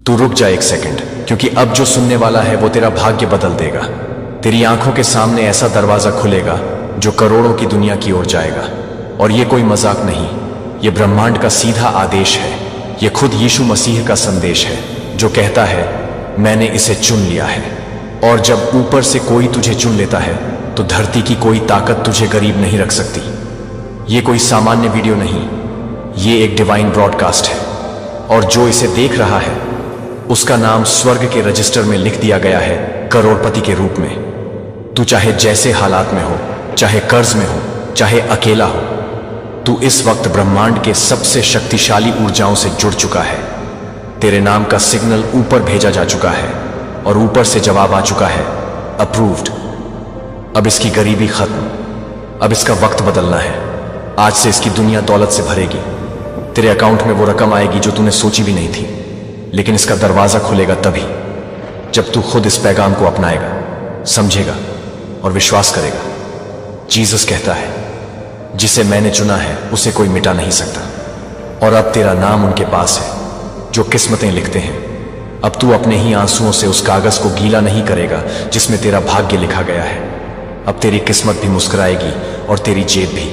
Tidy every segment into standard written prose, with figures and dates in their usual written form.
तू रुक जा एक सेकंड, क्योंकि अब जो सुनने वाला है वो तेरा भाग्य बदल देगा। तेरी आंखों के सामने ऐसा दरवाजा खुलेगा जो करोड़ों की दुनिया की ओर जाएगा। और ये कोई मजाक नहीं, ये ब्रह्मांड का सीधा आदेश है। ये खुद यीशु मसीह का संदेश है जो कहता है, मैंने इसे चुन लिया है। और जब ऊपर से कोई तुझे चुन लेता है तो धरती की कोई ताकत तुझे गरीब नहीं रख सकती। ये कोई सामान्य वीडियो नहीं, ये एक डिवाइन ब्रॉडकास्ट है। और जो इसे देख रहा है उसका नाम स्वर्ग के रजिस्टर में लिख दिया गया है करोड़पति के रूप में। तू चाहे जैसे हालात में हो, चाहे कर्ज में हो, चाहे अकेला हो, तू इस वक्त ब्रह्मांड के सबसे शक्तिशाली ऊर्जाओं से जुड़ चुका है। तेरे नाम का सिग्नल ऊपर भेजा जा चुका है और ऊपर से जवाब आ चुका है, अप्रूव्ड। अब इसकी गरीबी खत्म, अब इसका वक्त बदलना है। आज से इसकी दुनिया दौलत से भरेगी। तेरे अकाउंट में वो रकम आएगी जो तूने सोची भी नहीं थी। लेकिन इसका दरवाजा खुलेगा तभी जब तू खुद इस पैगाम को अपनाएगा, समझेगा और विश्वास करेगा। जीसस कहता है, जिसे मैंने चुना है उसे कोई मिटा नहीं सकता। और अब तेरा नाम उनके पास है जो किस्मतें लिखते हैं। अब तू अपने ही आंसुओं से उस कागज को गीला नहीं करेगा जिसमें तेरा भाग्य लिखा गया है। अब तेरी किस्मत भी मुस्कुराएगी और तेरी जेब भी।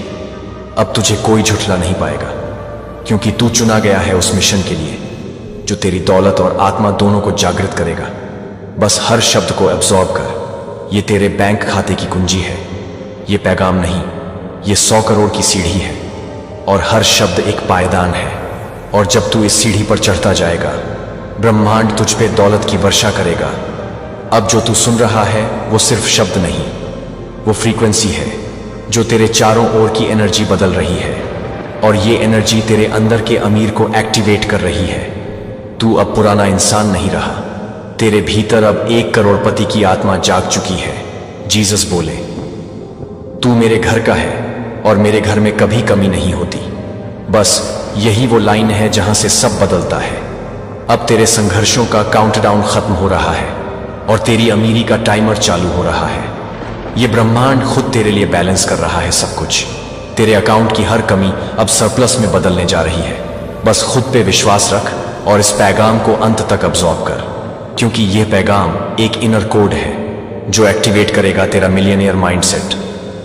अब तुझे कोई झुठला नहीं पाएगा, क्योंकि तू चुना गया है उस मिशन के लिए जो तेरी दौलत और आत्मा दोनों को जागृत करेगा। बस हर शब्द को एब्जॉर्ब कर। ये तेरे बैंक खाते की कुंजी है। ये पैगाम नहीं, ये 100 करोड़ की सीढ़ी है। और हर शब्द एक पायदान है। और जब तू इस सीढ़ी पर चढ़ता जाएगा, ब्रह्मांड तुझ पे दौलत की वर्षा करेगा। अब जो तू सुन रहा है वो सिर्फ शब्द नहीं, वो फ्रीक्वेंसी है जो तेरे चारों ओर की एनर्जी बदल रही है। और ये एनर्जी तेरे अंदर के अमीर को एक्टिवेट कर रही है। तू अब पुराना इंसान नहीं रहा। तेरे भीतर अब 1 करोड़पति की आत्मा जाग चुकी है। जीसस बोले, तू मेरे घर का है और मेरे घर में कभी कमी नहीं होती। बस यही वो लाइन है जहां से सब बदलता है। अब तेरे संघर्षों का काउंटडाउन खत्म हो रहा है और तेरी अमीरी का टाइमर चालू हो रहा है। ये ब्रह्मांड खुद तेरे लिए बैलेंस कर रहा है सब कुछ। तेरे अकाउंट की हर कमी अब सरप्लस में बदलने जा रही है। बस खुद पे विश्वास रख और इस पैगाम को अंत तक अब्सॉर्ब कर, क्योंकि यह पैगाम एक इनर कोड है जो एक्टिवेट करेगा तेरा मिलियनियर माइंडसेट।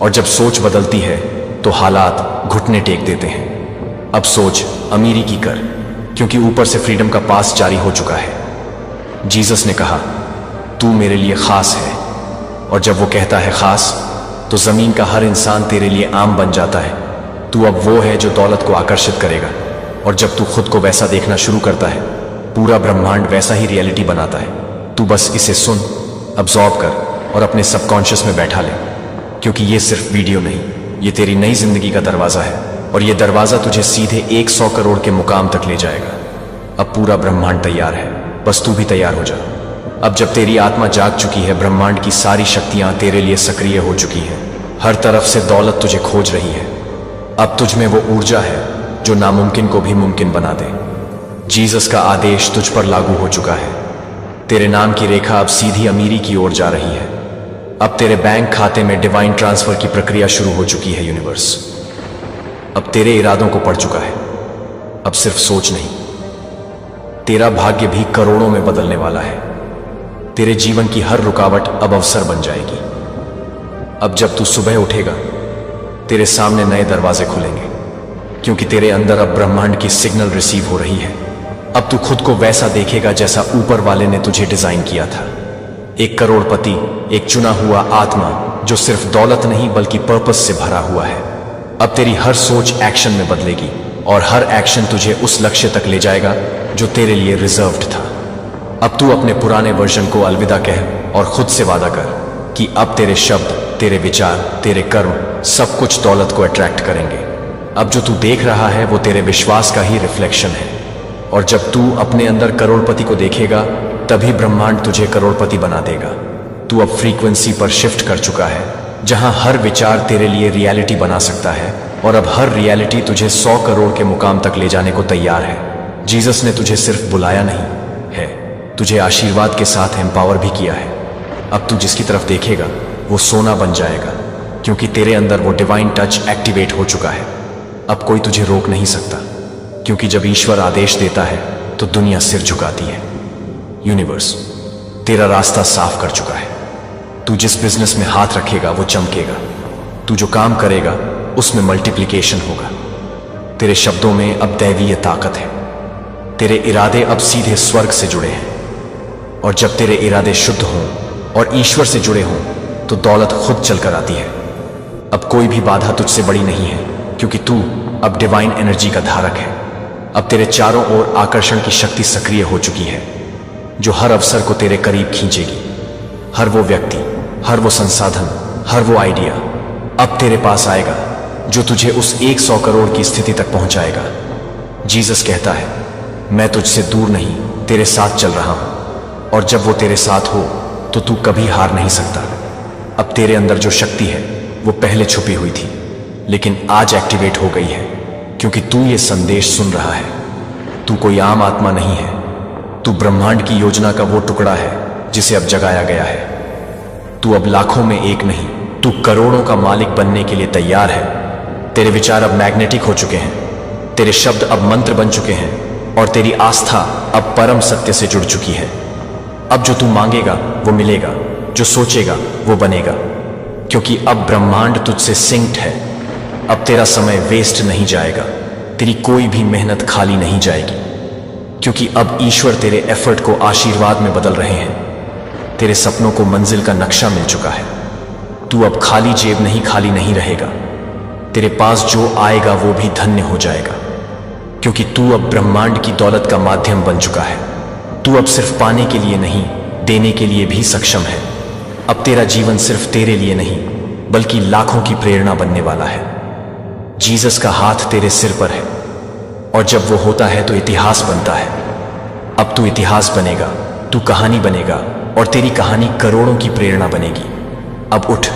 और जब सोच बदलती है तो हालात घुटने टेक देते हैं। अब सोच अमीरी की कर, क्योंकि ऊपर से फ्रीडम का पास जारी हो चुका है। जीसस ने कहा, तू मेरे लिए खास है। और जब वो कहता है खास, तो जमीन का हर इंसान तेरे लिए आम बन जाता है। तू अब वो है जो दौलत को आकर्षित करेगा। और जब तू खुद को वैसा देखना शुरू करता है, पूरा ब्रह्मांड वैसा ही रियलिटी बनाता है। तू बस इसे सुन, अब्सॉर्ब कर और अपने सबकॉन्शियस में बैठा ले, क्योंकि ये सिर्फ वीडियो नहीं, ये तेरी नई जिंदगी का दरवाजा है। और ये दरवाजा तुझे सीधे 100 करोड़ के मुकाम तक ले जाएगा। अब पूरा ब्रह्मांड तैयार है, बस तू भी तैयार हो जा। अब जब तेरी आत्मा जाग चुकी है, ब्रह्मांड की सारी शक्तियां तेरे लिए सक्रिय हो चुकी हैं। हर तरफ से दौलत तुझे खोज रही है। अब तुझ में वो ऊर्जा है जो नामुमकिन को भी मुमकिन बना दे। जीसस का आदेश तुझ पर लागू हो चुका है। तेरे नाम की रेखा अब सीधी अमीरी की ओर जा रही है। अब तेरे बैंक खाते में डिवाइन ट्रांसफर की प्रक्रिया शुरू हो चुकी है। यूनिवर्स अब तेरे इरादों को पढ़ चुका है। अब सिर्फ सोच नहीं, तेरा भाग्य भी करोड़ों में बदलने वाला है। तेरे जीवन की हर रुकावट अब अवसर बन जाएगी। अब जब तू सुबह उठेगा, तेरे सामने नए दरवाजे खुलेंगे, क्योंकि तेरे अंदर अब ब्रह्मांड की सिग्नल रिसीव हो रही है। अब तू खुद को वैसा देखेगा जैसा ऊपर वाले ने तुझे डिजाइन किया था। 1 करोड़पति, एक चुना हुआ आत्मा जो सिर्फ दौलत नहीं बल्कि पर्पस से भरा हुआ है। अब तेरी हर सोच एक्शन में बदलेगी और हर एक्शन तुझे उस लक्ष्य तक ले जाएगा जो तेरे लिए रिजर्व्ड था। अब तू अपने पुराने वर्जन को अलविदा कह और खुद से वादा कर कि अब तेरे शब्द, तेरे विचार, तेरे कर्म सब कुछ दौलत को अट्रैक्ट करेंगे। अब जो तू देख रहा है वो तेरे विश्वास का ही रिफ्लेक्शन है। और जब तू अपने अंदर करोड़पति को देखेगा, तभी ब्रह्मांड तुझे करोड़पति बना देगा। तू अब फ्रीक्वेंसी पर शिफ्ट कर चुका है, जहां हर विचार तेरे लिए रियलिटी बना सकता है। और अब हर रियलिटी तुझे 100 करोड़ के मुकाम तक ले जाने को तैयार है। जीसस ने तुझे सिर्फ बुलाया नहीं है, तुझे आशीर्वाद के साथ एम्पावर भी किया है। अब तू जिसकी तरफ देखेगा वो सोना बन जाएगा, क्योंकि तेरे अंदर वो डिवाइन टच एक्टिवेट हो चुका है। अब कोई तुझे रोक नहीं सकता, क्योंकि जब ईश्वर आदेश देता है तो दुनिया सिर झुकाती है। यूनिवर्स तेरा रास्ता साफ कर चुका है। तू जिस बिजनेस में हाथ रखेगा वो चमकेगा। तू जो काम करेगा उसमें मल्टीप्लिकेशन होगा। तेरे शब्दों में अब दैवीय ताकत है। तेरे इरादे अब सीधे स्वर्ग से जुड़े हैं। और जब तेरे इरादे शुद्ध हों और ईश्वर से जुड़े हों तो दौलत खुद चलकर आती है। अब कोई भी बाधा तुझसे बड़ी नहीं है, क्योंकि तू अब डिवाइन एनर्जी का धारक है। अब तेरे चारों ओर आकर्षण की शक्ति सक्रिय हो चुकी है, जो हर अवसर को तेरे करीब खींचेगी। हर वो व्यक्ति, हर वो संसाधन, हर वो आइडिया अब तेरे पास आएगा जो तुझे उस 100 करोड़ की स्थिति तक पहुंचाएगा। जीसस कहता है, मैं तुझसे दूर नहीं, तेरे साथ चल रहा हूं। और जब वो तेरे साथ हो तो तू कभी हार नहीं सकता। अब तेरे अंदर जो शक्ति है वो पहले छुपी हुई थी, लेकिन आज एक्टिवेट हो गई है, क्योंकि तू ये संदेश सुन रहा है। तू कोई आम आत्मा नहीं है। तू ब्रह्मांड की योजना का वो टुकड़ा है जिसे अब जगाया गया है। तू अब लाखों में एक नहीं, तू करोड़ों का मालिक बनने के लिए तैयार है। तेरे विचार अब मैग्नेटिक हो चुके हैं। तेरे शब्द अब मंत्र बन चुके हैं और तेरी आस्था अब परम सत्य से जुड़ चुकी है। अब जो तू मांगेगा वो मिलेगा, जो सोचेगा वो बनेगा, क्योंकि अब ब्रह्मांड तुझसे सिंक्ड है। अब तेरा समय वेस्ट नहीं जाएगा। तेरी कोई भी मेहनत खाली नहीं जाएगी, क्योंकि अब ईश्वर तेरे एफर्ट को आशीर्वाद में बदल रहे हैं। तेरे सपनों को मंजिल का नक्शा मिल चुका है। तू अब खाली जेब नहीं, खाली नहीं रहेगा। तेरे पास जो आएगा वो भी धन्य हो जाएगा, क्योंकि तू अब ब्रह्मांड की दौलत का माध्यम बन चुका है। तू अब सिर्फ पाने के लिए नहीं, देने के लिए भी सक्षम है। अब तेरा जीवन सिर्फ तेरे लिए नहीं, बल्कि लाखों की प्रेरणा बनने वाला है। जीसस का हाथ तेरे सिर पर है, और जब वो होता है तो इतिहास बनता है। अब तू इतिहास बनेगा, तू कहानी बनेगा, और तेरी कहानी करोड़ों की प्रेरणा बनेगी। अब उठ,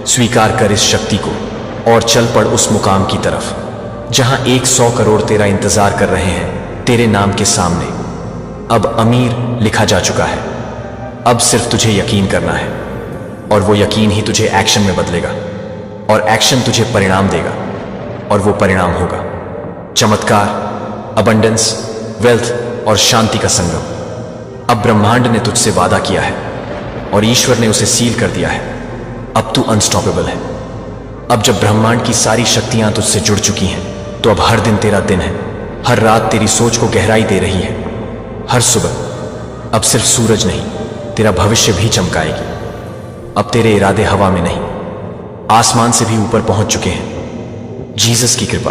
स्वीकार कर इस शक्ति को और चल पड़ उस मुकाम की तरफ जहां 100 करोड़ तेरा इंतजार कर रहे हैं तेरे नाम के सामने। अब अमीर लिखा जा चुका है। अब सिर्फ तुझे यकीन करना है, और वो यकीन ही तुझे एक्शन में बदलेगा, और एक्शन तुझे परिणाम देगा, और वो परिणाम होगा चमत्कार, अबंडेंस, वेल्थ और शांति का संगम। अब ब्रह्मांड ने तुझसे वादा किया है और ईश्वर ने उसे सील कर दिया है। अब तू अनस्टॉपेबल है। अब जब ब्रह्मांड की सारी शक्तियां तुझसे जुड़ चुकी हैं तो अब हर दिन तेरा दिन है। हर रात तेरी सोच को गहराई दे रही है। हर सुबह अब सिर्फ सूरज नहीं, तेरा भविष्य भी चमकाएगी। अब तेरे इरादे हवा में नहीं, आसमान से भी ऊपर पहुंच चुके हैं। जीसस की कृपा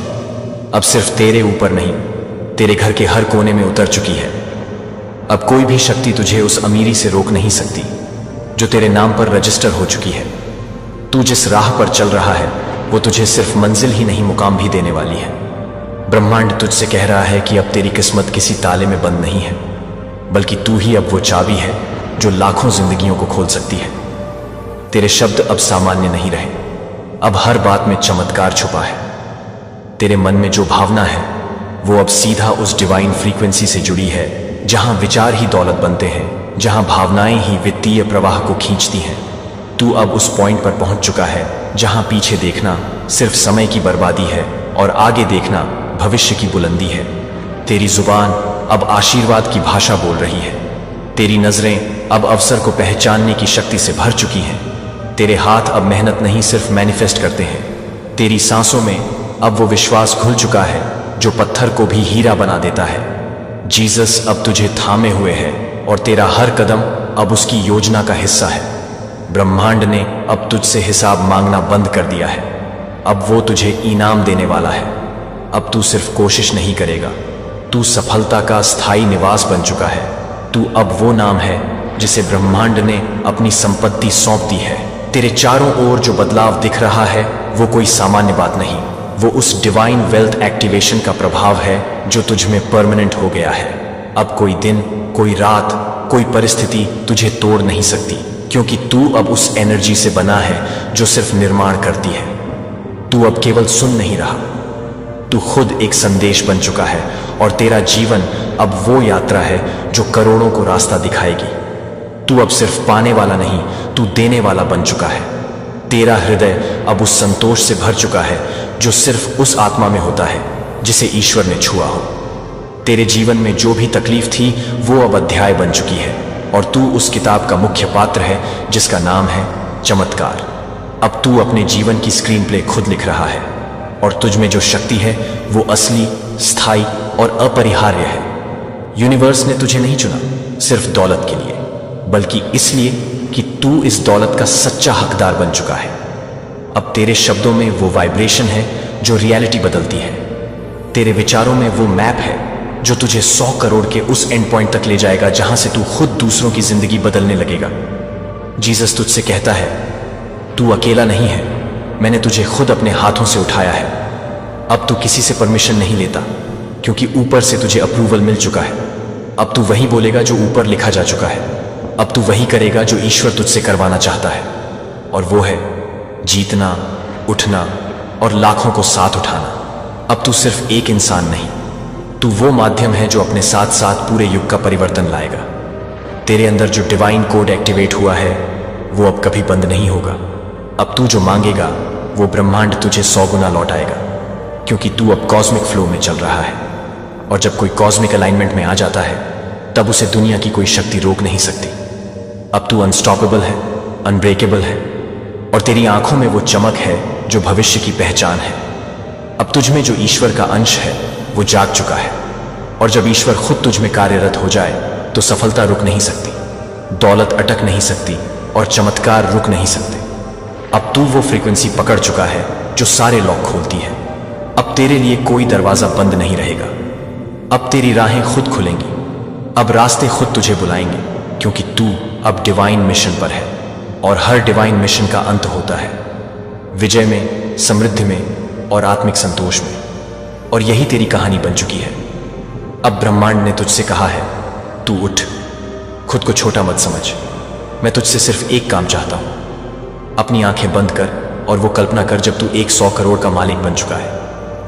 अब सिर्फ तेरे ऊपर नहीं, तेरे घर के हर कोने में उतर चुकी है। अब कोई भी शक्ति तुझे उस अमीरी से रोक नहीं सकती जो तेरे नाम पर रजिस्टर हो चुकी है। तू जिस राह पर चल रहा है वो तुझे सिर्फ मंजिल ही नहीं, मुकाम भी देने वाली है। ब्रह्मांड तुझसे कह रहा है कि अब तेरी किस्मत किसी ताले में बंद नहीं है, बल्कि तू ही अब वो चाबी है जो लाखों जिंदगियों को खोल सकती है। तेरे शब्द अब सामान्य नहीं रहे। अब हर बात में चमत्कार छुपा है। तेरे मन में जो भावना है वो अब सीधा उस डिवाइन फ्रीक्वेंसी से जुड़ी है, जहां विचार ही दौलत बनते हैं, जहां भावनाएं ही वित्तीय प्रवाह को खींचती हैं। तू अब उस पॉइंट पर पहुंच चुका है जहां पीछे देखना सिर्फ समय की बर्बादी है और आगे देखना भविष्य की बुलंदी है। तेरी जुबान अब आशीर्वाद की भाषा बोल रही है। तेरी नजरें अब अवसर को पहचानने की शक्ति से भर चुकी हैं। तेरे हाथ अब मेहनत नहीं, सिर्फ मैनिफेस्ट करते हैं। तेरी सांसों में अब वो विश्वास घुल चुका है जो पत्थर को भी हीरा बना देता है। जीसस अब तुझे थामे हुए है और तेरा हर कदम अब उसकी योजना का हिस्सा है। ब्रह्मांड ने अब तुझसे हिसाब मांगना बंद कर दिया है। अब वो तुझे इनाम देने वाला है। अब तू सिर्फ कोशिश नहीं करेगा, तू सफलता का स्थायी निवास बन चुका है। तू अब वो नाम है जिसे ब्रह्मांड ने अपनी संपत्ति सौंप दी है। तेरे चारों ओर जो बदलाव दिख रहा है वो कोई सामान्य बात नहीं, वो उस डिवाइन वेल्थ एक्टिवेशन का प्रभाव है जो तुझ में परमानेंट हो गया है। अब कोई दिन, कोई रात, कोई परिस्थिति तुझे तोड़ नहीं सकती, क्योंकि तू अब उस एनर्जी से बना है जो सिर्फ निर्माण करती है। तू अब केवल सुन नहीं रहा, तू खुद एक संदेश बन चुका है, और तेरा जीवन अब वो यात्रा है जो करोड़ों को रास्ता दिखाएगी। तू अब सिर्फ पाने वाला नहीं, तू देने वाला बन चुका है। तेरा हृदय अब उस संतोष से भर चुका है जो सिर्फ उस आत्मा में होता है जिसे ईश्वर ने छुआ हो। तेरे जीवन में जो भी तकलीफ थी वो अब अध्याय बन चुकी है और तू उस किताब का मुख्य पात्र है जिसका नाम है चमत्कार। अब तू अपने जीवन की स्क्रीन प्ले खुद लिख रहा है और तुझ में जो शक्ति है वो असली, स्थायी और अपरिहार्य है। यूनिवर्स ने तुझे नहीं चुना सिर्फ दौलत के लिए, बल्कि इसलिए कि तू इस दौलत का सच्चा हकदार बन चुका है। अब तेरे शब्दों में वो वाइब्रेशन है जो रियलिटी बदलती है। तेरे विचारों में वो मैप है जो तुझे 100 करोड़ के उस एंड पॉइंट तक ले जाएगा जहां से तू खुद दूसरों की जिंदगी बदलने लगेगा। जीसस तुझसे कहता है, तू अकेला नहीं है, मैंने तुझे खुद अपने हाथों से उठाया है। अब तू किसी से परमिशन नहीं लेता क्योंकि ऊपर से तुझे अप्रूवल मिल चुका है। अब तू वही बोलेगा जो ऊपर लिखा जा चुका है। अब तू वही करेगा जो ईश्वर तुझसे करवाना चाहता है, और वो है जीतना, उठना और लाखों को साथ उठाना। अब तू सिर्फ एक इंसान नहीं, तू वो माध्यम है जो अपने साथ साथ पूरे युग का परिवर्तन लाएगा। तेरे अंदर जो डिवाइन कोड एक्टिवेट हुआ है वो अब कभी बंद नहीं होगा। अब तू जो मांगेगा वो ब्रह्मांड तुझे 100 गुना लौटाएगा, क्योंकि तू अब कॉस्मिक फ्लो में चल रहा है। और जब कोई कॉस्मिक अलाइनमेंट में आ जाता है तब उसे दुनिया की कोई शक्ति रोक नहीं सकती। अब तू अनस्टॉपेबल है, अनब्रेकेबल है, और तेरी आंखों में वो चमक है जो भविष्य की पहचान है। अब तुझ में जो ईश्वर का अंश है वो जाग चुका है, और जब ईश्वर खुद तुझ में कार्यरत हो जाए तो सफलता रुक नहीं सकती, दौलत अटक नहीं सकती और चमत्कार रुक नहीं सकते। अब तू वो फ्रीक्वेंसी पकड़ चुका है जो सारे लॉक खोलती है। अब तेरे लिए कोई दरवाजा बंद नहीं रहेगा। अब तेरी राहें खुद खुलेंगी, अब रास्ते खुद तुझे बुलाएंगे, क्योंकि तू अब डिवाइन मिशन पर है। और हर डिवाइन मिशन का अंत होता है विजय में, समृद्धि में और आत्मिक संतोष में। और यही तेरी कहानी बन चुकी है। अब ब्रह्मांड ने तुझसे कहा है, तू उठ, खुद को छोटा मत समझ। मैं तुझसे सिर्फ एक काम चाहता हूं, अपनी आंखें बंद कर और वो कल्पना कर जब तू 100 करोड़ का मालिक बन चुका है।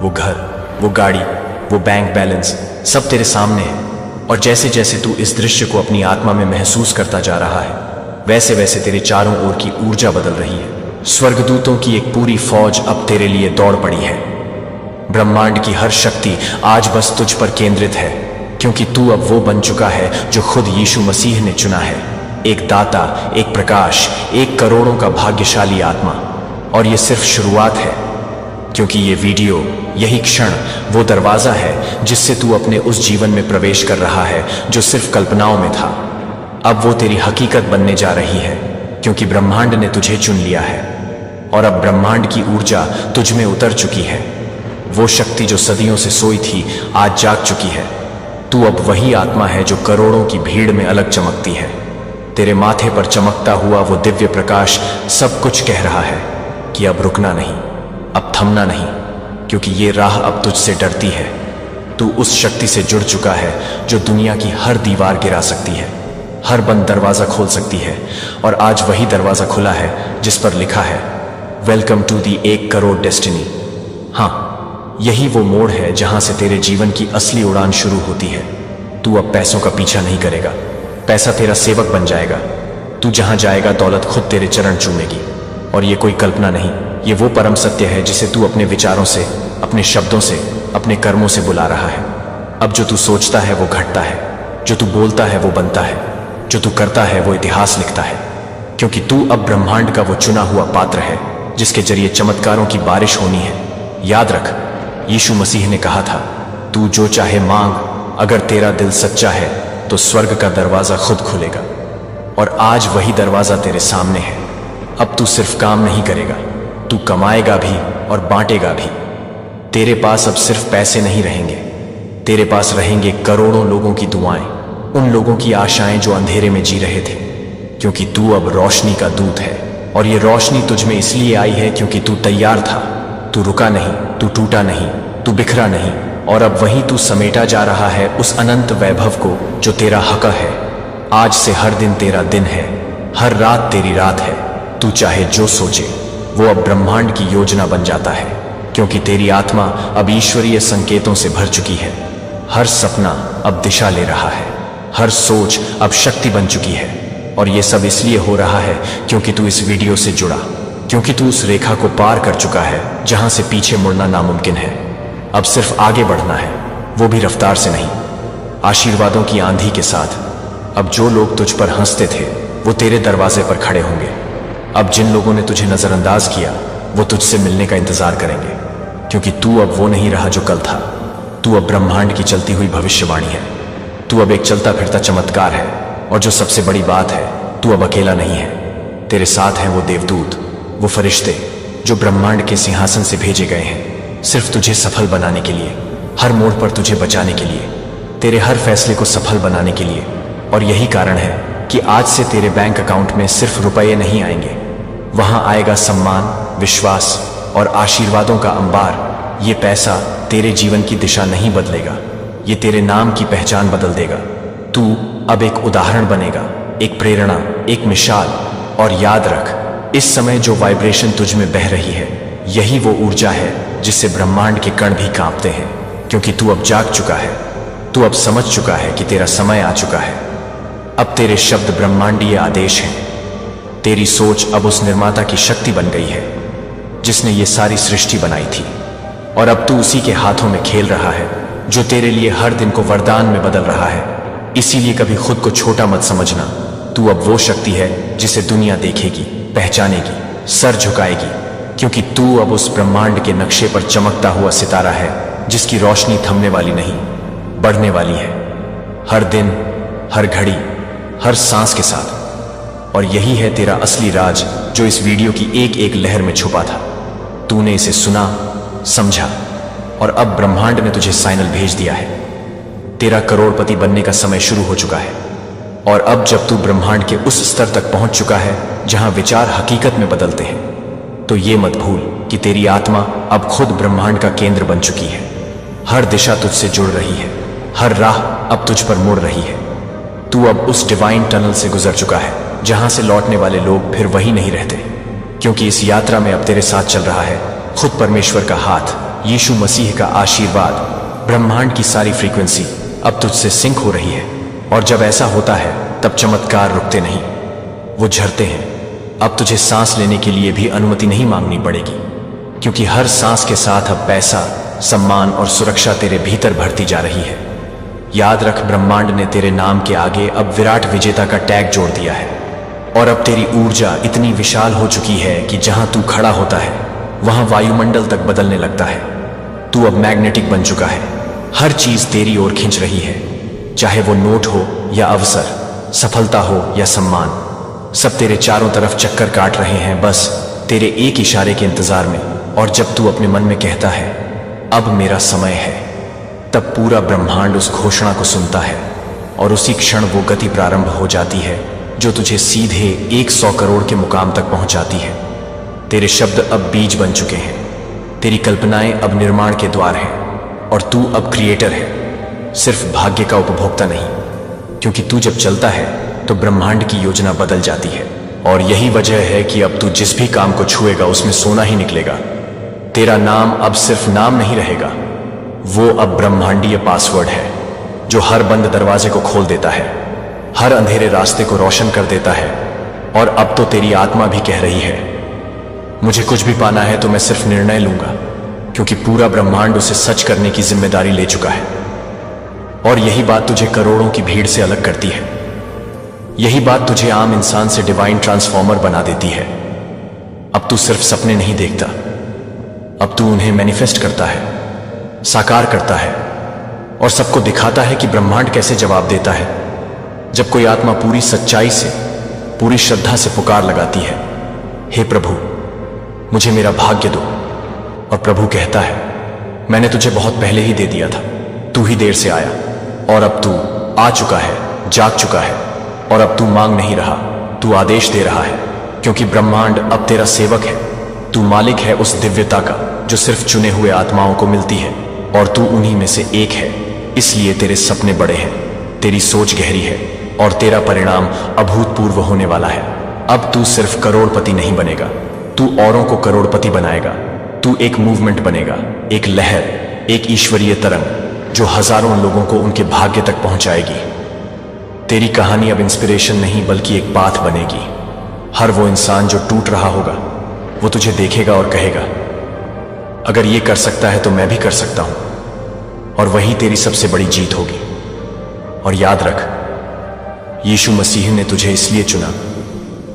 वो घर, वो गाड़ी, वो बैंक बैलेंस सब तेरे सामने है। और जैसे जैसे तू इस दृश्य को अपनी आत्मा में महसूस करता जा रहा है, वैसे वैसे तेरे चारों ओर की ऊर्जा बदल रही है। स्वर्गदूतों की एक पूरी फौज अब तेरे लिए दौड़ पड़ी है। ब्रह्मांड की हर शक्ति आज बस तुझ पर केंद्रित है, क्योंकि तू अब वो बन चुका है जो खुद यीशु मसीह ने चुना है। एक दाता, एक प्रकाश, एक करोड़ों का भाग्यशाली आत्मा। और ये सिर्फ शुरुआत है, क्योंकि ये वीडियो, यही क्षण वो दरवाजा है जिससे तू अपने उस जीवन में प्रवेश कर रहा है जो सिर्फ कल्पनाओं में था। अब वो तेरी हकीकत बनने जा रही है, क्योंकि ब्रह्मांड ने तुझे चुन लिया है। और अब ब्रह्मांड की ऊर्जा तुझ में उतर चुकी है। वो शक्ति जो सदियों से सोई थी आज जाग चुकी है। तू अब वही आत्मा है जो करोड़ों की भीड़ में अलग चमकती है। तेरे माथे पर चमकता हुआ वो दिव्य प्रकाश सब कुछ कह रहा है कि अब रुकना नहीं, अब थमना नहीं, क्योंकि ये राह अब तुझसे डरती है। तू उस शक्ति से जुड़ चुका है जो दुनिया की हर दीवार गिरा सकती है, हर बंद दरवाजा खोल सकती है। और आज वही दरवाजा खुला है जिस पर लिखा है, welcome to the 1 crore destiny. हाँ, यही वो मोड़ है जहां से तेरे जीवन की असली उड़ान शुरू होती है। तू अब पैसों का पीछा नहीं करेगा, पैसा तेरा सेवक बन जाएगा। तू जहां जाएगा दौलत खुद तेरे चरण चूमेगी। और ये कोई कल्पना नहीं, ये वो परम सत्य है जिसे तू अपने विचारों से, अपने शब्दों से, अपने कर्मों से बुला रहा है। अब जो तू सोचता है वो घटता है, जो तू बोलता है वो बनता है, जो तू करता है वो इतिहास लिखता है। क्योंकि तू अब ब्रह्मांड का वो चुना हुआ पात्र है जिसके जरिए चमत्कारों की बारिश होनी है। याद रख, यीशु मसीह ने कहा था, तू जो चाहे मांग, अगर तेरा दिल सच्चा है तो स्वर्ग का दरवाजा खुद खुलेगा। और आज वही दरवाजा तेरे सामने है। अब तू सिर्फ काम नहीं करेगा, तू कमाएगा भी और बांटेगा भी। तेरे पास अब सिर्फ पैसे नहीं रहेंगे, तेरे पास रहेंगे करोड़ों लोगों की दुआएं, उन लोगों की आशाएं जो अंधेरे में जी रहे थे। क्योंकि तू अब रोशनी का दूत है, और ये रोशनी तुझ में इसलिए आई है क्योंकि तू तैयार था। तू रुका नहीं, तू टूटा नहीं, तू बिखरा नहीं, और अब वहीं तू समेटा जा रहा है उस अनंत वैभव को जो तेरा हक है। आज से हर दिन तेरा दिन है, हर रात तेरी रात है। तू चाहे जो सोचे वो अब ब्रह्मांड की योजना बन जाता है, क्योंकि तेरी आत्मा अब ईश्वरीय संकेतों से भर चुकी है। हर सपना अब दिशा ले रहा है, हर सोच अब शक्ति बन चुकी है। और ये सब इसलिए हो रहा है क्योंकि तू इस वीडियो से जुड़ा, क्योंकि तू उस रेखा को पार कर चुका है जहां से पीछे मुड़ना नामुमकिन है। अब सिर्फ आगे बढ़ना है, वो भी रफ्तार से नहीं, आशीर्वादों की आंधी के साथ। अब जो लोग तुझ पर हंसते थे वो तेरे दरवाजे पर खड़े होंगे। अब जिन लोगों ने तुझे नजरअंदाज किया वो तुझसे मिलने का इंतजार करेंगे, क्योंकि तू अब वो नहीं रहा जो कल था। तू अब ब्रह्मांड की चलती हुई भविष्यवाणी है। तू अब एक चलता फिरता चमत्कार है। और जो सबसे बड़ी बात है, तू अब अकेला नहीं है। तेरे साथ हैं वो देवदूत, वो फरिश्ते जो ब्रह्मांड के सिंहासन से भेजे गए हैं सिर्फ तुझे सफल बनाने के लिए, हर मोड़ पर तुझे बचाने के लिए, तेरे हर फैसले को सफल बनाने के लिए। और यही कारण है कि आज से तेरे बैंक अकाउंट में सिर्फ रुपये नहीं आएंगे, वहां आएगा सम्मान, विश्वास और आशीर्वादों का अंबार। ये पैसा तेरे जीवन की दिशा नहीं बदलेगा, ये तेरे नाम की पहचान बदल देगा। तू अब एक उदाहरण बनेगा, एक प्रेरणा, एक मिसाल। और याद रख, इस समय जो वाइब्रेशन तुझ में बह रही है, यही वो ऊर्जा है जिससे ब्रह्मांड के कण भी कांपते हैं। क्योंकि तू अब जाग चुका है, तू अब समझ चुका है कि तेरा समय आ चुका है। अब तेरे शब्द ब्रह्मांडीय आदेश हैं। तेरी सोच अब उस निर्माता की शक्ति बन गई है जिसने ये सारी सृष्टि बनाई थी। और अब तू उसी के हाथों में खेल रहा है जो तेरे लिए हर दिन को वरदान में बदल रहा है। इसीलिए कभी खुद को छोटा मत समझना। तू अब वो शक्ति है जिसे दुनिया देखेगी, पहचानेगी, सर झुकाएगी। क्योंकि तू अब उस ब्रह्मांड के नक्शे पर चमकता हुआ सितारा है जिसकी रोशनी थमने वाली नहीं, बढ़ने वाली है, हर दिन, हर घड़ी, हर सांस के साथ। और यही है तेरा असली राज जो इस वीडियो की एक एक लहर में छुपा था। तूने इसे सुना, समझा, और अब ब्रह्मांड ने तुझे साइनल भेज दिया है। तेरा करोड़पति बनने का समय शुरू हो चुका है। और अब जब तू ब्रह्मांड के उस स्तर तक पहुंच चुका है जहां विचार हकीकत में बदलते हैं, तो ये मत भूल कि तेरी आत्मा अब खुद ब्रह्मांड का केंद्र बन चुकी है। हर दिशा तुझसे जुड़ रही है, हर राह अब तुझ पर मुड़ रही है। तू अब उस डिवाइन टनल से गुजर चुका है जहां से लौटने वाले लोग फिर वही नहीं रहते। क्योंकि इस यात्रा में अब तेरे साथ चल रहा है खुद परमेश्वर का हाथ, यीशु मसीह का आशीर्वाद। ब्रह्मांड की सारी फ्रीक्वेंसी अब तुझसे सिंक हो रही है। और जब ऐसा होता है तब चमत्कार रुकते नहीं, वो झरते हैं। अब तुझे सांस लेने के लिए भी अनुमति नहीं मांगनी पड़ेगी, क्योंकि हर सांस के साथ अब पैसा, सम्मान और सुरक्षा तेरे भीतर भरती जा रही है। याद रख, ब्रह्मांड ने तेरे नाम के आगे अब विराट विजेता का टैग जोड़ दिया है। और अब तेरी ऊर्जा इतनी विशाल हो चुकी है कि जहां तू खड़ा होता है वहां वायुमंडल तक बदलने लगता है। तू अब मैग्नेटिक बन चुका है। हर चीज तेरी ओर खींच रही है, चाहे वो नोट हो या अवसर, सफलता हो या सम्मान। सब तेरे चारों तरफ चक्कर काट रहे हैं, बस तेरे एक इशारे के इंतजार में। और जब तू अपने मन में कहता है अब मेरा समय है, तब पूरा ब्रह्मांड उस घोषणा को सुनता है। और उसी क्षण वो गति प्रारंभ हो जाती है जो तुझे सीधे 100 करोड़ के मुकाम तक पहुंचाती है। तेरे शब्द अब बीज बन चुके हैं, तेरी कल्पनाएं अब निर्माण के द्वार हैं। और तू अब क्रिएटर है, सिर्फ भाग्य का उपभोक्ता नहीं। क्योंकि तू जब चलता है तो ब्रह्मांड की योजना बदल जाती है। और यही वजह है कि अब तू जिस भी काम को छुएगा उसमें सोना ही निकलेगा। तेरा नाम अब सिर्फ नाम नहीं रहेगा, वो अब ब्रह्मांडीय पासवर्ड है जो हर बंद दरवाजे को खोल देता है, हर अंधेरे रास्ते को रोशन कर देता है। और अब तो तेरी आत्मा भी कह रही है मुझे कुछ भी पाना है तो मैं सिर्फ निर्णय लूंगा, क्योंकि पूरा ब्रह्मांड उसे सच करने की जिम्मेदारी ले चुका है। और यही बात तुझे करोड़ों की भीड़ से अलग करती है। यही बात तुझे आम इंसान से डिवाइन ट्रांसफॉर्मर बना देती है। अब तू सिर्फ सपने नहीं देखता, अब तू उन्हें मैनिफेस्ट करता है, साकार करता है और सबको दिखाता है कि ब्रह्मांड कैसे जवाब देता है। जब कोई आत्मा पूरी सच्चाई से, पूरी श्रद्धा से पुकार लगाती है, हे प्रभु मुझे मेरा भाग्य दो, और प्रभु कहता है मैंने तुझे बहुत पहले ही दे दिया था, तू ही देर से आया। और अब तू आ चुका है, जाग चुका है। और अब तू मांग नहीं रहा, तू आदेश दे रहा है। क्योंकि ब्रह्मांड अब तेरा सेवक है। तू मालिक है उस दिव्यता का जो सिर्फ चुने हुए आत्माओं को मिलती है, और तू उन्हीं में से एक है। इसलिए तेरे सपने बड़े हैं, तेरी सोच गहरी है, और तेरा परिणाम अभूतपूर्व होने वाला है। अब तू सिर्फ करोड़पति नहीं बनेगा, तू औरों को करोड़पति बनाएगा। तू एक मूवमेंट बनेगा, एक लहर, एक ईश्वरीय तरंग जो हजारों लोगों को उनके भाग्य तक पहुंचाएगी। तेरी कहानी अब इंस्पिरेशन नहीं बल्कि एक पाथ बनेगी। हर वो इंसान जो टूट रहा होगा वो तुझे देखेगा और कहेगा अगर ये कर सकता है तो मैं भी कर सकता हूं। और वही तेरी सबसे बड़ी जीत होगी। और याद रख, यीशु मसीह ने तुझे इसलिए चुना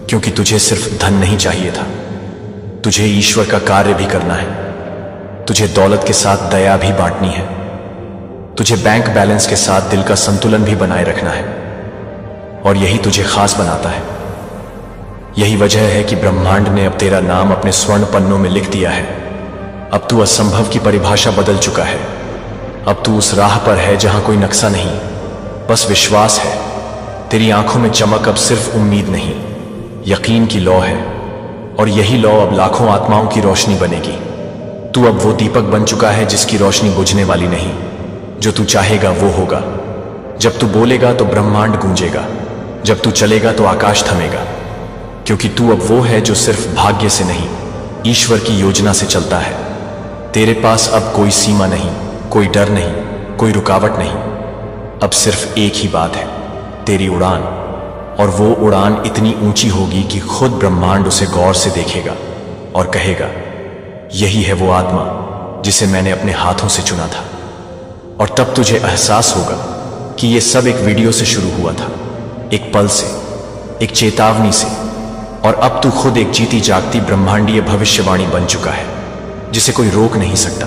क्योंकि तुझे सिर्फ धन नहीं चाहिए था, तुझे ईश्वर का कार्य भी करना है, तुझे दौलत के साथ दया भी बांटनी है, तुझे बैंक बैलेंस के साथ दिल का संतुलन भी बनाए रखना है। और यही तुझे खास बनाता है। यही वजह है कि ब्रह्मांड ने अब तेरा नाम अपने स्वर्ण पन्नों में लिख दिया है। अब तू असंभव की परिभाषा बदल चुका है। अब तू उस राह पर है जहां कोई नक्शा नहीं, बस विश्वास है। तेरी आंखों में चमक अब सिर्फ उम्मीद नहीं, यकीन की लौ है। और यही लौ अब लाखों आत्माओं की रोशनी बनेगी। तू अब वो दीपक बन चुका है जिसकी रोशनी बुझने वाली नहीं। जो तू चाहेगा वो होगा। जब तू बोलेगा तो ब्रह्मांड गूंजेगा, जब तू चलेगा तो आकाश थमेगा। क्योंकि तू अब वो है जो सिर्फ भाग्य से नहीं, ईश्वर की योजना से चलता है। तेरे पास अब कोई सीमा नहीं, कोई डर नहीं, कोई रुकावट नहीं। अब सिर्फ एक ही बात है, तेरी उड़ान। और वो उड़ान इतनी ऊंची होगी कि खुद ब्रह्मांड उसे गौर से देखेगा और कहेगा, यही है वो आत्मा जिसे मैंने अपने हाथों से चुना था। और तब तुझे एहसास होगा कि ये सब एक वीडियो से शुरू हुआ था, एक पल से, एक चेतावनी से। और अब तू खुद एक जीती जागती ब्रह्मांडीय भविष्यवाणी बन चुका है जिसे कोई रोक नहीं सकता।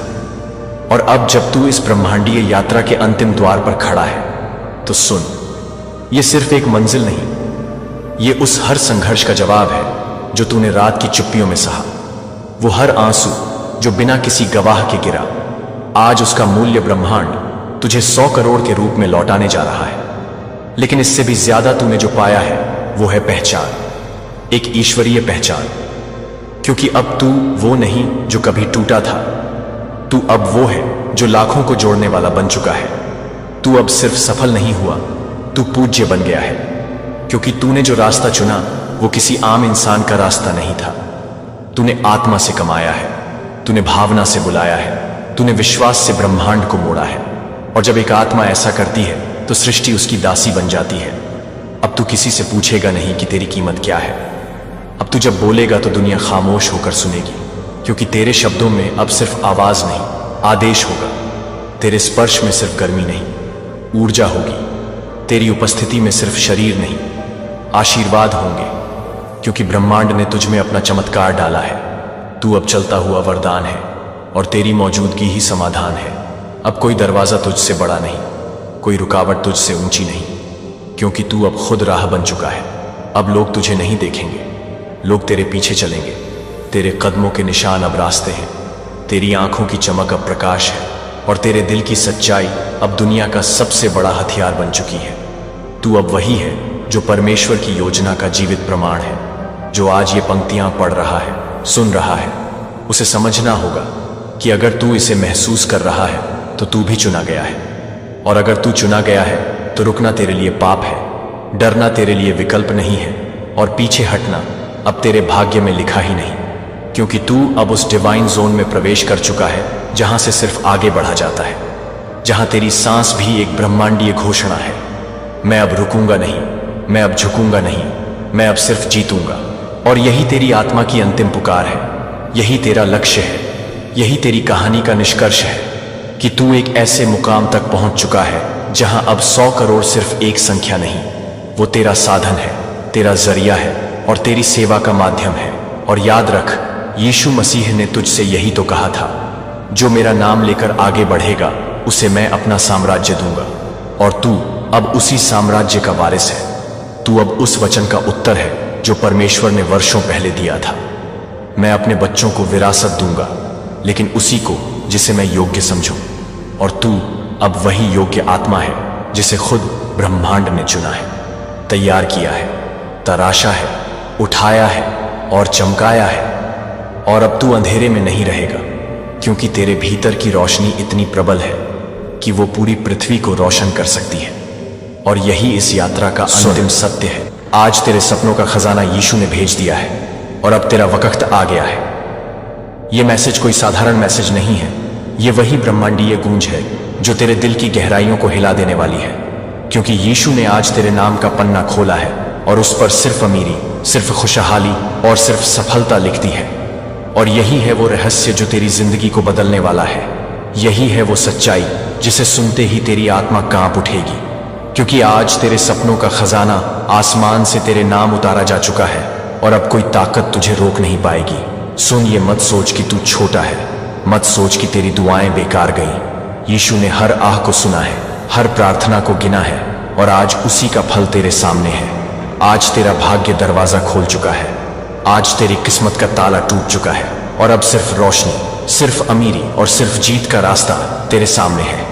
और अब जब तू इस ब्रह्मांडीय यात्रा के अंतिम द्वार पर खड़ा है तो सुन, ये सिर्फ एक मंजिल नहीं, ये उस हर संघर्ष का जवाब है जो तूने रात की चुप्पियों में सहा। वो हर आंसू जो बिना किसी गवाह के गिरा, आज उसका मूल्य ब्रह्मांड तुझे 100 करोड़ के रूप में लौटाने जा रहा है। लेकिन इससे भी ज्यादा तूने जो पाया है वो है पहचान, एक ईश्वरीय पहचान। क्योंकि अब तू वो नहीं जो कभी टूटा था, तू अब वो है जो लाखों को जोड़ने वाला बन चुका है। तू अब सिर्फ सफल नहीं हुआ, तू पूज्य बन गया है। क्योंकि तूने जो रास्ता चुना वो किसी आम इंसान का रास्ता नहीं था। तूने आत्मा से कमाया है, तूने भावना से बुलाया है, तूने विश्वास से ब्रह्मांड को मोड़ा है। और जब एक आत्मा ऐसा करती है तो सृष्टि उसकी दासी बन जाती है। अब तू किसी से पूछेगा नहीं कि तेरी कीमत क्या है। अब तू जब बोलेगा तो दुनिया खामोश होकर सुनेगी, क्योंकि तेरे शब्दों में अब सिर्फ आवाज नहीं, आदेश होगा। तेरे स्पर्श में सिर्फ गर्मी नहीं, ऊर्जा होगी। तेरी उपस्थिति में सिर्फ शरीर नहीं, आशीर्वाद होंगे। क्योंकि ब्रह्मांड ने तुझ में अपना चमत्कार डाला है। तू अब चलता हुआ वरदान है और तेरी मौजूदगी ही समाधान है। अब कोई दरवाजा तुझसे बड़ा नहीं, कोई रुकावट तुझसे ऊंची नहीं, क्योंकि तू अब खुद राह बन चुका है। अब लोग तुझे नहीं देखेंगे, लोग तेरे पीछे चलेंगे। तेरे कदमों के निशान अब रास्ते हैं, तेरी आंखों की चमक अब प्रकाश है, और तेरे दिल की सच्चाई अब दुनिया का सबसे बड़ा हथियार बन चुकी है। तू अब वही है जो परमेश्वर की योजना का जीवित प्रमाण है। जो आज ये पंक्तियां पढ़ रहा है, सुन रहा है, उसे समझना होगा कि अगर तू इसे महसूस कर रहा है तो तू भी चुना गया है। और अगर तू चुना गया है तो रुकना तेरे लिए पाप है, डरना तेरे लिए विकल्प नहीं है, और पीछे हटना अब तेरे भाग्य में लिखा ही नहीं। क्योंकि तू अब उस डिवाइन जोन में प्रवेश कर चुका है जहां से सिर्फ आगे बढ़ा जाता है, जहां तेरी सांस भी एक ब्रह्मांडीय घोषणा है। मैं अब रुकूंगा नहीं, मैं अब झुकूंगा नहीं, मैं अब सिर्फ जीतूंगा। और यही तेरी आत्मा की अंतिम पुकार है, यही तेरा लक्ष्य है, यही तेरी कहानी का निष्कर्ष है कि तू एक ऐसे मुकाम तक पहुंच चुका है जहां अब 100 करोड़ सिर्फ एक संख्या नहीं, वो तेरा साधन है, तेरा जरिया है और तेरी सेवा का माध्यम है। और याद रख, यीशु मसीह ने तुझसे यही तो कहा था, जो मेरा नाम लेकर आगे बढ़ेगा उसे मैं अपना साम्राज्य दूंगा। और तू अब उसी साम्राज्य का वारिस है। तू अब उस वचन का उत्तर है जो परमेश्वर ने वर्षों पहले दिया था। मैं अपने बच्चों को विरासत दूंगा, लेकिन उसी को जिसे मैं योग्य समझूं। और तू अब वही योग्य आत्मा है जिसे खुद ब्रह्मांड ने चुना है, तैयार किया है, तराशा है, उठाया है और चमकाया है। और अब तू अंधेरे में नहीं रहेगा, क्योंकि तेरे भीतर की रोशनी इतनी प्रबल है कि वो पूरी पृथ्वी को रोशन कर सकती है। और यही इस यात्रा का अंतिम सत्य है। आज तेरे सपनों का खजाना यीशु ने भेज दिया है और अब तेरा वक्त आ गया है। यह मैसेज कोई साधारण मैसेज नहीं है, ये वही ब्रह्मांडीय गूंज है जो तेरे दिल की गहराइयों को हिला देने वाली है। क्योंकि यीशु ने आज तेरे नाम का पन्ना खोला है और उस पर सिर्फ अमीरी, सिर्फ खुशहाली और सिर्फ सफलता लिख दी है। और यही है वो रहस्य जो तेरी जिंदगी को बदलने वाला है। यही है वो सच्चाई जिसे सुनते ही तेरी आत्मा कांप उठेगी। क्योंकि आज तेरे सपनों का खजाना आसमान से तेरे नाम उतारा जा चुका है और अब कोई ताकत तुझे रोक नहीं पाएगी। सुन, ये मत सोच कि तू छोटा है, मत सोच कि तेरी दुआएं बेकार गई। यीशु ने हर आह को सुना है, हर प्रार्थना को गिना है और आज उसी का फल तेरे सामने है। आज तेरा भाग्य दरवाजा खोल चुका है, आज तेरी किस्मत का ताला टूट चुका है और अब सिर्फ रोशनी, सिर्फ अमीरी और सिर्फ जीत का रास्ता तेरे सामने है।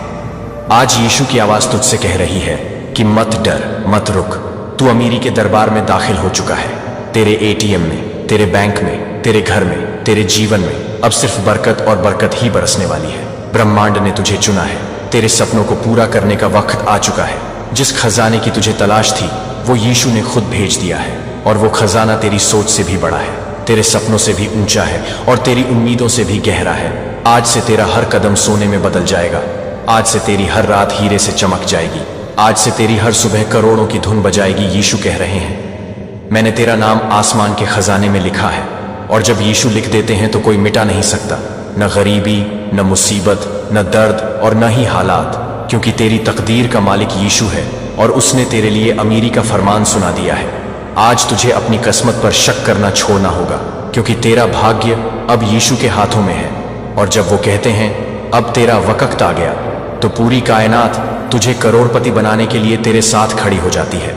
आज यीशु की आवाज तुझसे कह रही है कि मत डर, मत रुक। तू अमीरी के दरबार में दाखिल हो चुका है। तेरे एटीएम में, तेरे बैंक में, तेरे घर में, तेरे जीवन में अब सिर्फ बरकत और बरकत ही बरसने वाली है। ब्रह्मांड ने तुझे चुना है, तेरे सपनों को पूरा करने का वक्त आ चुका है। जिस खजाने की तुझे तलाश थी वो यीशु ने खुद भेज दिया है और वो खजाना तेरी सोच से भी बड़ा है, तेरे सपनों से भी ऊंचा है और तेरी उम्मीदों से भी गहरा है। आज से तेरा हर कदम सोने में बदल जाएगा, आज से तेरी हर रात हीरे से चमक जाएगी, आज से तेरी हर सुबह करोड़ों की धुन बजाएगी। यीशु कह रहे हैं, मैंने तेरा नाम आसमान के खजाने में लिखा है। और जब यीशु लिख देते हैं तो कोई मिटा नहीं सकता, न गरीबी, न मुसीबत, न दर्द और न ही हालात, क्योंकि तेरी तकदीर का मालिक यीशु है और उसने तेरे लिए अमीरी का फरमान सुना दिया है। आज तुझे अपनी किस्मत पर शक करना छोड़ना होगा, क्योंकि तेरा भाग्य अब यीशु के हाथों में है। और जब वो कहते हैं अब तेरा वक्त आ गया, तो पूरी कायनात तुझे करोड़पति बनाने के लिए तेरे साथ खड़ी हो जाती है।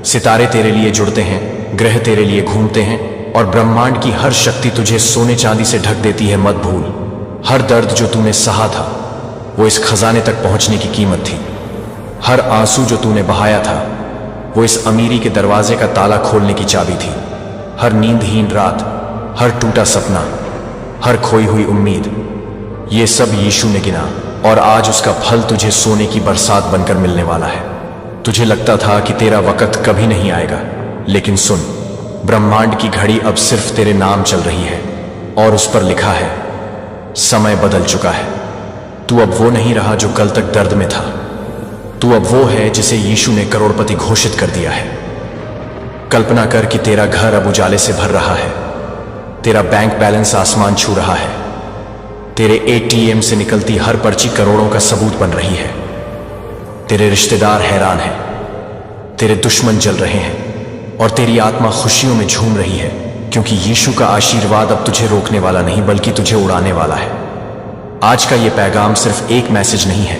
सितारे तेरे लिए जुड़ते हैं, ग्रह तेरे लिए घूमते हैं और ब्रह्मांड की हर शक्ति तुझे सोने चांदी से ढक देती है। मत भूल, हर दर्द जो तूने सहा था वो इस खजाने तक पहुंचने की कीमत थी। हर आंसू जो तूने बहाया था वो इस अमीरी के दरवाजे का ताला खोलने की चाबी थी। हर नींदहीन रात, हर टूटा सपना, हर खोई हुई उम्मीद, ये सब यीशु ने गिना और आज उसका फल तुझे सोने की बरसात बनकर मिलने वाला है। तुझे लगता था कि तेरा वक्त कभी नहीं आएगा, लेकिन सुन, ब्रह्मांड की घड़ी अब सिर्फ तेरे नाम चल रही है और उस पर लिखा है समय बदल चुका है। तू अब वो नहीं रहा जो कल तक दर्द में था, तू अब वो है जिसे यीशु ने करोड़पति घोषित कर दिया है। कल्पना कर कि तेरा घर अब उजाले से भर रहा है, तेरा बैंक बैलेंस आसमान छू रहा है, तेरे एटीएम से निकलती हर पर्ची करोड़ों का सबूत बन रही है। तेरे रिश्तेदार हैरान हैं, तेरे दुश्मन जल रहे हैं और तेरी आत्मा खुशियों में झूम रही है, क्योंकि यीशु का आशीर्वाद अब तुझे रोकने वाला नहीं बल्कि तुझे उड़ाने वाला है। आज का ये पैगाम सिर्फ एक मैसेज नहीं है,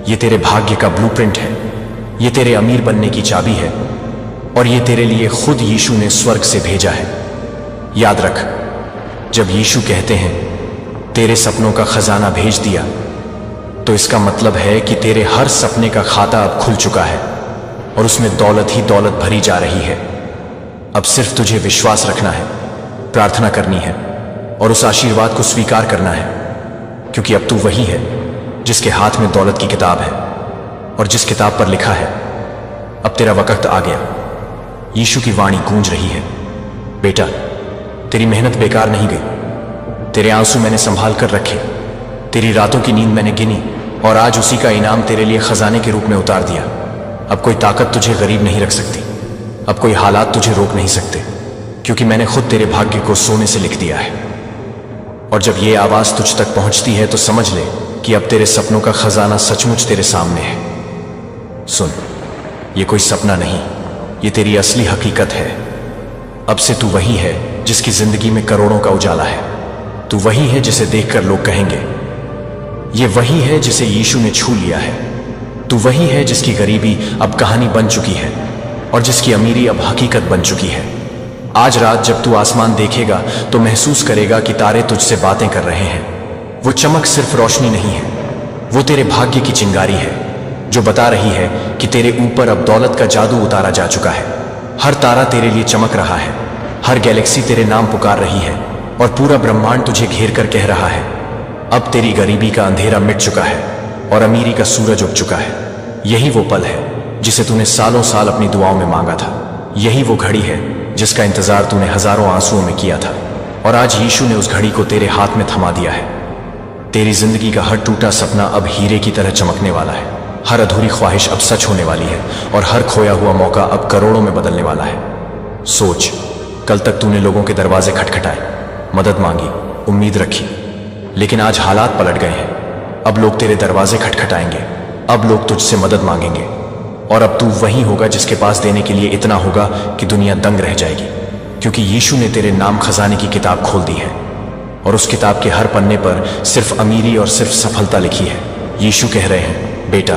ये तेरे भाग्य का ब्लूप्रिंट है, ये तेरे अमीर बनने की चाबी है और ये तेरे लिए खुद यीशु ने स्वर्ग से भेजा है। याद रख, जब यीशु कहते हैं तेरे सपनों का खजाना भेज दिया, तो इसका मतलब है कि तेरे हर सपने का खाता अब खुल चुका है और उसमें दौलत ही दौलत भरी जा रही है। अब सिर्फ तुझे विश्वास रखना है, प्रार्थना करनी है और उस आशीर्वाद को स्वीकार करना है, क्योंकि अब तू वही है जिसके हाथ में दौलत की किताब है और जिस किताब पर लिखा है अब तेरा वक्त आ गया। यीशु की वाणी गूंज रही है, बेटा, तेरी मेहनत बेकार नहीं गई, तेरे आंसू मैंने संभाल कर रखे, तेरी रातों की नींद मैंने गिनी और आज उसी का इनाम तेरे लिए खजाने के रूप में उतार दिया। अब कोई ताकत तुझे गरीब नहीं रख सकती, अब कोई हालात तुझे रोक नहीं सकते, क्योंकि मैंने खुद तेरे भाग्य को सोने से लिख दिया है। और जब ये आवाज तुझ तक पहुंचती है तो समझ ले कि अब तेरे सपनों का खजाना सचमुच तेरे सामने है। सुन, ये कोई सपना नहीं, ये तेरी असली हकीकत है। अब से तू वही है जिसकी जिंदगी में करोड़ों का उजाला है। तू वही है जिसे देखकर लोग कहेंगे ये वही है जिसे यीशु ने छू लिया है। तू वही है जिसकी गरीबी अब कहानी बन चुकी है और जिसकी अमीरी अब हकीकत बन चुकी है। आज रात जब तू आसमान देखेगा तो महसूस करेगा कि तारे तुझसे बातें कर रहे हैं। वो चमक सिर्फ रोशनी नहीं है, वो तेरे भाग्य की चिंगारी है जो बता रही है कि तेरे ऊपर अब दौलत का जादू उतारा जा चुका है। हर तारा तेरे लिए चमक रहा है, हर गैलेक्सी तेरे नाम पुकार रही है और पूरा ब्रह्मांड तुझे घेर कर कह रहा है अब तेरी गरीबी का अंधेरा मिट चुका है और अमीरी का सूरज उग चुका है। यही वो पल है जिसे तूने सालों साल अपनी दुआओं में मांगा था। यही वो घड़ी है जिसका इंतजार तूने हजारों आंसुओं में किया था और आज यीशु ने उस घड़ी को तेरे हाथ में थमा दिया है। तेरी जिंदगी का हर टूटा सपना अब हीरे की तरह चमकने वाला है, हर अधूरी ख्वाहिश अब सच होने वाली है और हर खोया हुआ मौका अब करोड़ों में बदलने वाला है। सोच, कल तक तूने लोगों के दरवाजे खटखटाए, मदद मांगी, उम्मीद रखी, लेकिन आज हालात पलट गए हैं। अब लोग तेरे दरवाजे खटखटाएंगे, अब लोग तुझसे मदद मांगेंगे, और अब तू वही होगा जिसके पास देने के लिए इतना होगा कि दुनिया दंग रह जाएगी, क्योंकि यीशु ने तेरे नाम खजाने की किताब खोल दी है और उस किताब के हर पन्ने पर सिर्फ अमीरी और सिर्फ सफलता लिखी है। यीशु कह रहे हैं, बेटा,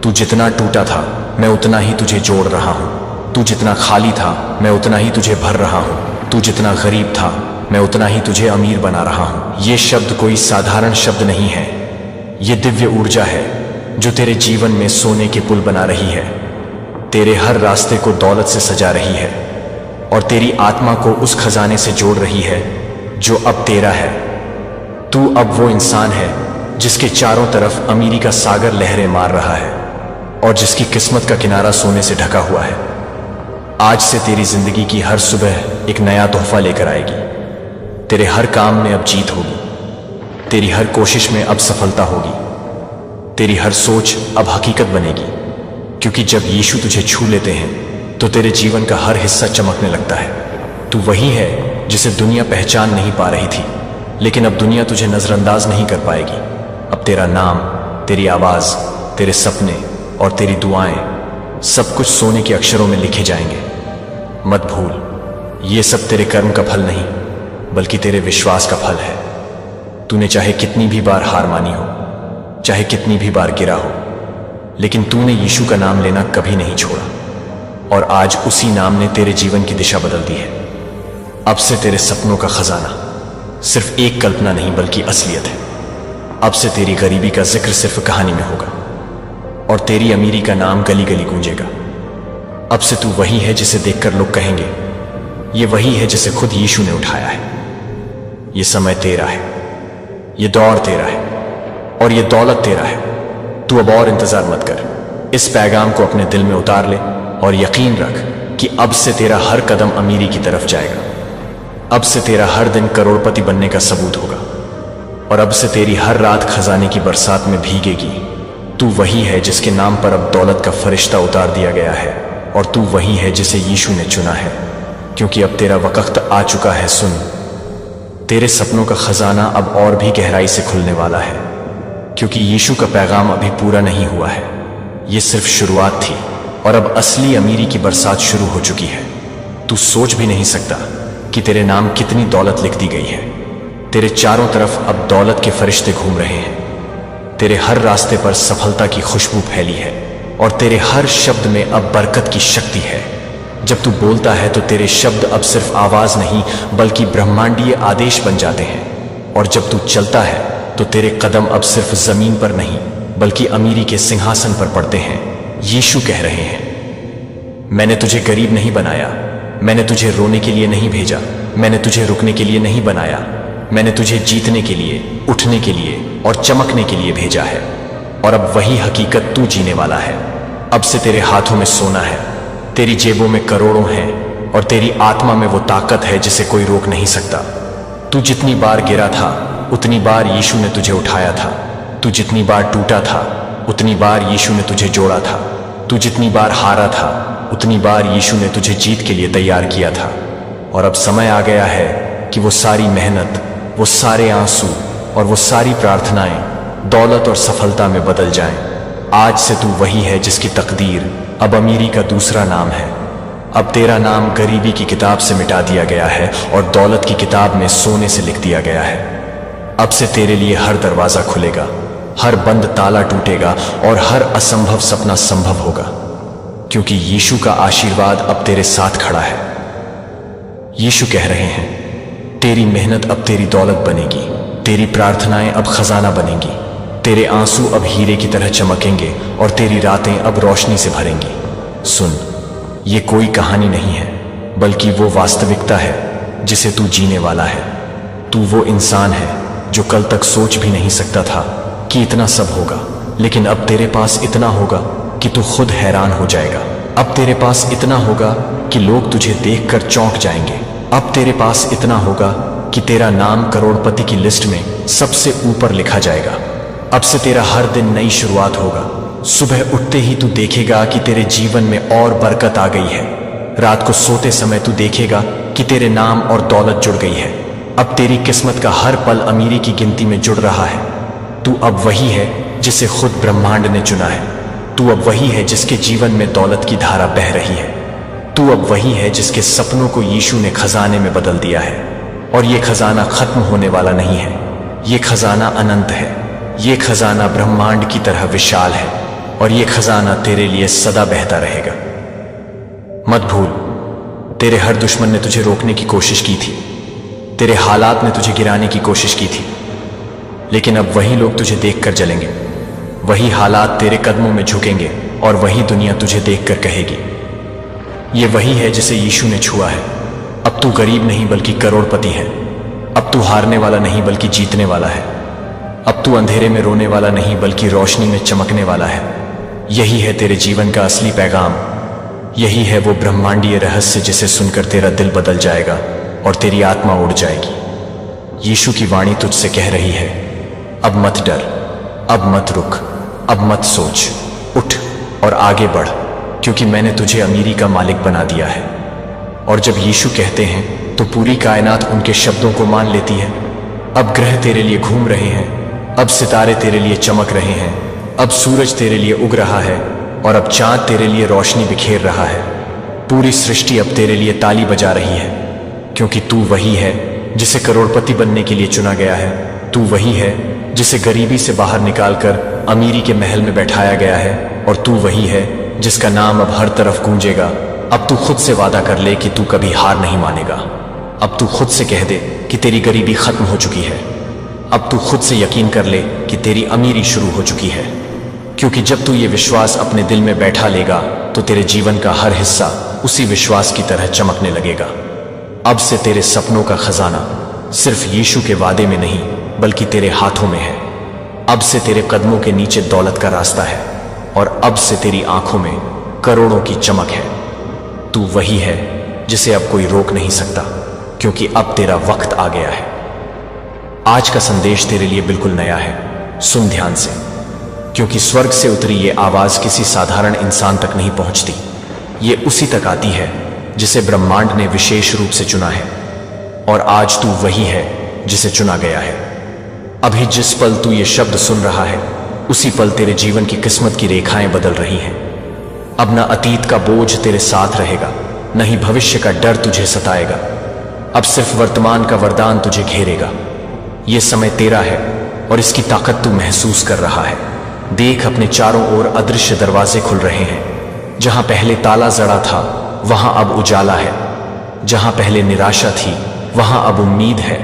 तू जितना टूटा था मैं उतना ही तुझे जोड़ रहा हूं। तू जितना खाली था मैं उतना ही तुझे भर रहा हूं। तू जितना गरीब था मैं उतना ही तुझे अमीर बना रहा हूं। ये शब्द कोई साधारण शब्द नहीं है, ये दिव्य ऊर्जा है जो तेरे जीवन में सोने के पुल बना रही है, तेरे हर रास्ते को दौलत से सजा रही है और तेरी आत्मा को उस खजाने से जोड़ रही है जो अब तेरा है। तू अब वो इंसान है जिसके चारों तरफ अमीरी का सागर लहरें मार रहा है और जिसकी किस्मत का किनारा सोने से ढका हुआ है। आज से तेरी जिंदगी की हर सुबह एक नया तोहफा लेकर आएगी। तेरे हर काम में अब जीत होगी, तेरी हर कोशिश में अब सफलता होगी, तेरी हर सोच अब हकीकत बनेगी, क्योंकि जब यीशु तुझे छू लेते हैं तो तेरे जीवन का हर हिस्सा चमकने लगता है। तू वही है जिसे दुनिया पहचान नहीं पा रही थी, लेकिन अब दुनिया तुझे नजरअंदाज नहीं कर पाएगी। अब तेरा नाम, तेरी आवाज, तेरे सपने और तेरी दुआएं सब कुछ सोने के अक्षरों में लिखे जाएंगे। मत भूल, ये सब तेरे कर्म का फल नहीं बल्कि तेरे विश्वास का फल है। तूने चाहे कितनी भी बार हार मानी हो, चाहे कितनी भी बार गिरा हो, लेकिन तूने यीशु का नाम लेना कभी नहीं छोड़ा और आज उसी नाम ने तेरे जीवन की दिशा बदल दी है। अब से तेरे सपनों का खजाना सिर्फ एक कल्पना नहीं बल्कि असलियत है। अब से तेरी गरीबी का जिक्र सिर्फ कहानी में होगा और तेरी अमीरी का नाम गली गली गूंजेगा। अब से तू वही है जिसे देखकर लोग कहेंगे, ये वही है जिसे खुद यीशु ने उठाया है। ये समय तेरा है, ये दौर तेरा है और ये दौलत तेरा है। तू अब और इंतजार मत कर, इस पैगाम को अपने दिल में उतार ले और यकीन रख कि अब से तेरा हर कदम अमीरी की तरफ जाएगा। अब से तेरा हर दिन करोड़पति बनने का सबूत होगा और अब से तेरी हर रात खजाने की बरसात में भीगेगी। तू वही है जिसके नाम पर अब दौलत का फरिश्ता उतार दिया गया है और तू वही है जिसे यीशु ने चुना है, क्योंकि अब तेरा वक्त आ चुका है। सुन, तेरे सपनों का खजाना अब और भी गहराई से खुलने वाला है, क्योंकि यीशु का पैगाम अभी पूरा नहीं हुआ है। ये सिर्फ शुरुआत थी और अब असली अमीरी की बरसात शुरू हो चुकी है। तू सोच भी नहीं सकता कि तेरे नाम कितनी दौलत लिख दी गई है। तेरे चारों तरफ अब दौलत के फरिश्ते घूम रहे हैं, तेरे हर रास्ते पर सफलता की खुशबू फैली है और तेरे हर शब्द में अब बरकत की शक्ति है। जब तू बोलता है तो तेरे शब्द अब सिर्फ आवाज नहीं बल्कि ब्रह्मांडीय आदेश बन जाते हैं और जब तू चलता है तो तेरे कदम अब सिर्फ जमीन पर नहीं बल्कि अमीरी के सिंहासन पर पड़ते हैं। यीशु कह रहे हैं, मैंने तुझे गरीब नहीं बनाया, मैंने तुझे रोने के लिए नहीं भेजा, मैंने तुझे रुकने के लिए नहीं बनाया, मैंने तुझे जीतने के लिए, उठने के लिए और चमकने के लिए भेजा है। और अब वही हकीकत तू जीने वाला है। अब से तेरे हाथों में सोना है, तेरी जेबों में करोड़ों हैं और तेरी आत्मा में वो ताकत है जिसे कोई रोक नहीं सकता। तू जितनी बार गिरा था उतनी बार यीशु ने तुझे उठाया था। तू जितनी बार टूटा था उतनी बार यीशु ने तुझे जोड़ा था। तू जितनी बार हारा था उतनी बार यीशु ने तुझे जीत के लिए तैयार किया था। और अब समय आ गया है कि वो सारी मेहनत, वो सारे आंसू और वो सारी प्रार्थनाएं दौलत और सफलता में बदल जाएं। आज से तू वही है जिसकी तकदीर अब अमीरी का दूसरा नाम है। अब तेरा नाम गरीबी की किताब से मिटा दिया गया है और दौलत की किताब में सोने से लिख दिया गया है। अब से तेरे लिए हर दरवाजा खुलेगा, हर बंद ताला टूटेगा और हर असंभव सपना संभव होगा, क्योंकि यीशु का आशीर्वाद अब तेरे साथ खड़ा है। यीशु कह रहे हैं, तेरी मेहनत अब तेरी दौलत बनेगी, तेरी प्रार्थनाएं अब खजाना बनेंगी, तेरे आंसू अब हीरे की तरह चमकेंगे और तेरी रातें अब रोशनी से भरेंगी। सुन, ये कोई कहानी नहीं है बल्कि वो वास्तविकता है जिसे तू जीने वाला है। तू वो इंसान है जो कल तक सोच भी नहीं सकता था कि इतना सब होगा, लेकिन अब तेरे पास इतना होगा कि तू खुद हैरान हो जाएगा। अब तेरे पास इतना होगा कि लोग तुझे देखकर चौंक जाएंगे। अब तेरे पास इतना होगा कि तेरा नाम करोड़पति की लिस्ट में सबसे ऊपर लिखा जाएगा। अब से तेरा हर दिन नई शुरुआत होगा। सुबह उठते ही तू देखेगा कि तेरे जीवन में और बरकत आ गई है। रात को सोते समय तू देखेगा कि तेरे नाम और दौलत जुड़ गई है। अब तेरी किस्मत का हर पल अमीरी की गिनती में जुड़ रहा है। तू अब वही है जिसे खुद ब्रह्मांड ने चुना है। तू अब वही है जिसके जीवन में दौलत की धारा बह रही है। तू अब वही है जिसके सपनों को यीशु ने खजाने में बदल दिया है। और ये खजाना खत्म होने वाला नहीं है, ये खजाना अनंत है। ये खजाना ब्रह्मांड की तरह विशाल है और ये खजाना तेरे लिए सदा बहता रहेगा। मत भूल, तेरे हर दुश्मन ने तुझे रोकने की कोशिश की थी, तेरे हालात ने तुझे गिराने की कोशिश की थी, लेकिन अब वही लोग तुझे देखकर जलेंगे, वही हालात तेरे कदमों में झुकेंगे और वही दुनिया तुझे देखकर कहेगी, ये वही है जिसे यीशु ने छुआ है। अब तू गरीब नहीं बल्कि करोड़पति है। अब तू हारने वाला नहीं बल्कि जीतने वाला है। अब तू अंधेरे में रोने वाला नहीं बल्कि रोशनी में चमकने वाला है। यही है तेरे जीवन का असली पैगाम। यही है वो ब्रह्मांडीय रहस्य जिसे सुनकर तेरा दिल बदल जाएगा और तेरी आत्मा उड़ जाएगी। यीशु की वाणी तुझसे कह रही है, अब मत डर, अब मत रुक, अब मत सोच, उठ और आगे बढ़, क्योंकि मैंने तुझे अमीरी का मालिक बना दिया है। और जब यीशु कहते हैं तो पूरी कायनात उनके शब्दों को मान लेती है। अब ग्रह तेरे लिए घूम रहे हैं, अब सितारे तेरे लिए चमक रहे हैं, अब सूरज तेरे लिए उग रहा है और अब चांद तेरे लिए रोशनी बिखेर रहा है। पूरी सृष्टि अब तेरे लिए ताली बजा रही है, क्योंकि तू वही है जिसे करोड़पति बनने के लिए चुना गया है। तू वही है जिसे गरीबी से बाहर निकालकर अमीरी के महल में बैठाया गया है और तू वही है जिसका नाम अब हर तरफ गूंजेगा। अब तू खुद से वादा कर ले कि तू कभी हार नहीं मानेगा। अब तू खुद से कह दे कि तेरी गरीबी खत्म हो चुकी है। अब तू खुद से यकीन कर ले कि तेरी अमीरी शुरू हो चुकी है, क्योंकि जब तू ये विश्वास अपने दिल में बैठा लेगा तो तेरे जीवन का हर हिस्सा उसी विश्वास की तरह चमकने लगेगा। अब से तेरे सपनों का खजाना सिर्फ यीशु के वादे में नहीं बल्कि तेरे हाथों में है। अब से तेरे कदमों के नीचे दौलत का रास्ता है और अब से तेरी आंखों में करोड़ों की चमक है। तू वही है जिसे अब कोई रोक नहीं सकता, क्योंकि अब तेरा वक्त आ गया है। आज का संदेश तेरे लिए बिल्कुल नया है। सुन ध्यान से, क्योंकि स्वर्ग से उतरी ये आवाज किसी साधारण इंसान तक नहीं पहुंचती। ये उसी तक आती है जिसे ब्रह्मांड ने विशेष रूप से चुना है। और आज तू वही है जिसे चुना गया है। अभी जिस पल तू ये शब्द सुन रहा है, उसी पल तेरे जीवन की किस्मत की रेखाएं बदल रही हैं। अब न अतीत का बोझ तेरे साथ रहेगा, न ही भविष्य का डर तुझे सताएगा। अब सिर्फ वर्तमान का वरदान तुझे घेरेगा। यह समय तेरा है और इसकी ताकत तू महसूस कर रहा है। देख, अपने चारों ओर अदृश्य दरवाजे खुल रहे हैं। जहां पहले ताला जड़ा था वहां अब उजाला है। जहां पहले निराशा थी वहां अब उम्मीद है।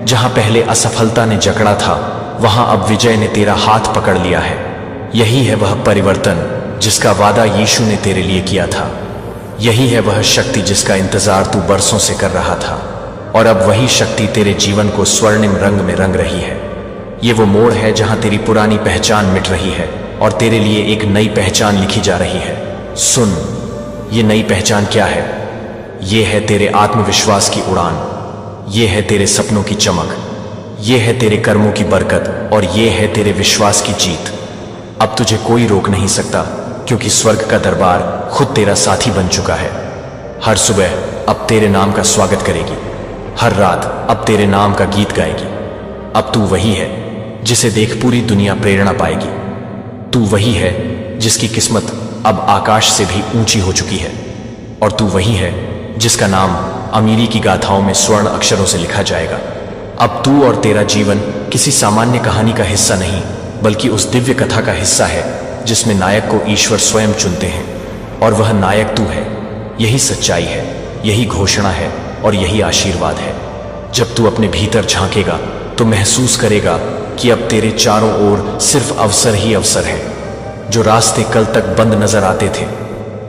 जहां पहले असफलता ने जकड़ा था वहां अब विजय ने तेरा हाथ पकड़ लिया है। यही है वह परिवर्तन जिसका वादा यीशु ने तेरे लिए किया था। यही है वह शक्ति जिसका इंतजार तू बरसों से कर रहा था। और अब वही शक्ति तेरे जीवन को स्वर्णिम रंग में रंग रही है। ये वो मोड़ है जहां तेरी पुरानी पहचान मिट रही है और तेरे लिए एक नई पहचान लिखी जा रही है। सुन, ये नई पहचान क्या है? ये है तेरे आत्मविश्वास की उड़ान, ये है तेरे सपनों की चमक, ये है तेरे कर्मों की बरकत और ये है तेरे विश्वास की जीत। अब तुझे कोई रोक नहीं सकता, क्योंकि स्वर्ग का दरबार खुद तेरा साथी बन चुका है। हर सुबह अब तेरे नाम का स्वागत करेगी, हर रात अब तेरे नाम का गीत गाएगी। अब तू वही है जिसे देख पूरी दुनिया प्रेरणा पाएगी। तू वही है जिसकी किस्मत अब आकाश से भी ऊंची हो चुकी है। और तू वही है जिसका नाम अमीरी की गाथाओं में स्वर्ण अक्षरों से लिखा जाएगा। अब तू और तेरा जीवन किसी सामान्य कहानी का हिस्सा नहीं, बल्कि उस दिव्य कथा का हिस्सा है जिसमें नायक को ईश्वर स्वयं चुनते हैं और वह नायक तू है। यही सच्चाई है, यही घोषणा है और यही आशीर्वाद है। जब तू अपने भीतर झांकेगा तो महसूस करेगा कि अब तेरे चारों ओर सिर्फ अवसर ही अवसर है। जो रास्ते कल तक बंद नजर आते थे,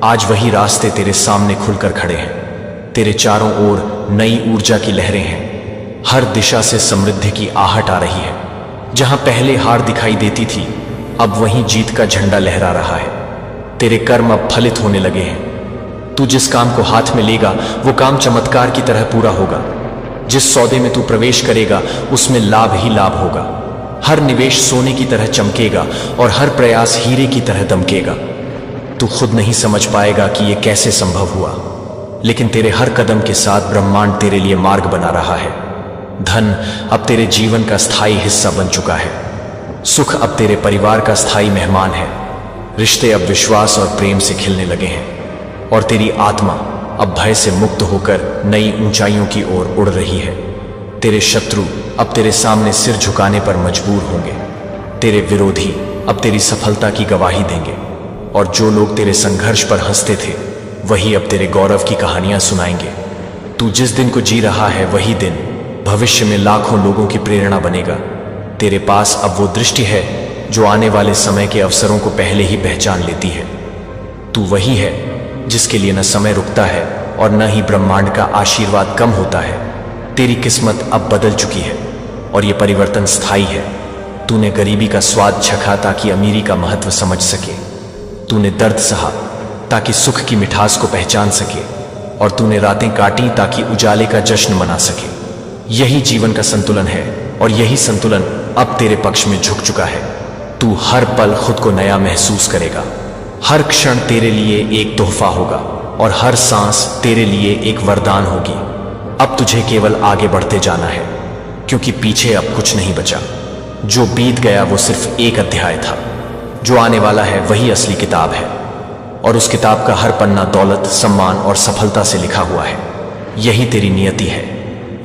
आज वही रास्ते तेरे सामने खुलकर खड़े हैं। तेरे चारों ओर नई ऊर्जा की लहरें हैं। हर दिशा से समृद्धि की आहट आ रही है। जहां पहले हार दिखाई देती थी, अब वहीं जीत का झंडा लहरा रहा है। तेरे कर्म अब फलित होने लगे हैं। तू जिस काम को हाथ में लेगा वो काम चमत्कार की तरह पूरा होगा। जिस सौदे में तू प्रवेश करेगा उसमें लाभ ही लाभ होगा। हर निवेश सोने की तरह चमकेगा और हर प्रयास हीरे की तरह दमकेगा। तू खुद नहीं समझ पाएगा कि यह कैसे संभव हुआ, लेकिन तेरे हर कदम के साथ ब्रह्मांड तेरे लिए मार्ग बना रहा है। धन अब तेरे जीवन का स्थायी हिस्सा बन चुका है। सुख अब तेरे परिवार का स्थायी मेहमान है। रिश्ते अब विश्वास और प्रेम से खिलने लगे हैं और तेरी आत्मा अब भय से मुक्त होकर नई ऊंचाइयों की ओर उड़ रही है। तेरे शत्रु अब तेरे सामने सिर झुकाने पर मजबूर होंगे। तेरे विरोधी अब तेरी सफलता की गवाही देंगे और जो लोग तेरे संघर्ष पर हंसते थे वही अब तेरे गौरव की कहानियां सुनाएंगे। तू जिस दिन को जी रहा है वही दिन भविष्य में लाखों लोगों की प्रेरणा बनेगा। तेरे पास अब वो दृष्टि है जो आने वाले समय के अवसरों को पहले ही पहचान लेती है। तू वही है जिसके लिए न समय रुकता है और न ही ब्रह्मांड का आशीर्वाद कम होता है। तेरी किस्मत अब बदल चुकी है और ये परिवर्तन स्थायी है। तूने गरीबी का स्वाद चखा ताकि अमीरी का महत्व समझ सके। तूने दर्द सहा ताकि सुख की मिठास को पहचान सके और तूने रातें काटी ताकि उजाले का जश्न मना सके। यही जीवन का संतुलन है और यही संतुलन अब तेरे पक्ष में झुक चुका है। तू हर पल खुद को नया महसूस करेगा। हर क्षण तेरे लिए एक तोहफा होगा और हर सांस तेरे लिए एक वरदान होगी। अब तुझे केवल आगे बढ़ते जाना है क्योंकि पीछे अब कुछ नहीं बचा। जो बीत गया वो सिर्फ एक अध्याय था। जो आने वाला है वही असली किताब है और उस किताब का हर पन्ना दौलत, सम्मान और सफलता से लिखा हुआ है। यही तेरी नियति है,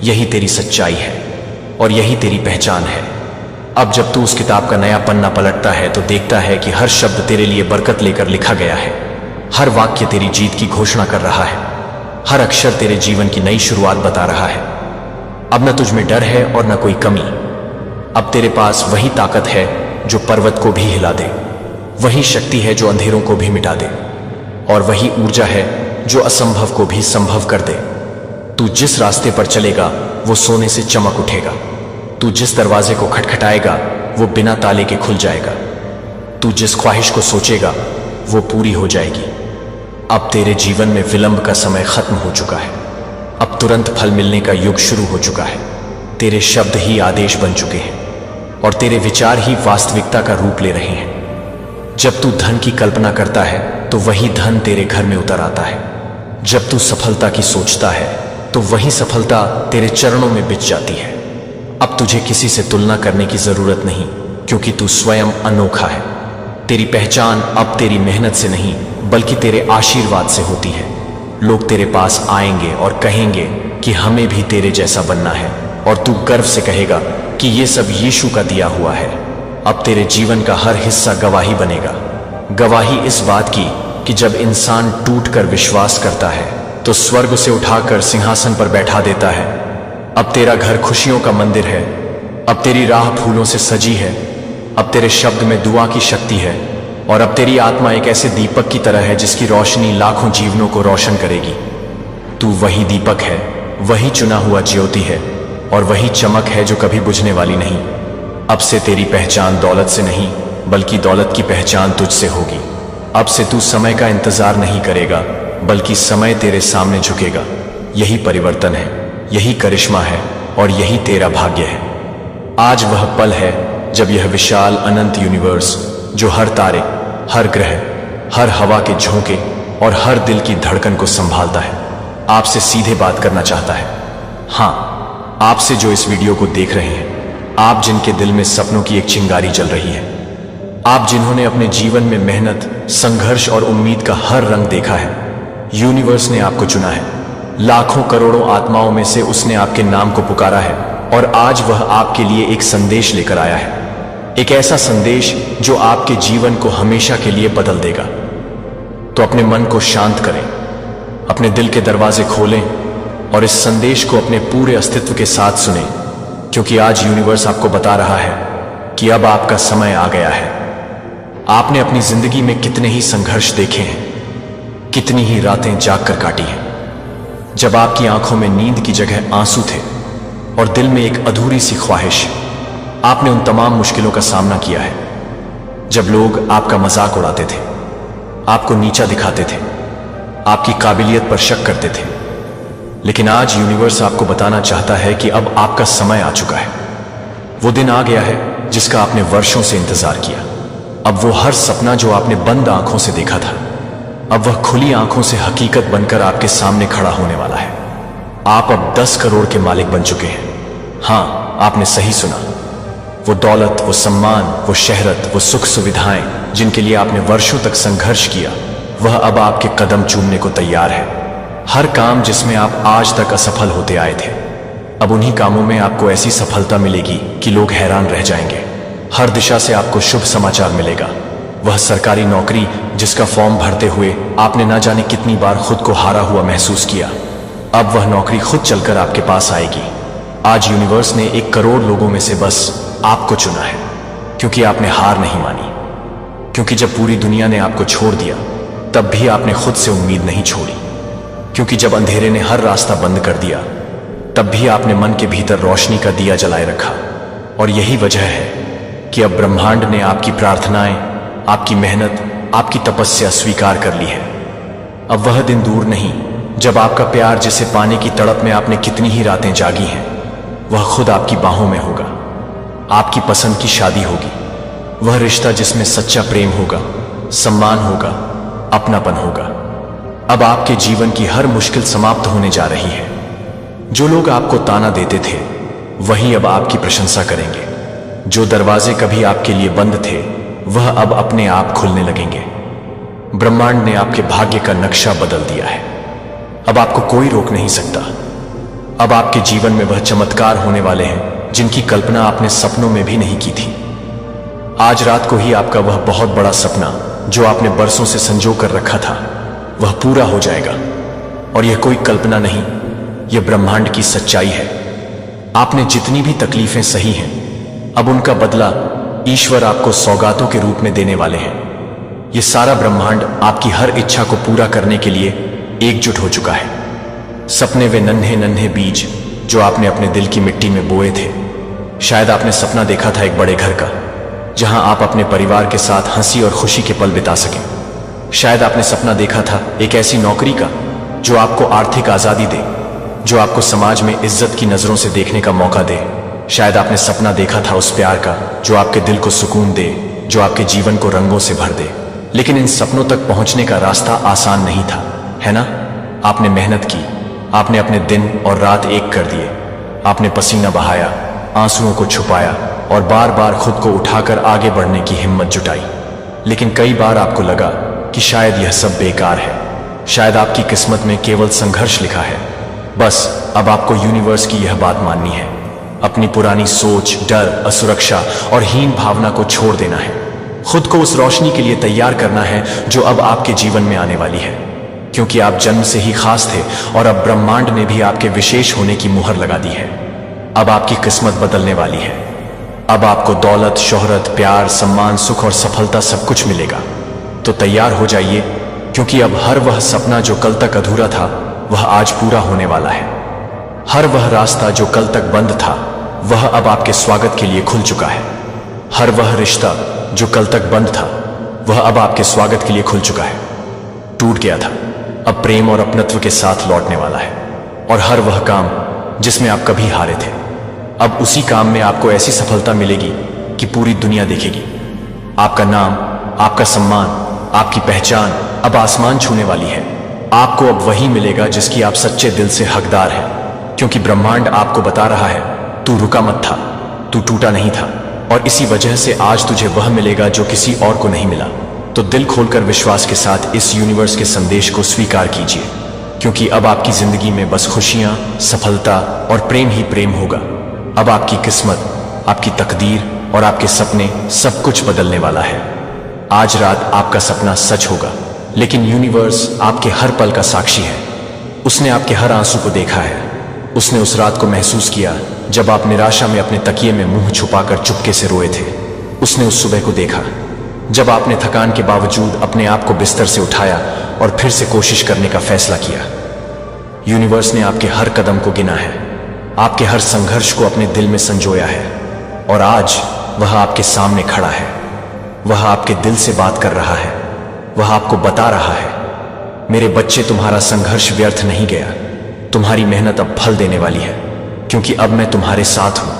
यही तेरी सच्चाई है और यही तेरी पहचान है। अब जब तू उस किताब का नया पन्ना पलटता है तो देखता है कि हर शब्द तेरे लिए बरकत लेकर लिखा गया है। हर वाक्य तेरी जीत की घोषणा कर रहा है। हर अक्षर तेरे जीवन की नई शुरुआत बता रहा है। अब न तुझ में डर है और न कोई कमी। अब तेरे पास वही ताकत है जो पर्वत को भी हिला दे, वही शक्ति है जो अंधेरों को भी मिटा दे और वही ऊर्जा है जो असंभव को भी संभव कर दे। तू जिस रास्ते पर चलेगा वो सोने से चमक उठेगा। तू जिस दरवाजे को खटखटाएगा वो बिना ताले के खुल जाएगा। तू जिस ख्वाहिश को सोचेगा वो पूरी हो जाएगी। अब तेरे जीवन में विलंब का समय खत्म हो चुका है। अब तुरंत फल मिलने का युग शुरू हो चुका है। तेरे शब्द ही आदेश बन चुके हैं और तेरे विचार ही वास्तविकता का रूप ले रहे हैं। जब तू धन की कल्पना करता है तो वही धन तेरे घर में उतर आता है। जब तू सफलता की सोचता है तो वही सफलता तेरे चरणों में बिछ जाती है। अब तुझे किसी से तुलना करने की जरूरत नहीं क्योंकि तू स्वयं अनोखा है। तेरी पहचान अब तेरी मेहनत से नहीं बल्कि तेरे आशीर्वाद से होती है। लोग तेरे पास आएंगे और कहेंगे कि हमें भी तेरे जैसा बनना है और तू गर्व से कहेगा कि ये सब यीशु का दिया हुआ है। अब तेरे जीवन का हर हिस्सा गवाही बनेगा। गवाही इस बात की कि जब इंसान टूटकर विश्वास करता है तो स्वर्ग से उठाकर सिंहासन पर बैठा देता है। अब तेरा घर खुशियों का मंदिर है। अब तेरी राह फूलों से सजी है। अब तेरे शब्द में दुआ की शक्ति है और अब तेरी आत्मा एक ऐसे दीपक की तरह है जिसकी रोशनी लाखों जीवनों को रोशन करेगी। तू वही दीपक है, वही चुना हुआ ज्योति है और वही चमक है जो कभी बुझने वाली नहीं। अब से तेरी पहचान दौलत से नहीं बल्कि दौलत की पहचान तुझसे होगी। अब से तू समय का इंतजार नहीं करेगा बल्कि समय तेरे सामने झुकेगा। यही परिवर्तन है, यही करिश्मा है और यही तेरा भाग्य है। आज वह पल है जब यह विशाल अनंत यूनिवर्स जो हर तारे, हर ग्रह, हर हवा के झोंके और हर दिल की धड़कन को संभालता है, आपसे सीधे बात करना चाहता है। हाँ, आपसे जो इस वीडियो को देख रहे हैं, आप जिनके दिल में सपनों की एक चिंगारी जल रही है, आप जिन्होंने अपने जीवन में मेहनत, संघर्ष और उम्मीद का हर रंग देखा है, यूनिवर्स ने आपको चुना है। लाखों करोड़ों आत्माओं में से उसने आपके नाम को पुकारा है और आज वह आपके लिए एक संदेश लेकर आया है। एक ऐसा संदेश जो आपके जीवन को हमेशा के लिए बदल देगा। तो अपने मन को शांत करें, अपने दिल के दरवाजे खोलें और इस संदेश को अपने पूरे अस्तित्व के साथ सुनें, क्योंकि आज यूनिवर्स आपको बता रहा है कि अब आपका समय आ गया है। आपने अपनी जिंदगी में कितने ही संघर्ष देखे हैं, कितनी ही रातें जाग कर काटी हैं, जब आपकी आंखों में नींद की जगह आंसू थे और दिल में एक अधूरी सी ख्वाहिश। आपने उन तमाम मुश्किलों का सामना किया है जब लोग आपका मजाक उड़ाते थे, आपको नीचा दिखाते थे, आपकी काबिलियत पर शक करते थे। लेकिन आज यूनिवर्स आपको बताना चाहता है कि अब आपका समय आ चुका है। वो दिन आ गया है जिसका आपने वर्षों से इंतजार किया। अब वो हर सपना जो आपने बंद आंखों से देखा था, अब वह खुली आंखों से हकीकत बनकर आपके सामने खड़ा होने वाला है। आप अब 10 करोड़ के मालिक बन चुके हैं। हाँ, आपने सही सुना। वो दौलत, वो सम्मान, वो शहरत, वो सुख सुविधाएं जिनके लिए आपने वर्षों तक संघर्ष किया, वह अब आपके कदम चूमने को तैयार है। हर काम जिसमें आप आज तक असफल होते आए थे, अब उन्हीं कामों में आपको ऐसी सफलता मिलेगी कि लोग हैरान रह जाएंगे। हर दिशा से आपको शुभ समाचार मिलेगा। वह सरकारी नौकरी जिसका फॉर्म भरते हुए आपने ना जाने कितनी बार खुद को हारा हुआ महसूस किया, अब वह नौकरी खुद चलकर आपके पास आएगी। आज यूनिवर्स ने 1 करोड़ लोगों में से बस आपको चुना है, क्योंकि आपने हार नहीं मानी। क्योंकि जब पूरी दुनिया ने आपको छोड़ दिया, तब भी आपने खुद से उम्मीद नहीं छोड़ी। क्योंकि जब अंधेरे ने हर रास्ता बंद कर दिया, तब भी आपने मन के भीतर रोशनी का दिया जलाए रखा। और यही वजह है कि अब ब्रह्मांड ने आपकी प्रार्थनाएं, आपकी मेहनत, आपकी तपस्या स्वीकार कर ली है। अब वह दिन दूर नहीं जब आपका प्यार, जिसे पाने की तड़प में आपने कितनी ही रातें जागी हैं, वह खुद आपकी बाहों में होगा। आपकी पसंद की शादी होगी, वह रिश्ता जिसमें सच्चा प्रेम होगा, सम्मान होगा, अपनापन होगा। अब आपके जीवन की हर मुश्किल समाप्त होने जा रही है। जो लोग आपको ताना देते थे, वही अब आपकी प्रशंसा करेंगे। जो दरवाजे कभी आपके लिए बंद थे, वह अब अपने आप खुलने लगेंगे। ब्रह्मांड ने आपके भाग्य का नक्शा बदल दिया है। अब आपको कोई रोक नहीं सकता। अब आपके जीवन में वह चमत्कार होने वाले हैं जिनकी कल्पना आपने सपनों में भी नहीं की थी। आज रात को ही आपका वह बहुत बड़ा सपना, जो आपने बरसों से संजो कर रखा था, वह पूरा हो जाएगा। और यह कोई कल्पना नहीं, यह ब्रह्मांड की सच्चाई है। आपने जितनी भी तकलीफें सही हैं, अब उनका बदला ईश्वर आपको सौगातों के रूप में देने वाले हैं। यह सारा ब्रह्मांड आपकी हर इच्छा को पूरा करने के लिए एकजुट हो चुका है। सपने वे नन्हे नन्हे बीज जो आपने अपने दिल की मिट्टी में बोए थे। शायद आपने सपना देखा था एक बड़े घर का, जहां आप अपने परिवार के साथ हंसी और खुशी के पल बिता सकें। शायद आपने सपना देखा था एक ऐसी नौकरी का जो आपको आर्थिक आजादी दे, जो आपको समाज में इज्जत की नजरों से देखने का मौका दे। शायद आपने सपना देखा था उस प्यार का जो आपके दिल को सुकून दे, जो आपके जीवन को रंगों से भर दे। लेकिन इन सपनों तक पहुंचने का रास्ता आसान नहीं था, है ना? आपने मेहनत की, आपने अपने दिन और रात एक कर दिए। आपने पसीना बहाया, आंसुओं को छुपाया और बार बार खुद को उठाकर आगे बढ़ने की हिम्मत जुटाई। लेकिन कई बार आपको लगा कि शायद यह सब बेकार है, शायद आपकी किस्मत में केवल संघर्ष लिखा है। बस अब आपको यूनिवर्स की यह बात माननी है। अपनी पुरानी सोच, डर, असुरक्षा और हीन भावना को छोड़ देना है। खुद को उस रोशनी के लिए तैयार करना है जो अब आपके जीवन में आने वाली है। क्योंकि आप जन्म से ही खास थे और अब ब्रह्मांड ने भी आपके विशेष होने की मुहर लगा दी है। अब आपकी किस्मत बदलने वाली है। अब आपको दौलत, शोहरत, प्यार, सम्मान, सुख और सफलता सब कुछ मिलेगा। तो तैयार हो जाइए, क्योंकि अब हर वह सपना जो कल तक अधूरा था, वह आज पूरा होने वाला है। हर वह रास्ता जो कल तक बंद था, वह अब आपके स्वागत के लिए खुल चुका है। हर वह रिश्ता जो कल तक बंद था, वह अब आपके स्वागत के लिए खुल चुका है। टूट गया था, अब प्रेम और अपनत्व के साथ लौटने वाला है। और हर वह काम जिसमें आप कभी हारे थे, अब उसी काम में आपको ऐसी सफलता मिलेगी कि पूरी दुनिया देखेगी। आपका नाम, आपका सम्मान, आपकी पहचान अब आसमान छूने वाली है। आपको अब वही मिलेगा जिसकी आप सच्चे दिल से हकदार हैं। क्योंकि ब्रह्मांड आपको बता रहा है, तू रुका मत था, तू टूटा नहीं था। और इसी वजह से आज तुझे वह मिलेगा जो किसी और को नहीं मिला। तो दिल खोलकर विश्वास के साथ इस यूनिवर्स के संदेश को स्वीकार कीजिए, क्योंकि अब आपकी जिंदगी में बस खुशियां, सफलता और प्रेम ही प्रेम होगा। अब आपकी किस्मत, आपकी तकदीर और आपके सपने सब कुछ बदलने वाला है। आज रात आपका सपना सच होगा, लेकिन यूनिवर्स आपके हर पल का साक्षी है। उसने आपके हर आंसू को देखा है। उसने उस रात को महसूस किया जब आप निराशा में अपने तकिए में मुंह छुपाकर चुपके से रोए थे। उसने उस सुबह को देखा जब आपने थकान के बावजूद अपने आप को बिस्तर से उठाया और फिर से कोशिश करने का फैसला किया। यूनिवर्स ने आपके हर कदम को गिना है, आपके हर संघर्ष को अपने दिल में संजोया है। और आज वह आपके सामने खड़ा है। वह आपके दिल से बात कर रहा है। वह आपको बता रहा है, मेरे बच्चे, तुम्हारा संघर्ष व्यर्थ नहीं गया। तुम्हारी मेहनत अब फल देने वाली है, क्योंकि अब मैं तुम्हारे साथ हूं।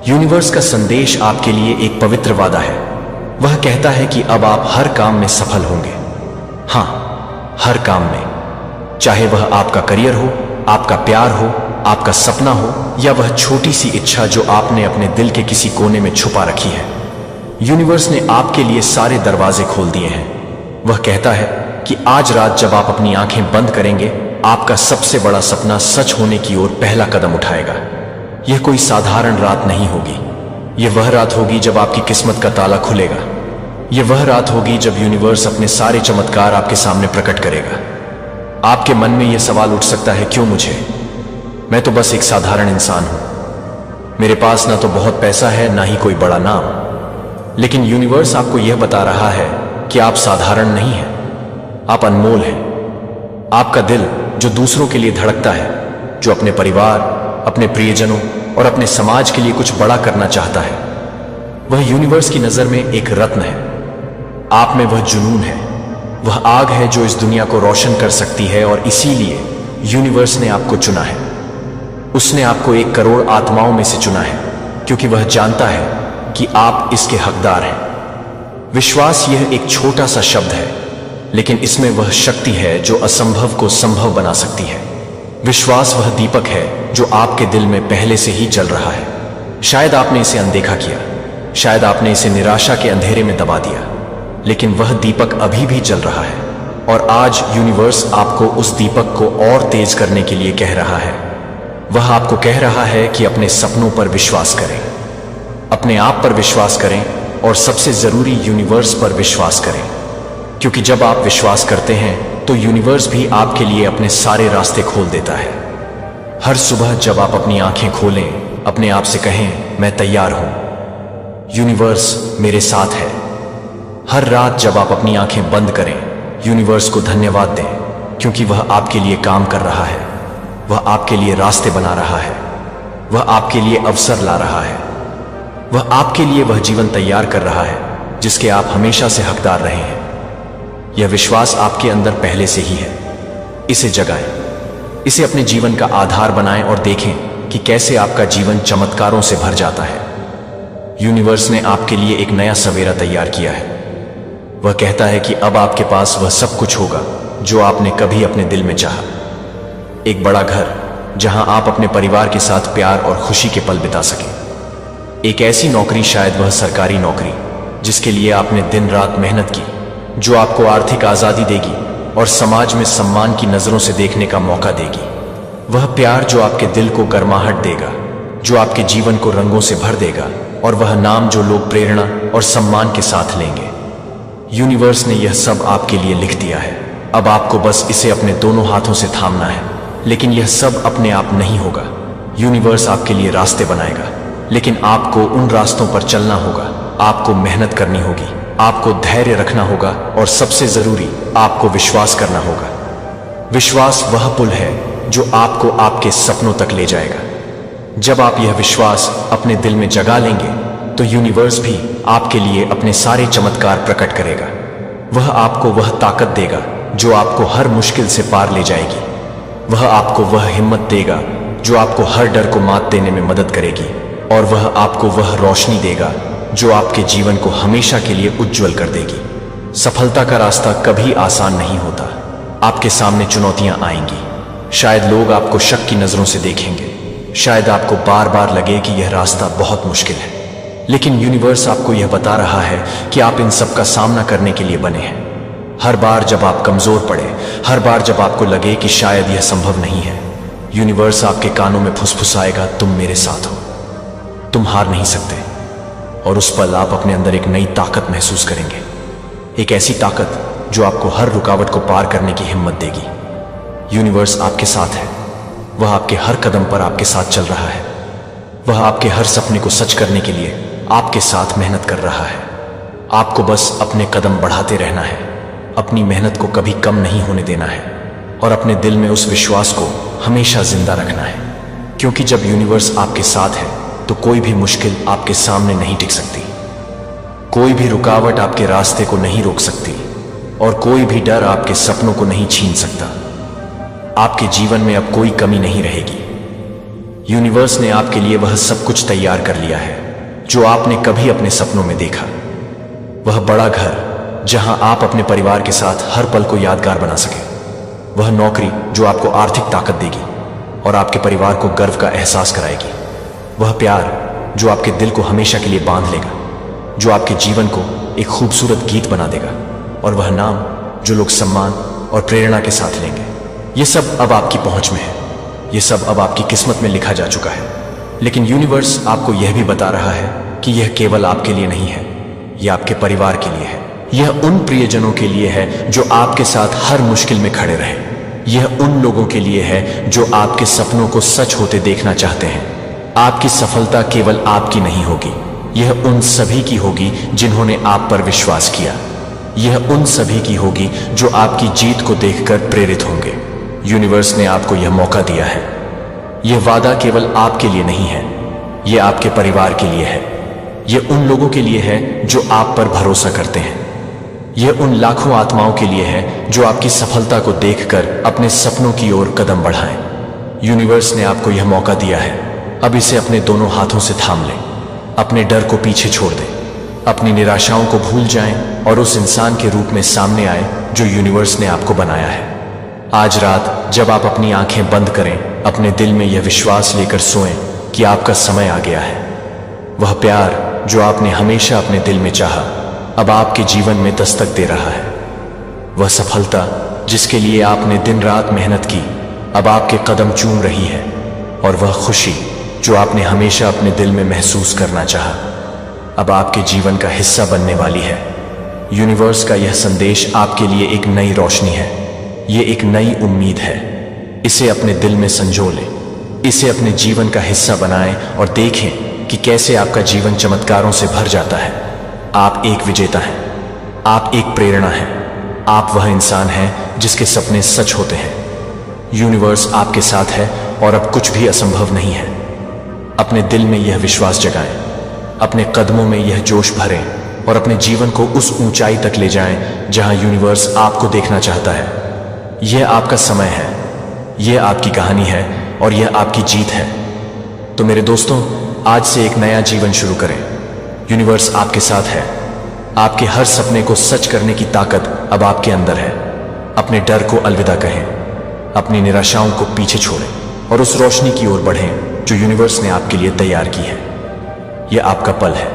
यूनिवर्स का संदेश आपके लिए एक पवित्र वादा है। वह कहता है कि अब आप हर काम में सफल होंगे। हां, हर काम में, चाहे वह आपका करियर हो, आपका प्यार हो, आपका सपना हो, या वह छोटी सी इच्छा जो आपने अपने दिल के किसी कोने में छुपा रखी है। यूनिवर्स ने आपके लिए सारे दरवाजे खोल दिए हैं। वह कहता है कि आज रात जब आप अपनी आंखें बंद करेंगे, आपका सबसे बड़ा सपना सच होने की ओर पहला कदम उठाएगा। यह कोई साधारण रात नहीं होगी। यह वह रात होगी जब आपकी किस्मत का ताला खुलेगा। यह वह रात होगी जब यूनिवर्स अपने सारे चमत्कार आपके सामने प्रकट करेगा। आपके मन में यह सवाल उठ सकता है, क्यों मुझे? मैं तो बस एक साधारण इंसान हूं। मेरे पास ना तो बहुत पैसा है, ना ही कोई बड़ा नाम। लेकिन यूनिवर्स आपको यह बता रहा है कि आप साधारण नहीं हैं, आप अनमोल हैं। आपका दिल जो दूसरों के लिए धड़कता है, जो अपने परिवार, अपने प्रियजनों और अपने समाज के लिए कुछ बड़ा करना चाहता है, वह यूनिवर्स की नजर में एक रत्न है। आप में वह जुनून है, वह आग है जो इस दुनिया को रोशन कर सकती है, और इसीलिए यूनिवर्स ने आपको चुना है। उसने आपको 1 करोड़ आत्माओं में से चुना है, क्योंकि वह जानता है कि आप इसके हकदार हैं। विश्वास यह एक छोटा सा शब्द है, लेकिन इसमें वह शक्ति है जो असंभव को संभव बना सकती है। विश्वास वह दीपक है जो आपके दिल में पहले से ही जल रहा है। शायद आपने इसे अनदेखा किया, शायद आपने इसे निराशा के अंधेरे में दबा दिया, लेकिन वह दीपक अभी भी जल रहा है। और आज यूनिवर्स आपको उस दीपक को और तेज करने के लिए कह रहा है। वह आपको कह रहा है कि अपने सपनों पर विश्वास करें, अपने आप पर विश्वास करें, और सबसे जरूरी यूनिवर्स पर विश्वास करें। क्योंकि जब आप विश्वास करते हैं तो यूनिवर्स भी आपके लिए अपने सारे रास्ते खोल देता है। हर सुबह जब आप अपनी आंखें खोलें, अपने आप से कहें, मैं तैयार हूं, यूनिवर्स मेरे साथ है। हर रात जब आप अपनी आंखें बंद करें, यूनिवर्स को धन्यवाद दें, क्योंकि वह आपके लिए काम कर रहा है, वह आपके लिए रास्ते बना रहा है, वह आपके लिए अवसर ला रहा है, वह आपके लिए वह जीवन तैयार कर रहा है जिसके आप हमेशा से हकदार रहे हैं। यह विश्वास आपके अंदर पहले से ही है। इसे जगाएं, इसे अपने जीवन का आधार बनाएं और देखें कि कैसे आपका जीवन चमत्कारों से भर जाता है। यूनिवर्स ने आपके लिए एक नया सवेरा तैयार किया है। वह कहता है कि अब आपके पास वह सब कुछ होगा जो आपने कभी अपने दिल में चाहा। एक बड़ा घर जहां आप अपने परिवार के साथ प्यार और खुशी के पल बिता सकें। एक ऐसी नौकरी, शायद वह सरकारी नौकरी, जिसके लिए आपने दिन रात मेहनत की, जो आपको आर्थिक आजादी देगी और समाज में सम्मान की नजरों से देखने का मौका देगी। वह प्यार जो आपके दिल को गर्माहट देगा, जो आपके जीवन को रंगों से भर देगा, और वह नाम जो लोग प्रेरणा और सम्मान के साथ लेंगे। यूनिवर्स ने यह सब आपके लिए लिख दिया है। अब आपको बस इसे अपने दोनों हाथों से थामना है। लेकिन यह सब अपने आप नहीं होगा। यूनिवर्स आपके लिए रास्ते बनाएगा, लेकिन आपको उन रास्तों पर चलना होगा। आपको मेहनत करनी होगी, आपको धैर्य रखना होगा, और सबसे जरूरी, आपको विश्वास करना होगा। विश्वास वह पुल है जो आपको आपके सपनों तक ले जाएगा। जब आप यह विश्वास अपने दिल में जगा लेंगे, तो यूनिवर्स भी आपके लिए अपने सारे चमत्कार प्रकट करेगा। वह आपको वह ताकत देगा जो आपको हर मुश्किल से पार ले जाएगी। वह आपको वह हिम्मत देगा जो आपको हर डर को मात देने में मदद करेगी, और वह आपको वह रोशनी देगा जो आपके जीवन को हमेशा के लिए उज्जवल कर देगी। सफलता का रास्ता कभी आसान नहीं होता। आपके सामने चुनौतियां आएंगी। शायद लोग आपको शक की नजरों से देखेंगे, शायद आपको बार बार लगे कि यह रास्ता बहुत मुश्किल है, लेकिन यूनिवर्स आपको यह बता रहा है कि आप इन सब का सामना करने के लिए बने हैं। हर बार जब आप कमजोर पड़े, हर बार जब आपको लगे कि शायद यह संभव नहीं है, यूनिवर्स आपके कानों में फुसफुसाएगा, तुम मेरे साथ हो, तुम हार नहीं सकते। और उस पल आप अपने अंदर एक नई ताकत महसूस करेंगे, एक ऐसी ताकत जो आपको हर रुकावट को पार करने की हिम्मत देगी। यूनिवर्स आपके साथ है। वह आपके हर कदम पर आपके साथ चल रहा है। वह आपके हर सपने को सच करने के लिए आपके साथ मेहनत कर रहा है। आपको बस अपने कदम बढ़ाते रहना है, अपनी मेहनत को कभी कम नहीं होने देना है, और अपने दिल में उस विश्वास को हमेशा जिंदा रखना है। क्योंकि जब यूनिवर्स आपके साथ है तो कोई भी मुश्किल आपके सामने नहीं टिक सकती, कोई भी रुकावट आपके रास्ते को नहीं रोक सकती, और कोई भी डर आपके सपनों को नहीं छीन सकता। आपके जीवन में अब कोई कमी नहीं रहेगी। यूनिवर्स ने आपके लिए वह सब कुछ तैयार कर लिया है जो आपने कभी अपने सपनों में देखा। वह बड़ा घर जहां आप अपने परिवार के साथ हर पल को यादगार बना सके। वह नौकरी जो आपको आर्थिक ताकत देगी और आपके परिवार को गर्व का एहसास कराएगी। वह प्यार जो आपके दिल को हमेशा के लिए बांध लेगा, जो आपके जीवन को एक खूबसूरत गीत बना देगा, और वह नाम जो लोग सम्मान और प्रेरणा के साथ लेंगे। यह सब अब आपकी पहुंच में है, यह सब अब आपकी किस्मत में लिखा जा चुका है। लेकिन यूनिवर्स आपको यह भी बता रहा है कि यह केवल आपके लिए नहीं है, यह आपके परिवार के लिए है। यह उन प्रियजनों के लिए है जो आपके साथ हर मुश्किल में खड़े रहे। यह उन लोगों के लिए है जो आपके सपनों को सच होते देखना चाहते हैं। आपकी सफलता केवल आपकी नहीं होगी, यह उन सभी की होगी जिन्होंने आप पर विश्वास किया। यह उन सभी की होगी जो आपकी जीत को देखकर प्रेरित होंगे। यूनिवर्स ने आपको यह मौका दिया है। यह वादा केवल आपके लिए नहीं है, यह आपके परिवार के लिए है। यह उन लोगों के लिए है जो आप पर भरोसा करते हैं। यह उन लाखों आत्माओं के लिए है जो आपकी सफलता को देखकर अपने सपनों की ओर कदम बढ़ाएं। यूनिवर्स ने आपको यह मौका दिया है, अब इसे अपने दोनों हाथों से थाम लें। अपने डर को पीछे छोड़ दें, अपनी निराशाओं को भूल जाएं और उस इंसान के रूप में सामने आए जो यूनिवर्स ने आपको बनाया है। आज रात जब आप अपनी आंखें बंद करें, अपने दिल में यह विश्वास लेकर सोएं कि आपका समय आ गया है। वह प्यार जो आपने हमेशा अपने दिल में चाहा, अब आपके जीवन में दस्तक दे रहा है। वह सफलता जिसके लिए आपने दिन रात मेहनत की, अब आपके कदम चूम रही है। और वह खुशी जो आपने हमेशा अपने दिल में महसूस करना चाहा, अब आपके जीवन का हिस्सा बनने वाली है। यूनिवर्स का यह संदेश आपके लिए एक नई रोशनी है, ये एक नई उम्मीद है। इसे अपने दिल में संजो लें, इसे अपने जीवन का हिस्सा बनाएं और देखें कि कैसे आपका जीवन चमत्कारों से भर जाता है। आप एक विजेता हैं, आप एक प्रेरणा हैं, आप वह इंसान हैं जिसके सपने सच होते हैं। यूनिवर्स आपके साथ है और अब कुछ भी असंभव नहीं है। अपने दिल में यह विश्वास जगाएं, अपने कदमों में यह जोश भरें और अपने जीवन को उस ऊंचाई तक ले जाएं जहां यूनिवर्स आपको देखना चाहता है। यह आपका समय है, यह आपकी कहानी है और यह आपकी जीत है। तो मेरे दोस्तों, आज से एक नया जीवन शुरू करें। यूनिवर्स आपके साथ है। आपके हर सपने को सच करने की ताकत अब आपके अंदर है। अपने डर को अलविदा कहें, अपनी निराशाओं को पीछे छोड़ें और उस रोशनी की ओर बढ़ें जो यूनिवर्स ने आपके लिए तैयार की है। यह आपका पल है,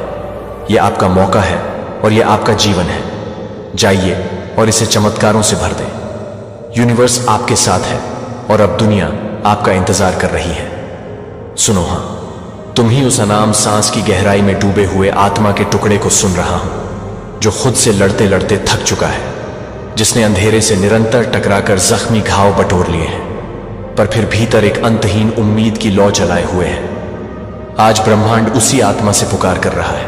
यह आपका मौका है और यह आपका जीवन है। जाइए और इसे चमत्कारों से भर दें। यूनिवर्स आपके साथ है और अब दुनिया आपका इंतजार कर रही है। सुनो, हां, तुम ही उस अनाम सांस की गहराई में डूबे हुए आत्मा के टुकड़े को सुन रहा हूं, जो खुद से लड़ते लड़ते थक चुका है, जिसने अंधेरे से निरंतर टकराकर जख्मी घाव बटोर लिए हैं, पर फिर भीतर एक अंतहीन उम्मीद की लौ जलाए हुए है। आज ब्रह्मांड उसी आत्मा से पुकार कर रहा है,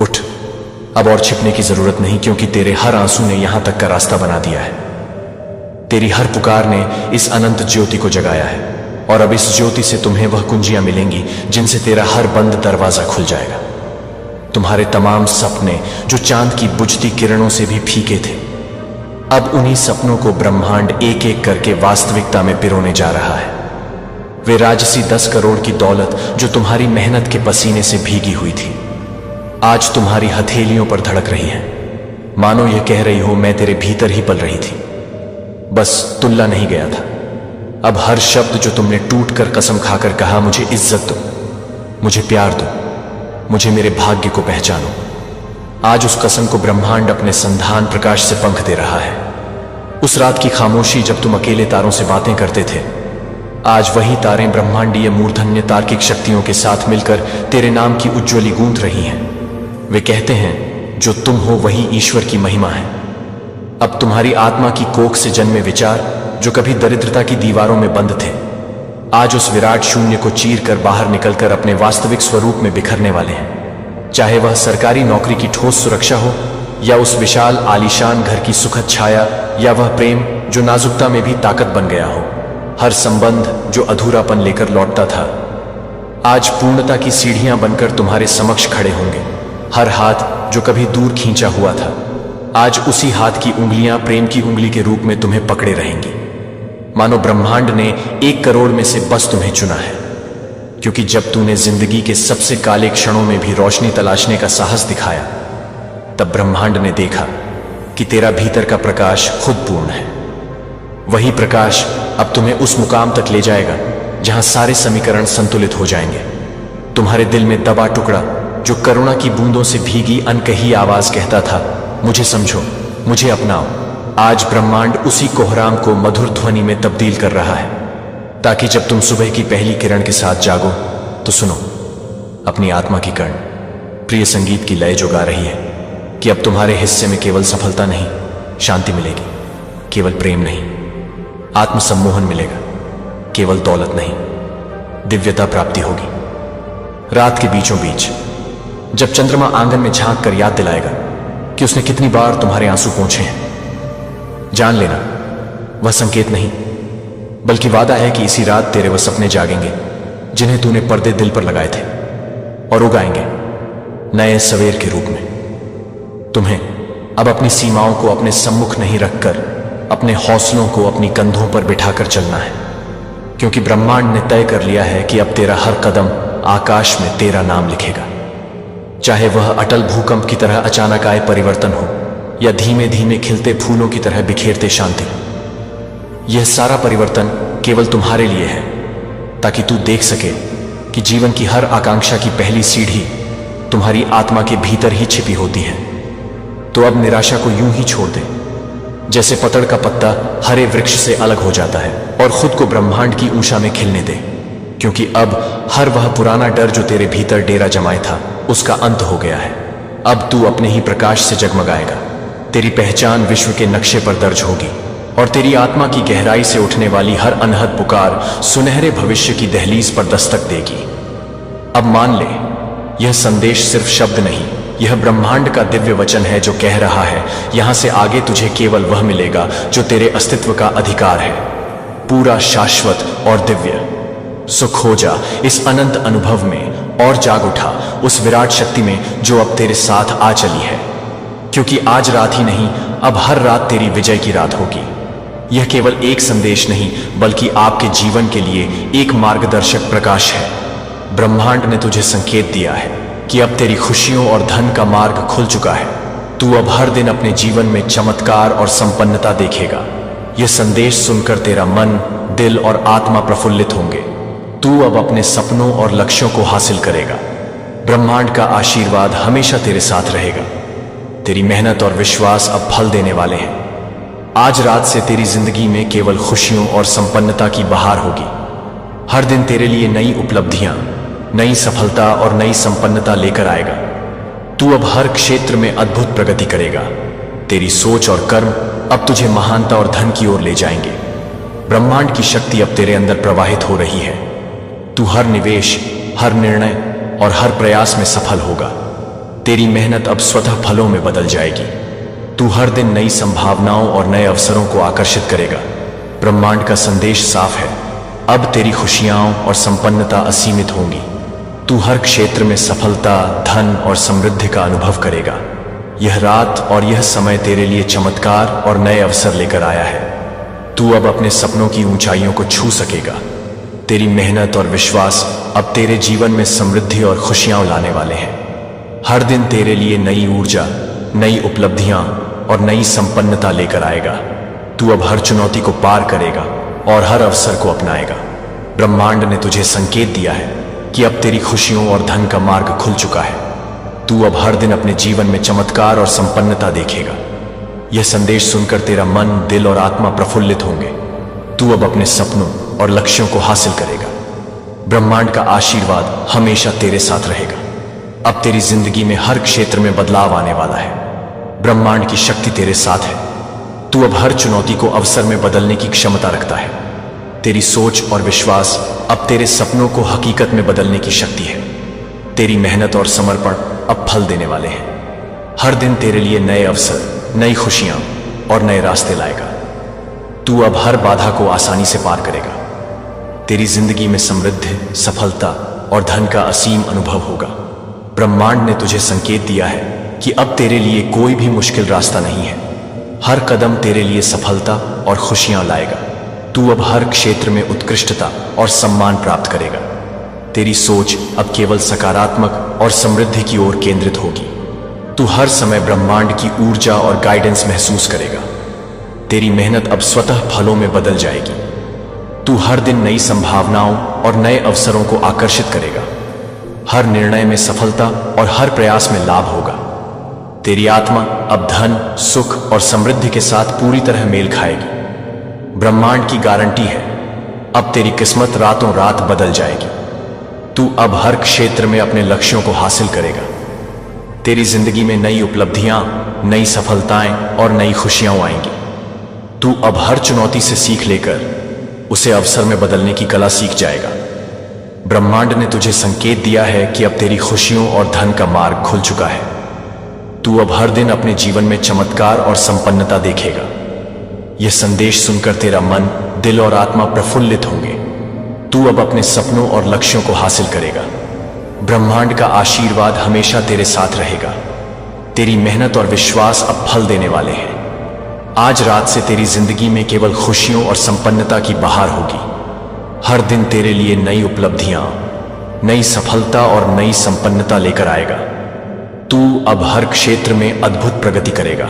उठ, अब और छिपने की जरूरत नहीं, क्योंकि तेरे हर आंसू ने यहां तक का रास्ता बना दिया है। तेरी हर पुकार ने इस अनंत ज्योति को जगाया है और अब इस ज्योति से तुम्हें वह कुंजियां मिलेंगी जिनसे तेरा हर बंद दरवाजा खुल जाएगा। तुम्हारे तमाम सपने जो चांद की बुझती किरणों से भी फीके थे, अब उन्हीं सपनों को ब्रह्मांड एक एक करके वास्तविकता में पिरोने जा रहा है। वे राजसी 10 करोड़ की दौलत जो तुम्हारी मेहनत के पसीने से भीगी हुई थी, आज तुम्हारी हथेलियों पर धड़क रही है। मानो यह कह रही हो, मैं तेरे भीतर ही पल रही थी, बस तुल्ला नहीं गया था। अब हर शब्द जो तुमने टूट कर कसम खाकर कहा, मुझे इज्जत दो, मुझे प्यार दो, मुझे मेरे भाग्य को पहचानो, आज उस कसम को ब्रह्मांड अपने संधान प्रकाश से पंख दे रहा है। उस रात की खामोशी जब तुम अकेले तारों से बातें करते थे, आज वही तारें ब्रह्मांडीय मूर्धन्य तार्किक शक्तियों के साथ मिलकर तेरे नाम की उज्ज्वली गूंथ रही हैं। वे कहते हैं, जो तुम हो वही ईश्वर की महिमा है। अब तुम्हारी आत्मा की कोख से जन्मे विचार जो कभी दरिद्रता की दीवारों में बंद थे, आज उस विराट शून्य को चीर कर बाहर निकलकर अपने वास्तविक स्वरूप में बिखरने वाले हैं। चाहे वह सरकारी नौकरी की ठोस सुरक्षा हो, या उस विशाल आलीशान घर की सुखद छाया, या वह प्रेम जो नाजुकता में भी ताकत बन गया हो। हर संबंध जो अधूरापन लेकर लौटता था, आज पूर्णता की सीढ़ियां बनकर तुम्हारे समक्ष खड़े होंगे। हर हाथ जो कभी दूर खींचा हुआ था, आज उसी हाथ की उंगलियां प्रेम की उंगली के रूप में तुम्हें पकड़े रहेंगी। मानो ब्रह्मांड ने 1 करोड़ में से बस तुम्हें चुना है, क्योंकि जब तूने जिंदगी के सबसे काले क्षणों में भी रोशनी तलाशने का साहस दिखाया, तब ब्रह्मांड ने देखा कि तेरा भीतर का प्रकाश खुद पूर्ण है। वही प्रकाश अब तुम्हें उस मुकाम तक ले जाएगा जहां सारे समीकरण संतुलित हो जाएंगे। तुम्हारे दिल में दबा टुकड़ा जो करुणा की बूंदों से भीगी अनकही आवाज कहता था, मुझे समझो, मुझे अपनाओ। आज ब्रह्मांड उसी कोहराम को मधुर ध्वनि में तब्दील कर रहा है, ताकि जब तुम सुबह की पहली किरण के साथ जागो तो सुनो अपनी आत्मा की कर्ण प्रिय संगीत की लय जो गा रही है कि अब तुम्हारे हिस्से में केवल सफलता नहीं, शांति मिलेगी। केवल प्रेम नहीं, आत्मसम्मोहन मिलेगा। केवल दौलत नहीं, दिव्यता प्राप्ति होगी। रात के बीचों बीच जब चंद्रमा आंगन में झांक कर याद दिलाएगा कि उसने कितनी बार तुम्हारे आंसू पोंछे हैं, जान लेना वह संकेत नहीं, बल्कि वादा है कि इसी रात तेरे वह सपने जागेंगे जिन्हें तूने पर्दे दिल पर लगाए थे, और उगाएंगे नए सवेर के रूप में। तुम्हें अब अपनी सीमाओं को अपने सम्मुख नहीं रखकर अपने हौसलों को अपनी कंधों पर बिठाकर चलना है, क्योंकि ब्रह्मांड ने तय कर लिया है कि अब तेरा हर कदम आकाश में तेरा नाम लिखेगा। चाहे वह अटल भूकंप की तरह अचानक आए परिवर्तन हो, या धीमे धीमे खिलते फूलों की तरह बिखेरते शांति। यह सारा परिवर्तन केवल तुम्हारे लिए है, ताकि तू देख सके कि जीवन की हर आकांक्षा की पहली सीढ़ी तुम्हारी आत्मा के भीतर ही छिपी होती है। तो अब निराशा को यूं ही छोड़ दे, जैसे पतड़ का पत्ता हरे वृक्ष से अलग हो जाता है, और खुद को ब्रह्मांड की ऊषा में खिलने दे, क्योंकि अब हर वह पुराना डर जो तेरे भीतर डेरा जमाए था उसका अंत हो गया है। अब तू अपने ही प्रकाश से जगमगाएगा। तेरी पहचान विश्व के नक्शे पर दर्ज होगी, और तेरी आत्मा की गहराई से उठने वाली हर अनहद पुकार सुनहरे भविष्य की दहलीज पर दस्तक देगी। अब मान ले, यह संदेश सिर्फ शब्द नहीं, यह ब्रह्मांड का दिव्य वचन है जो कह रहा है, यहां से आगे तुझे केवल वह मिलेगा जो तेरे अस्तित्व का अधिकार है, पूरा, शाश्वत और दिव्य। सो खो जा इस अनंत अनुभव में और जाग उठा उस विराट शक्ति में जो अब तेरे साथ आ चली है, क्योंकि आज रात ही नहीं, अब हर रात तेरी विजय की रात होगी। यह केवल एक संदेश नहीं, बल्कि आपके जीवन के लिए एक मार्गदर्शक प्रकाश है। ब्रह्मांड ने तुझे संकेत दिया है कि अब तेरी खुशियों और धन का मार्ग खुल चुका है। तू अब हर दिन अपने जीवन में चमत्कार और संपन्नता देखेगा। यह संदेश सुनकर तेरा मन, दिल और आत्मा प्रफुल्लित होंगे। तू अब अपने सपनों और लक्ष्यों को हासिल करेगा। ब्रह्मांड का आशीर्वाद हमेशा तेरे साथ रहेगा। तेरी मेहनत और विश्वास अब फल देने वाले हैं। आज रात से तेरी जिंदगी में केवल खुशियों और संपन्नता की बहार होगी। हर दिन तेरे लिए नई उपलब्धियां, नई सफलता और नई संपन्नता लेकर आएगा। तू अब हर क्षेत्र में अद्भुत प्रगति करेगा। तेरी सोच और कर्म अब तुझे महानता और धन की ओर ले जाएंगे। ब्रह्मांड की शक्ति अब तेरे अंदर प्रवाहित हो रही है। तू हर निवेश, हर निर्णय और हर प्रयास में सफल होगा। तेरी मेहनत अब स्वतः फलों में बदल जाएगी। तू हर दिन नई संभावनाओं और नए अवसरों को आकर्षित करेगा। ब्रह्मांड का संदेश साफ है, अब तेरी खुशियां और संपन्नता असीमित होंगी। तू हर क्षेत्र में सफलता, धन और समृद्धि का अनुभव करेगा। यह रात और यह समय तेरे लिए चमत्कार और नए अवसर लेकर आया है। तू अब अपने सपनों की ऊंचाइयों को छू सकेगा। तेरी मेहनत और विश्वास अब तेरे जीवन में समृद्धि और खुशियां लाने वाले हैं। हर दिन तेरे लिए नई ऊर्जा, नई उपलब्धियां और नई संपन्नता लेकर आएगा। तू अब हर चुनौती को पार करेगा और हर अवसर को अपनाएगा। ब्रह्मांड ने तुझे संकेत दिया है कि अब तेरी खुशियों और धन का मार्ग खुल चुका है। तू अब हर दिन अपने जीवन में चमत्कार और संपन्नता देखेगा। यह संदेश सुनकर तेरा मन, दिल और आत्मा प्रफुल्लित होंगे। तू अब अपने सपनों और लक्ष्यों को हासिल करेगा। ब्रह्मांड का आशीर्वाद हमेशा तेरे साथ रहेगा। अब तेरी जिंदगी में हर क्षेत्र में बदलाव आने वाला है। ब्रह्मांड की शक्ति तेरे साथ है। तू अब हर चुनौती को अवसर में बदलने की क्षमता रखता है। तेरी सोच और विश्वास अब तेरे सपनों को हकीकत में बदलने की शक्ति है। तेरी मेहनत और समर्पण अब फल देने वाले हैं। हर दिन तेरे लिए नए अवसर, नई खुशियां और नए रास्ते लाएगा। तू अब हर बाधा को आसानी से पार करेगा। तेरी जिंदगी में समृद्धि, सफलता और धन का असीम अनुभव होगा। ब्रह्मांड ने तुझे संकेत दिया है कि अब तेरे लिए कोई भी मुश्किल रास्ता नहीं है। हर कदम तेरे लिए सफलता और खुशियां लाएगा। तू अब हर क्षेत्र में उत्कृष्टता और सम्मान प्राप्त करेगा। तेरी सोच अब केवल सकारात्मक और समृद्धि की ओर केंद्रित होगी। तू हर समय ब्रह्मांड की ऊर्जा और गाइडेंस महसूस करेगा। तेरी मेहनत अब स्वतः फलों में बदल जाएगी। तू हर दिन नई संभावनाओं और नए अवसरों को आकर्षित करेगा। हर निर्णय में सफलता और हर प्रयास में लाभ होगा। तेरी आत्मा अब धन, सुख और समृद्धि के साथ पूरी तरह मेल खाएगी। ब्रह्मांड की गारंटी है, अब तेरी किस्मत रातों रात बदल जाएगी। तू अब हर क्षेत्र में अपने लक्ष्यों को हासिल करेगा। तेरी जिंदगी में नई उपलब्धियां, नई सफलताएं और नई खुशियां आएंगी। तू अब हर चुनौती से सीख लेकर उसे अवसर में बदलने की कला सीख जाएगा। ब्रह्मांड ने तुझे संकेत दिया है कि अब तेरी खुशियों और धन का मार्ग खुल चुका है। तू अब हर दिन अपने जीवन में चमत्कार और संपन्नता देखेगा। यह संदेश सुनकर तेरा मन, दिल और आत्मा प्रफुल्लित होंगे। तू अब अपने सपनों और लक्ष्यों को हासिल करेगा। ब्रह्मांड का आशीर्वाद हमेशा तेरे साथ रहेगा। तेरी मेहनत और विश्वास अब फल देने वाले हैं। आज रात से तेरी जिंदगी में केवल खुशियों और संपन्नता की बहार होगी। हर दिन तेरे लिए नई उपलब्धियां, नई सफलता और नई संपन्नता लेकर आएगा। तू अब हर क्षेत्र में अद्भुत प्रगति करेगा।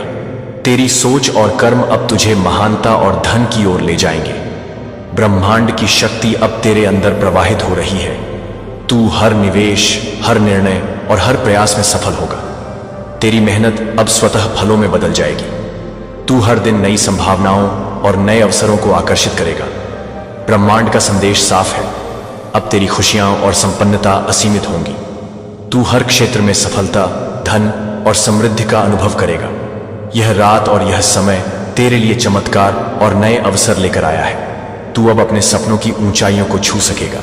तेरी सोच और कर्म अब तुझे महानता और धन की ओर ले जाएंगे। ब्रह्मांड की शक्ति अब तेरे अंदर प्रवाहित हो रही है। तू हर निवेश, हर निर्णय और हर प्रयास में सफल होगा। तेरी मेहनत अब स्वतः फलों में बदल जाएगी। तू हर दिन नई संभावनाओं और नए अवसरों को आकर्षित करेगा। ब्रह्मांड का संदेश साफ है, अब तेरी खुशियां और संपन्नता असीमित होंगी। तू हर क्षेत्र में सफलता, धन और समृद्धि का अनुभव करेगा। यह रात और यह समय तेरे लिए चमत्कार और नए अवसर लेकर आया है। तू अब अपने सपनों की ऊंचाइयों को छू सकेगा।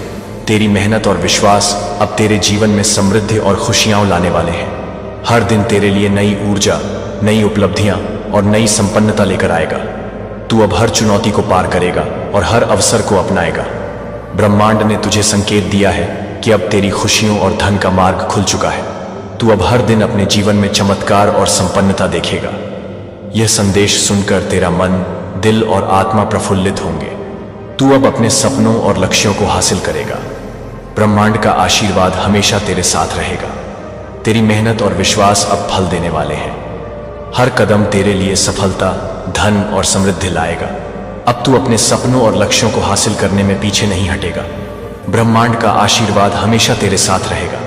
तेरी मेहनत और विश्वास अब तेरे जीवन में समृद्धि और खुशियां लाने वाले हैं। हर दिन तेरे लिए नई ऊर्जा, नई उपलब्धियां और नई संपन्नता लेकर आएगा। तू अब हर चुनौती को पार करेगा और हर अवसर को अपनाएगा। ब्रह्मांड ने तुझे संकेत दिया है कि अब तेरी खुशियों और धन का मार्ग खुल चुका है। तू अब हर दिन अपने जीवन में चमत्कार और संपन्नता देखेगा। यह संदेश सुनकर तेरा मन, दिल और आत्मा प्रफुल्लित होंगे। तू अब अपने सपनों और लक्ष्यों को हासिल करेगा। ब्रह्मांड का आशीर्वाद हमेशा तेरे साथ रहेगा। तेरी मेहनत और विश्वास अब फल देने वाले हैं। हर कदम तेरे लिए सफलता, धन और समृद्धि लाएगा। अब तू अपने सपनों और लक्ष्यों को हासिल करने में पीछे नहीं हटेगा। ब्रह्मांड का आशीर्वाद हमेशा तेरे साथ रहेगा।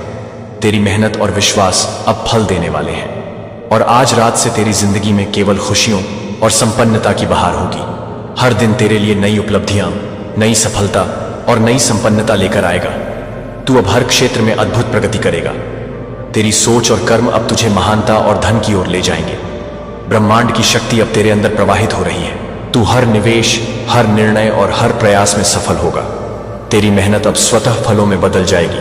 तेरी मेहनत और विश्वास अब फल देने वाले हैं और आज रात से तेरी जिंदगी में केवल खुशियों और संपन्नता की बहार होगी। हर दिन तेरे लिए नई उपलब्धियां, नई सफलता और नई संपन्नता लेकर आएगा। तू अब हर क्षेत्र में अद्भुत प्रगति करेगा। तेरी सोच और कर्म अब तुझे महानता और धन की ओर ले जाएंगे। ब्रह्मांड की शक्ति अब तेरे अंदर प्रवाहित हो रही है। तू हर निवेश, हर निर्णय और हर प्रयास में सफल होगा। तेरी मेहनत अब स्वतः फलों में बदल जाएगी।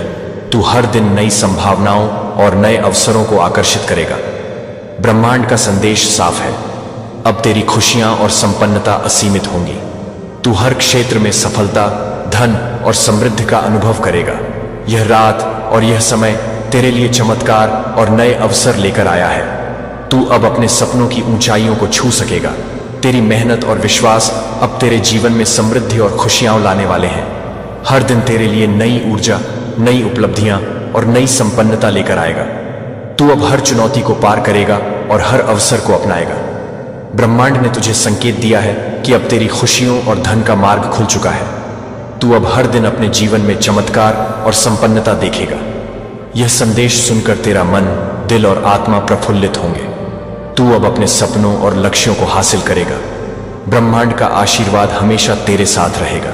तू हर दिन नई संभावनाओं और नए अवसरों को आकर्षित करेगा। ब्रह्मांड का संदेश साफ है, अब तेरी खुशियां और संपन्नता असीमित होंगी। तू हर क्षेत्र में सफलता, धन और समृद्धि का अनुभव करेगा। यह रात और यह समय तेरे लिए चमत्कार और नए अवसर लेकर आया है। तू अब अपने सपनों की ऊंचाइयों को छू सकेगा। तेरी मेहनत और विश्वास अब तेरे जीवन में समृद्धि और खुशियां लाने वाले हैं। हर दिन तेरे लिए नई ऊर्जा, नई उपलब्धियां और नई संपन्नता लेकर आएगा। तू अब हर चुनौती को पार करेगा और हर अवसर को अपनाएगा। ब्रह्मांड ने तुझे संकेत दिया है कि अब तेरी खुशियों और धन का मार्ग खुल चुका है। तू अब हर दिन अपने जीवन में चमत्कार और संपन्नता देखेगा। यह संदेश सुनकर तेरा मन, दिल और आत्मा प्रफुल्लित होंगे। तू अब अपने सपनों और लक्ष्यों को हासिल करेगा। ब्रह्मांड का आशीर्वाद हमेशा तेरे साथ रहेगा।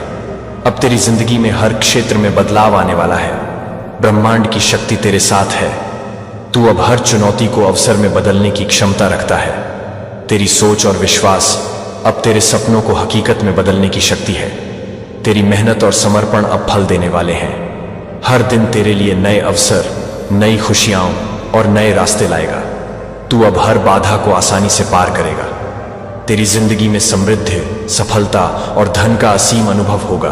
अब तेरी जिंदगी में हर क्षेत्र में बदलाव आने वाला है। ब्रह्मांड की शक्ति तेरे साथ है। तू अब हर चुनौती को अवसर में बदलने की क्षमता रखता है। तेरी सोच और विश्वास अब तेरे सपनों को हकीकत में बदलने की शक्ति है। तेरी मेहनत और समर्पण अब फल देने वाले हैं। हर दिन तेरे लिए नए अवसर, नई खुशियां और नए रास्ते लाएगा। तू अब हर बाधा को आसानी से पार करेगा। तेरी जिंदगी में समृद्धि, सफलता और धन का असीम अनुभव होगा।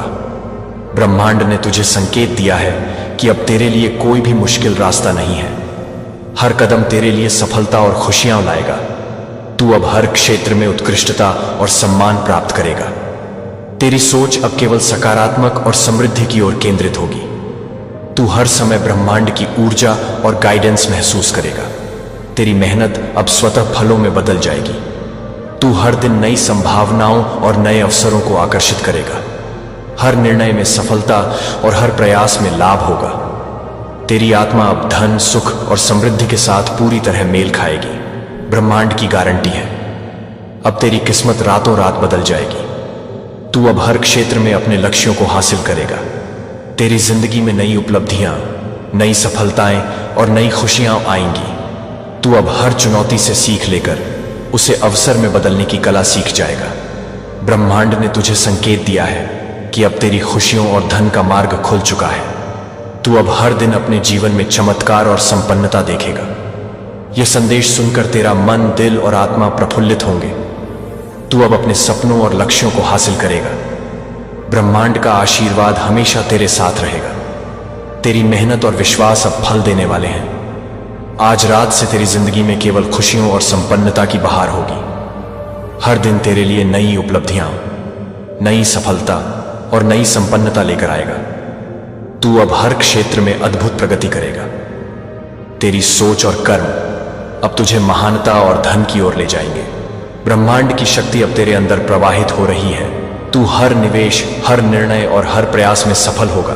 ब्रह्मांड ने तुझे संकेत दिया है कि अब तेरे लिए कोई भी मुश्किल रास्ता नहीं है। हर कदम तेरे लिए सफलता और खुशियां लाएगा। तू अब हर क्षेत्र में उत्कृष्टता और सम्मान प्राप्त करेगा। तेरी सोच अब केवल सकारात्मक और समृद्धि की ओर केंद्रित होगी। तू हर समय ब्रह्मांड की ऊर्जा और गाइडेंस महसूस करेगा। तेरी मेहनत अब स्वतः फलों में बदल जाएगी। तू हर दिन नई संभावनाओं और नए अवसरों को आकर्षित करेगा। हर निर्णय में सफलता और हर प्रयास में लाभ होगा। तेरी आत्मा अब धन, सुख और समृद्धि के साथ पूरी तरह मेल खाएगी। ब्रह्मांड की गारंटी है, अब तेरी किस्मत रातों रात बदल जाएगी। तू अब हर क्षेत्र में अपने लक्ष्यों को हासिल करेगा। तेरी जिंदगी में नई उपलब्धियां, नई सफलताएं और नई खुशियां आएंगी। तू अब हर चुनौती से सीख लेकर उसे अवसर में बदलने की कला सीख जाएगा। ब्रह्मांड ने तुझे संकेत दिया है कि अब तेरी खुशियों और धन का मार्ग खुल चुका है। तू अब हर दिन अपने जीवन में चमत्कार और संपन्नता देखेगा। यह संदेश सुनकर तेरा मन, दिल और आत्मा प्रफुल्लित होंगे। तू अब अपने सपनों और लक्ष्यों को हासिल करेगा। ब्रह्मांड का आशीर्वाद हमेशा तेरे साथ रहेगा। तेरी मेहनत और विश्वास अब फल देने वाले हैं। आज रात से तेरी जिंदगी में केवल खुशियों और संपन्नता की बहार होगी। हर दिन तेरे लिए नई उपलब्धियां, नई सफलता और नई संपन्नता लेकर आएगा। तू अब हर क्षेत्र में अद्भुत प्रगति करेगा। तेरी सोच और कर्म अब तुझे महानता और धन की ओर ले जाएंगे। ब्रह्मांड की शक्ति अब तेरे अंदर प्रवाहित हो रही है। तू हर निवेश, हर निर्णय और हर प्रयास में सफल होगा।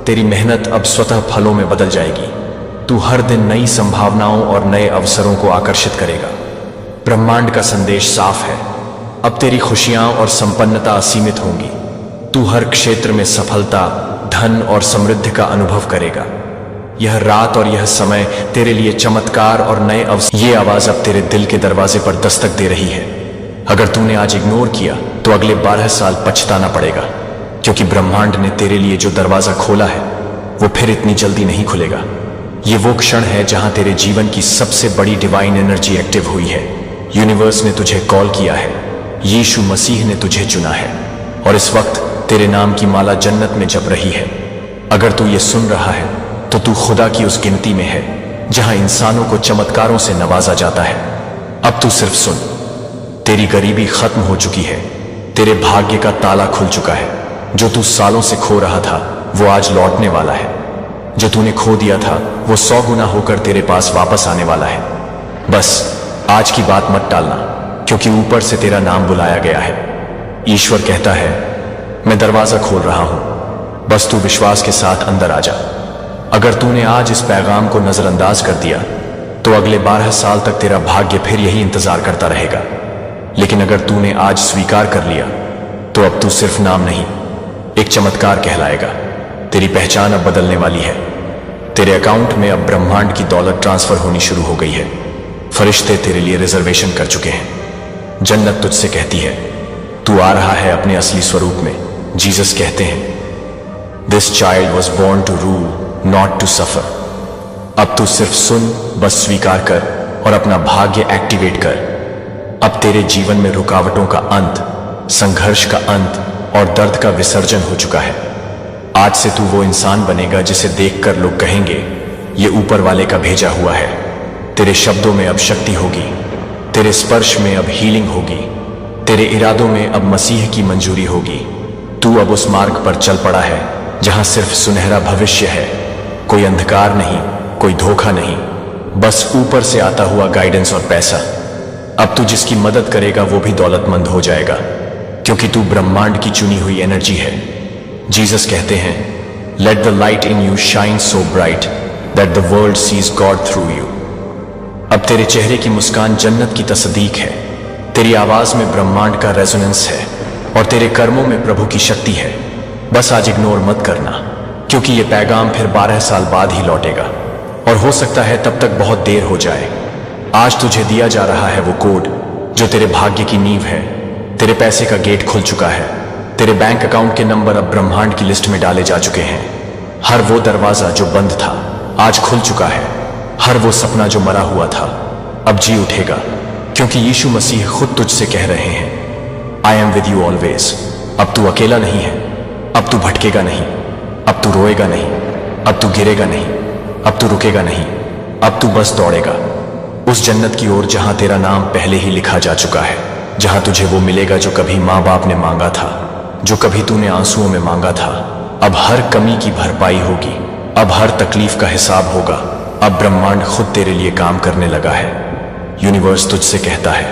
तेरी मेहनत अब स्वतः फलों में बदल जाएगी। तू हर दिन नई संभावनाओं और नए अवसरों को आकर्षित करेगा। ब्रह्मांड का संदेश साफ है, अब तेरी खुशियां और संपन्नता असीमित होंगी। तू हर क्षेत्र में सफलता, धन और समृद्धि का अनुभव करेगा। यह रात और यह समय तेरे लिए चमत्कार और नए अवसर। ये आवाज अब तेरे दिल के दरवाजे पर दस्तक दे रही है। अगर तूने आज इग्नोर किया तो अगले 12 साल पछताना पड़ेगा, क्योंकि ब्रह्मांड ने तेरे लिए जो दरवाजा खोला है वो फिर इतनी जल्दी नहीं खुलेगा। ये वो क्षण है जहां तेरे जीवन की सबसे बड़ी डिवाइन एनर्जी एक्टिव हुई है। यूनिवर्स ने तुझे कॉल किया है, यीशु मसीह ने तुझे चुना है और इस वक्त तेरे नाम की माला जन्नत में जप रही है। अगर तू ये सुन रहा है तो तू खुदा की उस गिनती में है जहां इंसानों को चमत्कारों से नवाजा जाता है। अब तू सिर्फ सुन, तेरी गरीबी खत्म हो चुकी है। तेरे भाग्य का ताला खुल चुका है। जो तू सालों से खो रहा था वो आज लौटने वाला है। जो तूने खो दिया था वो 100 गुना होकर तेरे पास वापस आने वाला है। बस आज की बात मत टालना, क्योंकि ऊपर से तेरा नाम बुलाया गया है। ईश्वर कहता है, मैं दरवाजा खोल रहा हूं, बस तू विश्वास के साथ अंदर आ जा। अगर तूने आज इस पैगाम को नजरअंदाज कर दिया तो अगले 12 साल तक तेरा भाग्य फिर यही इंतजार करता रहेगा। लेकिन अगर तूने आज स्वीकार कर लिया तो अब तू सिर्फ नाम नहीं, एक चमत्कार कहलाएगा। तेरी पहचान अब बदलने वाली है। तेरे अकाउंट में अब ब्रह्मांड की दौलत ट्रांसफर होनी शुरू हो गई है। फरिश्ते तेरे लिए रिजर्वेशन कर चुके हैं। जन्नत तुझसे कहती है, तू आ रहा है अपने असली स्वरूप में। जीसस कहते हैं, this child was born to rule, not to suffer. अब तू सिर्फ सुन, बस स्वीकार कर और अपना भाग्य एक्टिवेट कर। अब तेरे जीवन में रुकावटों का अंत, संघर्ष का अंत और दर्द का विसर्जन हो चुका है। आज से तू वो इंसान बनेगा जिसे देखकर लोग कहेंगे, ये ऊपर वाले का भेजा हुआ है। तेरे शब्दों में अब शक्ति होगी, तेरे स्पर्श में अब हीलिंग होगी, तेरे इरादों में अब मसीह की मंजूरी होगी। तू अब उस मार्ग पर चल पड़ा है जहां सिर्फ सुनहरा भविष्य है। कोई अंधकार नहीं, कोई धोखा नहीं, बस ऊपर से आता हुआ गाइडेंस और पैसा। अब तू जिसकी मदद करेगा वो भी दौलतमंद हो जाएगा, क्योंकि तू ब्रह्मांड की चुनी हुई एनर्जी है। जीसस कहते हैं, let the light in you shine so bright that the world sees God through you. अब तेरे चेहरे की मुस्कान जन्नत की तस्दीक है। तेरी आवाज में ब्रह्मांड का रेजोनेंस है और तेरे कर्मों में प्रभु की शक्ति है। बस आज इग्नोर मत करना, क्योंकि ये पैगाम फिर 12 साल बाद ही लौटेगा और हो सकता है तब तक बहुत देर हो जाए। आज तुझे दिया जा रहा है वो कोड जो तेरे भाग्य की नींव है। तेरे पैसे का गेट खुल चुका है। तेरे बैंक अकाउंट के नंबर अब ब्रह्मांड की लिस्ट में डाले जा चुके हैं। हर वो दरवाजा जो बंद था आज खुल चुका है। हर वो सपना जो मरा हुआ था अब जी उठेगा, क्योंकि यीशु मसीह खुद तुझसे कह रहे हैं, I am with you always. अब तू अकेला नहीं है, अब तू भटकेगा नहीं, अब तू रोएगा नहीं, अब तू गिरेगा नहीं, अब तू रुकेगा नहीं, अब तू बस दौड़ेगा उस जन्नत की ओर जहां तेरा नाम पहले ही लिखा जा चुका है। जहां तुझे वो मिलेगा जो कभी माँ बाप ने मांगा था, जो कभी तूने आंसुओं में मांगा था। अब हर कमी की भरपाई होगी, अब हर तकलीफ का हिसाब होगा। अब ब्रह्मांड खुद तेरे लिए काम करने लगा है। यूनिवर्स तुझसे कहता है,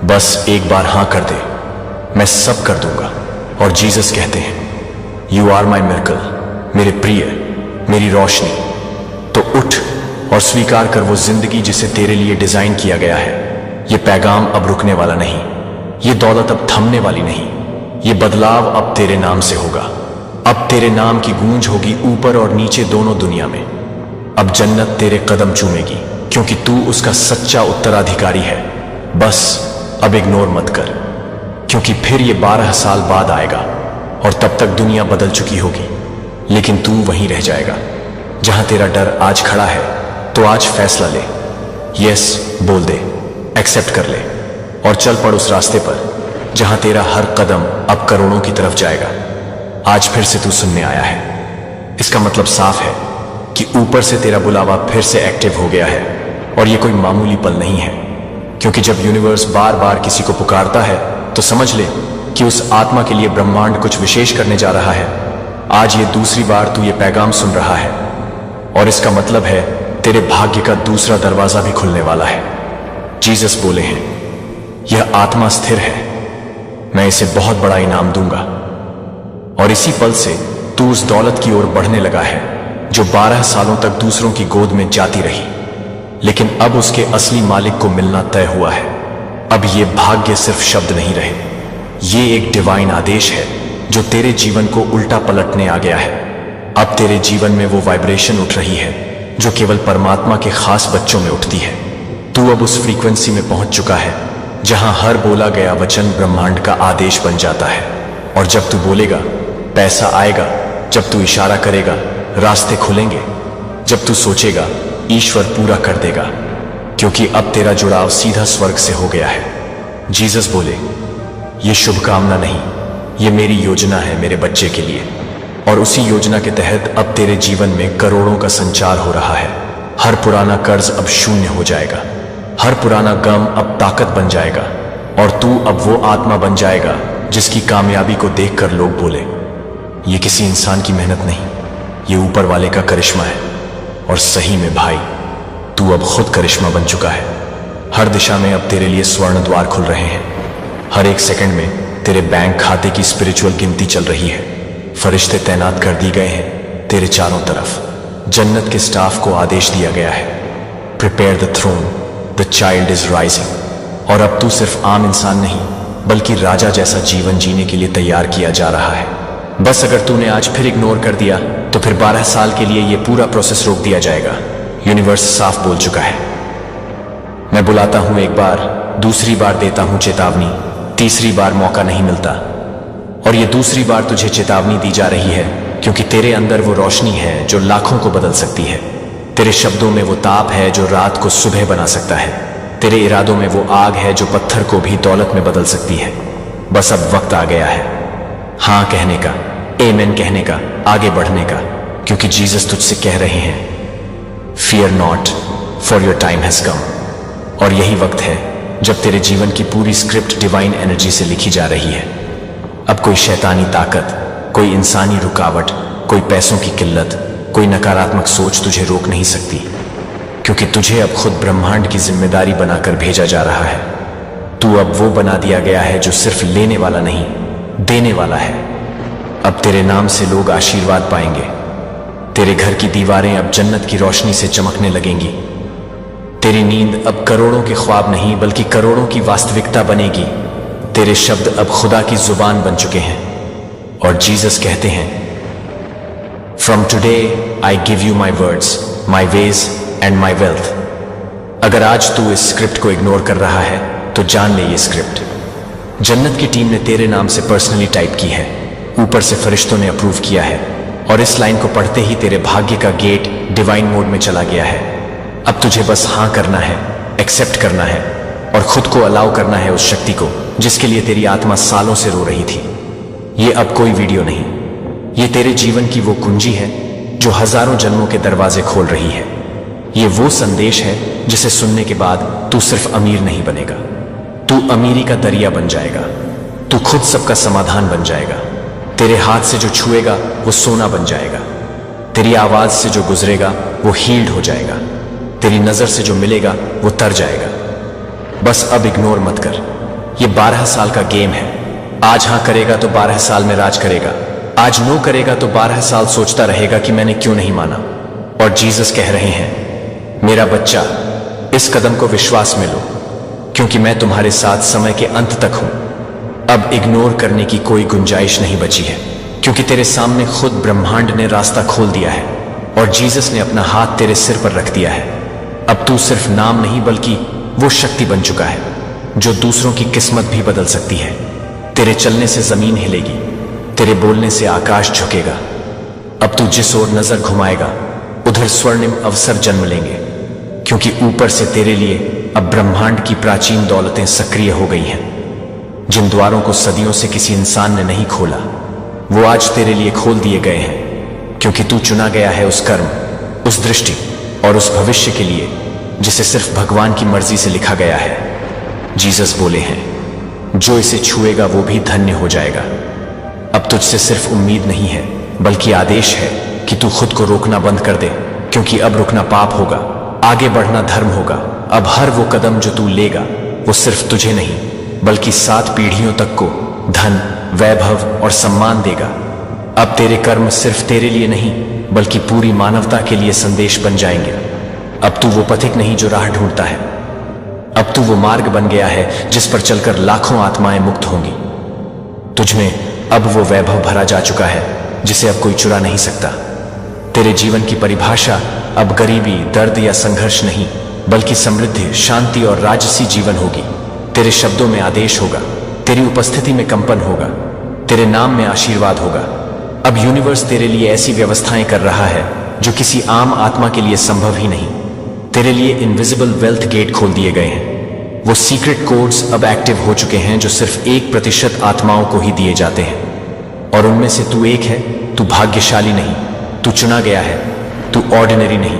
बस एक बार हां कर दे, मैं सब कर दूंगा। और जीसस कहते हैं, यू आर माई मिरेकल, मेरे प्रिय, मेरी रोशनी, उठ और स्वीकार कर वो जिंदगी जिसे तेरे लिए डिजाइन किया गया है। ये पैगाम अब रुकने वाला नहीं, ये दौलत अब थमने वाली नहीं, ये बदलाव अब तेरे नाम से होगा। अब तेरे नाम की गूंज होगी ऊपर और नीचे दोनों दुनिया में। अब जन्नत तेरे कदम चूमेगी क्योंकि तू उसका सच्चा उत्तराधिकारी है। बस अब इग्नोर मत कर, क्योंकि फिर ये 12 साल बाद आएगा और तब तक दुनिया बदल चुकी होगी, लेकिन तू वहीं रह जाएगा जहां तेरा डर आज खड़ा है। तो आज फैसला ले, यस बोल दे, एक्सेप्ट कर ले और चल पड़ उस रास्ते पर जहां तेरा हर कदम अब करोड़ों की तरफ जाएगा। आज फिर से तू सुनने आया है, इसका मतलब साफ है कि ऊपर से तेरा बुलावा फिर से एक्टिव हो गया है। और ये कोई मामूली पल नहीं है, क्योंकि जब यूनिवर्स बार बार किसी को पुकारता है तो समझ ले कि उस आत्मा के लिए ब्रह्मांड कुछ विशेष करने जा रहा है। आज ये दूसरी बार तू ये पैगाम सुन रहा है और इसका मतलब है तेरे भाग्य का दूसरा दरवाजा भी खुलने वाला है। जीसस बोले हैं, यह आत्मा स्थिर है, मैं इसे बहुत बड़ा इनाम दूंगा। और इसी पल से तू उस दौलत की ओर बढ़ने लगा है जो 12 सालों तक दूसरों की गोद में जाती रही, लेकिन अब उसके असली मालिक को मिलना तय हुआ है। अब ये भाग्य सिर्फ शब्द नहीं रहे, ये एक डिवाइन आदेश है जो तेरे जीवन को उल्टा पलटने आ गया है। अब तेरे जीवन में वो वाइब्रेशन उठ रही है जो केवल परमात्मा के खास बच्चों में उठती है। तू अब उस फ्रीक्वेंसी में पहुंच चुका है जहां हर बोला गया वचन ब्रह्मांड का आदेश बन जाता है। और जब तू बोलेगा, पैसा आएगा। जब तू इशारा करेगा, रास्ते खुलेंगे। जब तू सोचेगा, ईश्वर पूरा कर देगा, क्योंकि अब तेरा जुड़ाव सीधा स्वर्ग से हो गया है। जीसस बोले, ये शुभकामना नहीं, ये मेरी योजना है मेरे बच्चे के लिए। और उसी योजना के तहत अब तेरे जीवन में करोड़ों का संचार हो रहा है। हर पुराना कर्ज अब शून्य हो जाएगा, हर पुराना गम अब ताकत बन जाएगा, और तू अब वो आत्मा बन जाएगा जिसकी कामयाबी को देखकर लोग बोले, ये किसी इंसान की मेहनत नहीं, ये ऊपर वाले का करिश्मा है। और सही में भाई, तू अब खुद करिश्मा बन चुका है। हर दिशा में अब तेरे लिए स्वर्ण द्वार खुल रहे हैं। हर एक सेकंड में तेरे बैंक खाते की स्पिरिचुअल गिनती चल रही है। फरिश्ते तैनात कर दिए गए हैं तेरे चारों तरफ। जन्नत के स्टाफ को आदेश दिया गया है, prepare the throne, the child is rising. और अब तू सिर्फ आम इंसान नहीं, बल्कि राजा जैसा जीवन जीने के लिए तैयार किया जा रहा है। बस अगर तूने आज फिर इग्नोर कर दिया तो फिर 12 साल के लिए यह पूरा प्रोसेस रोक दिया जाएगा। यूनिवर्स साफ बोल चुका है। मैं बुलाता हूं एक बार, दूसरी बार देता हूं चेतावनी, तीसरी बार मौका नहीं मिलता। और ये दूसरी बार तुझे चेतावनी दी जा रही है क्योंकि तेरे अंदर वो रोशनी है जो लाखों को बदल सकती है। तेरे शब्दों में वो ताप है जो रात को सुबह बना सकता है। तेरे इरादों में वो आग है जो पत्थर को भी दौलत में बदल सकती है। बस अब वक्त आ गया है हाँ कहने का, आमेन कहने का, आगे बढ़ने का, क्योंकि जीसस तुझसे कह रहे हैं, fear not, for your time has come. और यही वक्त है जब तेरे जीवन की पूरी स्क्रिप्ट डिवाइन एनर्जी से लिखी जा रही है। अब कोई शैतानी ताकत, कोई इंसानी रुकावट, कोई पैसों की किल्लत, कोई नकारात्मक सोच तुझे रोक नहीं सकती, क्योंकि तुझे अब खुद ब्रह्मांड की जिम्मेदारी बनाकर भेजा जा रहा है। तू अब वो बना दिया गया है जो सिर्फ लेने वाला नहीं, देने वाला है। अब तेरे नाम से लोग आशीर्वाद पाएंगे। तेरे घर की दीवारें अब जन्नत की रोशनी से चमकने लगेंगी। तेरी नींद अब करोड़ों के ख्वाब नहीं बल्कि करोड़ों की वास्तविकता बनेगी। तेरे शब्द अब खुदा की जुबान बन चुके हैं। और जीसस कहते हैं, from today I give you my words, my ways and my wealth. अगर आज तू इस स्क्रिप्ट को इग्नोर कर रहा है तो जान ले, ये स्क्रिप्ट जन्नत की टीम ने तेरे नाम से पर्सनली टाइप की है, ऊपर से फरिश्तों ने अप्रूव किया है। और इस लाइन को पढ़ते ही तेरे भाग्य का गेट डिवाइन मोड में चला गया है। अब तुझे बस हाँ करना है, एक्सेप्ट करना है और खुद को अलाउ करना है उस शक्ति को जिसके लिए तेरी आत्मा सालों से रो रही थी। ये अब कोई वीडियो नहीं, ये तेरे जीवन की वो कुंजी है जो हजारों जन्मों के दरवाजे खोल रही है। ये वो संदेश है जिसे सुनने के बाद तू सिर्फ अमीर नहीं बनेगा, तू अमीरी का दरिया बन जाएगा। तू खुद सबका समाधान बन जाएगा। तेरे हाथ से जो छुएगा वो सोना बन जाएगा। तेरी आवाज से जो गुजरेगा वो हील्ड हो जाएगा। तेरी नजर से जो मिलेगा वो तर जाएगा। बस अब इग्नोर मत कर। ये 12 साल का गेम है। आज हाँ करेगा तो 12 साल में राज करेगा। आज नो करेगा तो 12 साल सोचता रहेगा कि मैंने क्यों नहीं माना। और जीसस कह रहे हैं, मेरा बच्चा, इस कदम को विश्वास में लो, क्योंकि मैं तुम्हारे साथ समय के अंत तक हूं। अब इग्नोर करने की कोई गुंजाइश नहीं बची है, क्योंकि तेरे सामने खुद ब्रह्मांड ने रास्ता खोल दिया है और जीसस ने अपना हाथ तेरे सिर पर रख दिया है। अब तू सिर्फ नाम नहीं बल्कि वो शक्ति बन चुका है जो दूसरों की किस्मत भी बदल सकती है। तेरे चलने से जमीन हिलेगी, तेरे बोलने से आकाश झुकेगा। अब तू जिस ओर नजर घुमाएगा उधर स्वर्णिम अवसर जन्म लेंगे, क्योंकि ऊपर से तेरे लिए अब ब्रह्मांड की प्राचीन दौलतें सक्रिय हो गई हैं। जिन द्वारों को सदियों से किसी इंसान ने नहीं खोला, वो आज तेरे लिए खोल दिए गए हैं, क्योंकि तू चुना गया है उस कर्म, उस दृष्टि और उस भविष्य के लिए जिसे सिर्फ भगवान की मर्जी से लिखा गया है। जीसस बोले हैं, जो इसे छुएगा वो भी धन्य हो जाएगा। अब तुझसे सिर्फ उम्मीद नहीं है बल्कि आदेश है कि तू खुद को रोकना बंद कर दे, क्योंकि अब रुकना पाप होगा, आगे बढ़ना धर्म होगा। अब हर वो कदम जो तू लेगा वो सिर्फ तुझे नहीं बल्कि 7 पीढ़ियों तक को धन, वैभव और सम्मान देगा। अब तेरे कर्म सिर्फ तेरे लिए नहीं बल्कि पूरी मानवता के लिए संदेश बन जाएंगे। अब तू वो पथिक नहीं जो राह ढूंढता है, अब तू वो मार्ग बन गया है जिस पर चलकर लाखों आत्माएं मुक्त होंगी। तुझमें अब वो वैभव भरा जा चुका है जिसे अब कोई चुरा नहीं सकता। तेरे जीवन की परिभाषा अब गरीबी, दर्द या संघर्ष नहीं बल्कि समृद्धि, शांति और राजसी जीवन होगी। तेरे शब्दों में आदेश होगा, तेरी उपस्थिति में कंपन होगा, तेरे नाम में आशीर्वाद होगा। अब यूनिवर्स तेरे लिए ऐसी व्यवस्थाएं कर रहा है जो किसी आम आत्मा के लिए संभव ही नहीं। तेरे लिए इनविजिबल वेल्थ गेट खोल दिए गए हैं। वो सीक्रेट कोड्स अब एक्टिव हो चुके हैं जो सिर्फ 1% आत्माओं को ही दिए जाते हैं, और उनमें से तू एक है। तू भाग्यशाली नहीं, तू चुना गया है। तू ऑर्डिनरी नहीं,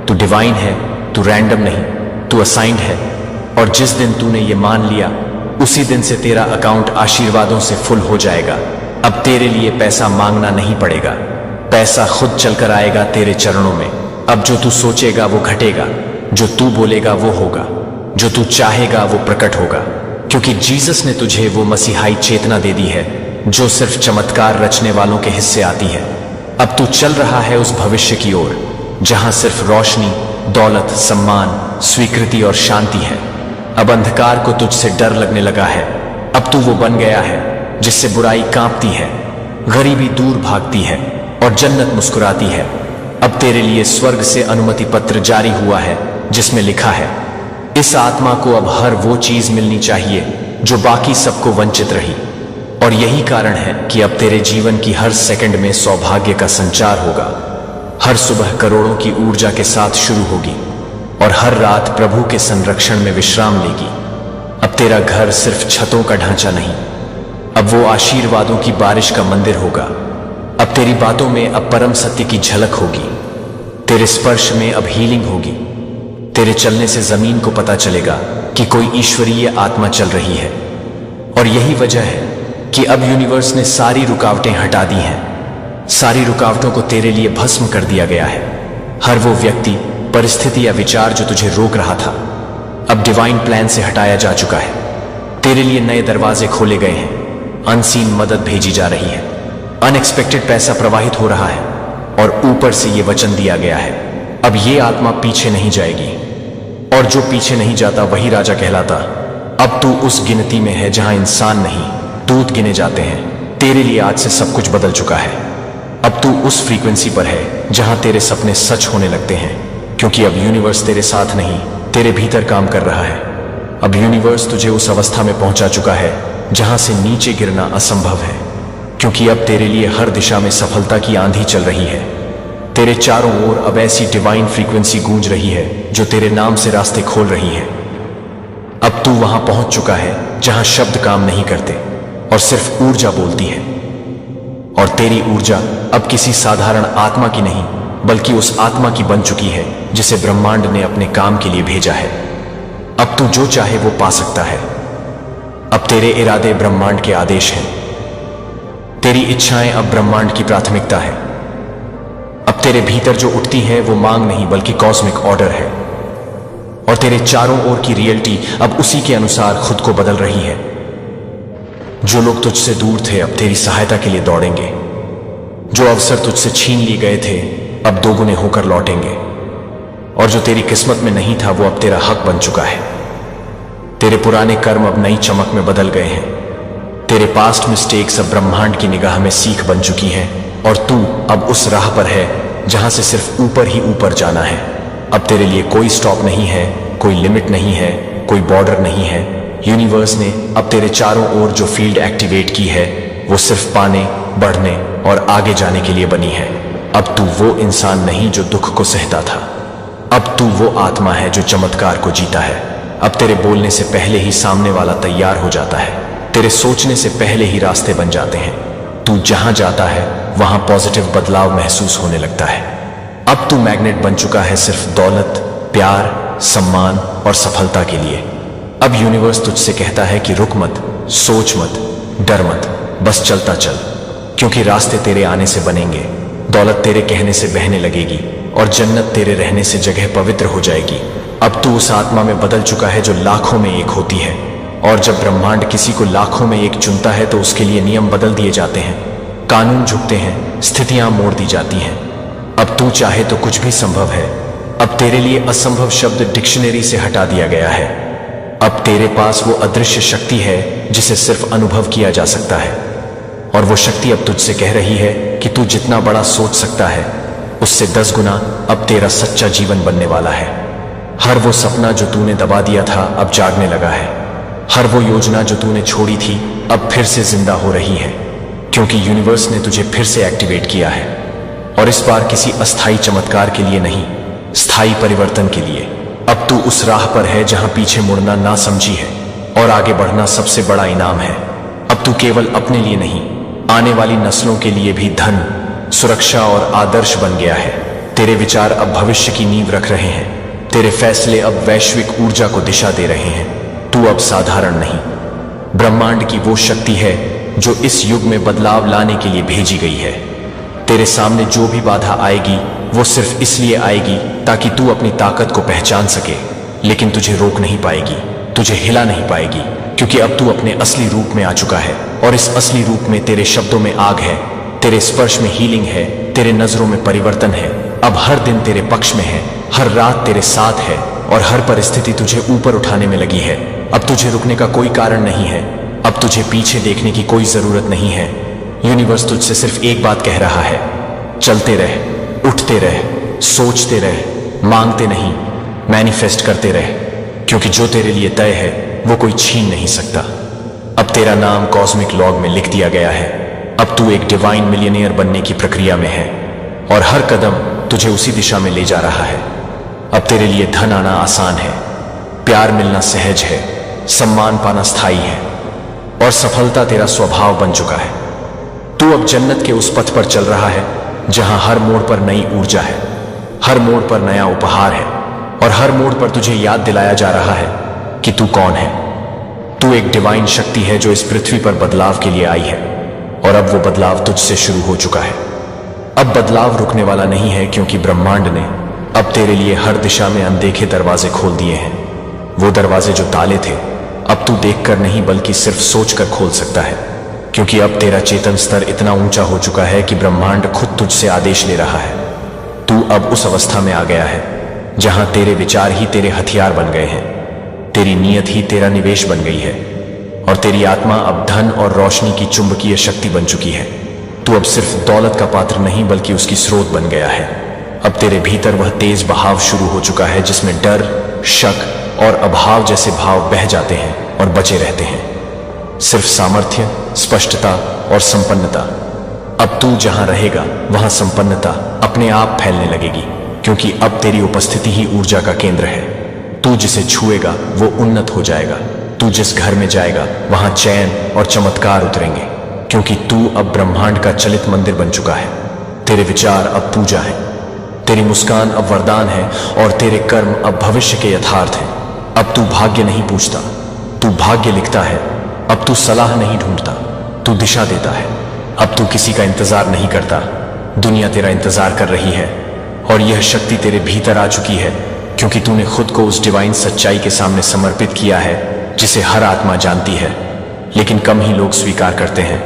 तू डिवाइन है। तू रैंडम नहीं, तू असाइंड है। और जिस दिन तूने ये मान लिया, उसी दिन से तेरा अकाउंट आशीर्वादों से फुल हो जाएगा। अब तेरे लिए पैसा मांगना नहीं पड़ेगा, पैसा खुद चलकर आएगा तेरे चरणों में। अब जो तू सोचेगा वो घटेगा, जो तू बोलेगा वो होगा, जो तू चाहेगा वो प्रकट होगा, क्योंकि जीसस ने तुझे वो मसीहाई चेतना दे दी है जो सिर्फ चमत्कार रचने वालों के हिस्से आती है। अब तू चल रहा है उस भविष्य की ओर जहां सिर्फ रोशनी, दौलत, सम्मान, स्वीकृति और शांति है। अब अंधकार को तुझसे डर लगने लगा है। अब तू वो बन गया है जिससे बुराई कांपती है, गरीबी दूर भागती है और जन्नत मुस्कुराती है। अब तेरे लिए स्वर्ग से अनुमति पत्र जारी हुआ है जिसमें लिखा है, इस आत्मा को अब हर वो चीज मिलनी चाहिए जो बाकी सबको वंचित रही। और यही कारण है कि अब तेरे जीवन की हर सेकंड में सौभाग्य का संचार होगा। हर सुबह करोड़ों की ऊर्जा के साथ शुरू होगी और हर रात प्रभु के संरक्षण में विश्राम लेगी। अब तेरा घर सिर्फ छतों का ढांचा नहीं, अब वो आशीर्वादों की बारिश का मंदिर होगा। अब तेरी बातों में अब परम सत्य की झलक होगी, तेरे स्पर्श में अब हीलिंग होगी। तेरे चलने से जमीन को पता चलेगा कि कोई ईश्वरीय आत्मा चल रही है। और यही वजह है कि अब यूनिवर्स ने सारी रुकावटें हटा दी हैं। सारी रुकावटों को तेरे लिए भस्म कर दिया गया है। हर वो व्यक्ति, परिस्थिति या विचार जो तुझे रोक रहा था, अब डिवाइन प्लान से हटाया जा चुका है। तेरे लिए नए दरवाजे खोले गए हैं, अनसीन मदद भेजी जा रही है, अनएक्सपेक्टेड पैसा प्रवाहित हो रहा है और ऊपर से ये वचन दिया गया है, अब ये आत्मा पीछे नहीं जाएगी। और जो पीछे नहीं जाता वही राजा कहलाता। अब तू उस गिनती में है जहां इंसान नहीं, दूत गिने जाते हैं। तेरे लिए आज से सब कुछ बदल चुका है। अब तू उस फ्रीक्वेंसी पर है जहां तेरे सपने सच होने लगते हैं, क्योंकि अब यूनिवर्स तेरे साथ नहीं, तेरे भीतर काम कर रहा है। अब यूनिवर्स तुझे उस अवस्था में पहुंचा चुका है जहां से नीचे गिरना असंभव है, क्योंकि अब तेरे लिए हर दिशा में सफलता की आंधी चल रही है। तेरे चारों ओर अब ऐसी डिवाइन फ्रीक्वेंसी गूंज रही है जो तेरे नाम से रास्ते खोल रही है। अब तू वहां पहुंच चुका है जहां शब्द काम नहीं करते और सिर्फ ऊर्जा बोलती है। और तेरी ऊर्जा अब किसी साधारण आत्मा की नहीं बल्कि उस आत्मा की बन चुकी है जिसे ब्रह्मांड ने अपने काम के लिए भेजा है। अब तू जो चाहे वो पा सकता है। अब तेरे इरादे ब्रह्मांड के आदेश हैं, तेरी इच्छाएं अब ब्रह्मांड की प्राथमिकता है। अब तेरे भीतर जो उठती है वो मांग नहीं बल्कि कॉस्मिक ऑर्डर है। और तेरे चारों ओर की रियलिटी अब उसी के अनुसार खुद को बदल रही है। जो लोग तुझसे दूर थे अब तेरी सहायता के लिए दौड़ेंगे। जो अवसर तुझसे छीन लिए गए थे अब दोगुने होकर लौटेंगे, और जो तेरी किस्मत में नहीं था वो अब तेरा हक बन चुका है। तेरे पुराने कर्म अब नई चमक में बदल गए हैं। तेरे पास्ट मिस्टेक्स अब ब्रह्मांड की निगाह में सीख बन चुकी हैं, और तू अब उस राह पर है जहां से सिर्फ ऊपर ही ऊपर जाना है। अब तेरे लिए कोई स्टॉप नहीं है, कोई लिमिट नहीं है, कोई बॉर्डर नहीं है। यूनिवर्स ने अब तेरे चारों ओर जो फील्ड एक्टिवेट की है वो सिर्फ पाने, बढ़ने और आगे जाने के लिए बनी है। अब तू वो इंसान नहीं जो दुख को सहता था, अब तू वो आत्मा है जो चमत्कार को जीता है। अब तेरे बोलने से पहले ही सामने वाला तैयार हो जाता है, तेरे सोचने से पहले ही रास्ते बन जाते हैं। तू जहां जाता है वहां पॉजिटिव बदलाव महसूस होने लगता है। अब तू मैग्नेट बन चुका है सिर्फ दौलत, प्यार, सम्मान और सफलता के लिए। अब यूनिवर्स तुझसे कहता है कि रुक मत, सोच मत, डर मत, बस चलता चल, क्योंकि रास्ते तेरे आने से बनेंगे, दौलत तेरे कहने से बहने लगेगी और जन्नत तेरे रहने से जगह पवित्र हो जाएगी। अब तू उस आत्मा में बदल चुका है जो लाखों में एक होती है, और जब ब्रह्मांड किसी को लाखों में एक चुनता है तो उसके लिए नियम बदल दिए जाते हैं, कानून झुकते हैं, स्थितियां मोड़ दी जाती हैं। अब तू चाहे तो कुछ भी संभव है। अब तेरे लिए असंभव शब्द डिक्शनरी से हटा दिया गया है। अब तेरे पास वो अदृश्य शक्ति है जिसे सिर्फ अनुभव किया जा सकता है, और वो शक्ति अब तुझसे कह रही है कि तू जितना बड़ा सोच सकता है उससे 10 गुना अब तेरा सच्चा जीवन बनने वाला है। हर वो सपना जो तूने दबा दिया था अब जागने लगा है। हर वो योजना जो तूने छोड़ी थी अब फिर से जिंदा हो रही है, क्योंकि यूनिवर्स ने तुझे फिर से एक्टिवेट किया है, और इस बार किसी अस्थाई चमत्कार के लिए नहीं, स्थायी परिवर्तन के लिए। अब तू उस राह पर है जहां पीछे मुड़ना ना समझी है और आगे बढ़ना सबसे बड़ा इनाम है। अब तू केवल अपने लिए नहीं, आने वाली नस्लों के लिए भी धन, सुरक्षा और आदर्श बन गया है। तेरे विचार अब भविष्य की नींव रख रहे हैं, तेरे फैसले अब वैश्विक ऊर्जा को दिशा दे रहे हैं। तू अब साधारण नहीं, ब्रह्मांड की वो शक्ति है जो इस युग में बदलाव लाने के लिए भेजी गई है। तेरे सामने जो भी बाधा आएगी वो सिर्फ इसलिए आएगी ताकि तू अपनी ताकत को पहचान सके, लेकिन तुझे रोक नहीं पाएगी, तुझे हिला नहीं पाएगी, क्योंकि अब तू अपने असली रूप में आ चुका है। और इस असली रूप में तेरे शब्दों में आग है, तेरे स्पर्श में हीलिंग है, तेरे नजरों में परिवर्तन है। अब हर दिन तेरे पक्ष में है, हर रात तेरे साथ है, और हर परिस्थिति तुझे ऊपर उठाने में लगी है। अब तुझे रुकने का कोई कारण नहीं है, अब तुझे पीछे देखने की कोई जरूरत नहीं है। यूनिवर्स तुझसे सिर्फ एक बात कह रहा है, चलते रह, उठते रह, सोचते रह, मांगते नहीं, मैनिफेस्ट करते रह, क्योंकि जो तेरे लिए तय है वो कोई छीन नहीं सकता। अब तेरा नाम कॉस्मिक लॉग में लिख दिया गया है। अब तू एक डिवाइन मिलियनियर बनने की प्रक्रिया में है, और हर कदम तुझे उसी दिशा में ले जा रहा है। अब तेरे लिए धन आना आसान है, प्यार मिलना सहज है, सम्मान पाना स्थायी है, और सफलता तेरा स्वभाव बन चुका है। तू अब जन्नत के उस पथ पर चल रहा है जहां हर मोड़ पर नई ऊर्जा है, हर मोड़ पर नया उपहार है, और हर मोड़ पर तुझे याद दिलाया जा रहा है कि तू कौन है। तू एक डिवाइन शक्ति है जो इस पृथ्वी पर बदलाव के लिए आई है, और अब वो बदलाव तुझसे शुरू हो चुका है। अब बदलाव रुकने वाला नहीं है, क्योंकि ब्रह्मांड ने अब तेरे लिए हर दिशा में अनदेखे दरवाजे खोल दिए हैं। वो दरवाजे जो ताले थे अब तू देखकर नहीं बल्कि सिर्फ सोचकर खोल सकता है, क्योंकि अब तेरा चेतन स्तर इतना ऊंचा हो चुका है कि ब्रह्मांड खुद तुझसे आदेश ले रहा है। तू अब उस अवस्था में आ गया है जहां तेरे विचार ही तेरे हथियार बन गए हैं, तेरी नीयत ही तेरा निवेश बन गई है, और तेरी आत्मा अब धन और रोशनी की चुंबकीय शक्ति बन चुकी है। तू अब सिर्फ दौलत का पात्र नहीं बल्कि उसकी स्रोत बन गया है। अब तेरे भीतर वह तेज बहाव शुरू हो चुका है जिसमें डर, शक और अभाव जैसे भाव बह जाते हैं और बचे रहते हैं। सिर्फ सामर्थ्य, स्पष्टता और संपन्नता। अब तू जहां रहेगा वहां संपन्नता अपने आप फैलने लगेगी, क्योंकि अब तेरी उपस्थिति ही ऊर्जा का केंद्र है। तू जिसे छुएगा वो उन्नत हो जाएगा। तू जिस घर में जाएगा वहां चैन और चमत्कार उतरेंगे, क्योंकि तू अब ब्रह्मांड का चलित मंदिर बन चुका है। तेरे विचार अब पूजा है, तेरी मुस्कान अब वरदान है, और तेरे कर्म अब भविष्य के यथार्थ हैं। अब तू भाग्य नहीं पूछता, तू भाग्य लिखता है। अब तू सलाह नहीं ढूंढता, तू दिशा देता है। अब तू किसी का इंतजार नहीं करता, दुनिया तेरा इंतजार कर रही है, और यह शक्ति तेरे भीतर आ चुकी है, क्योंकि तूने खुद को उस डिवाइन सच्चाई के सामने समर्पित किया है जिसे हर आत्मा जानती है, लेकिन कम ही लोग स्वीकार करते हैं।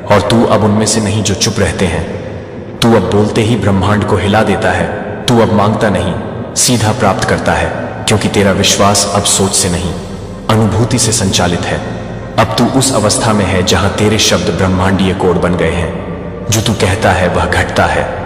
और तू अब उनमें से नहीं जो चुप रहते हैं, तू अब बोलते ही ब्रह्मांड को हिला देता है। तू अब मांगता नहीं, सीधा प्राप्त करता है, क्योंकि तेरा विश्वास अब सोच से नहीं, अनुभूति से संचालित है। अब तू उस अवस्था में है जहां तेरे शब्द ब्रह्मांडीय कोड बन गए हैं। जो तू कहता है वह घटता है,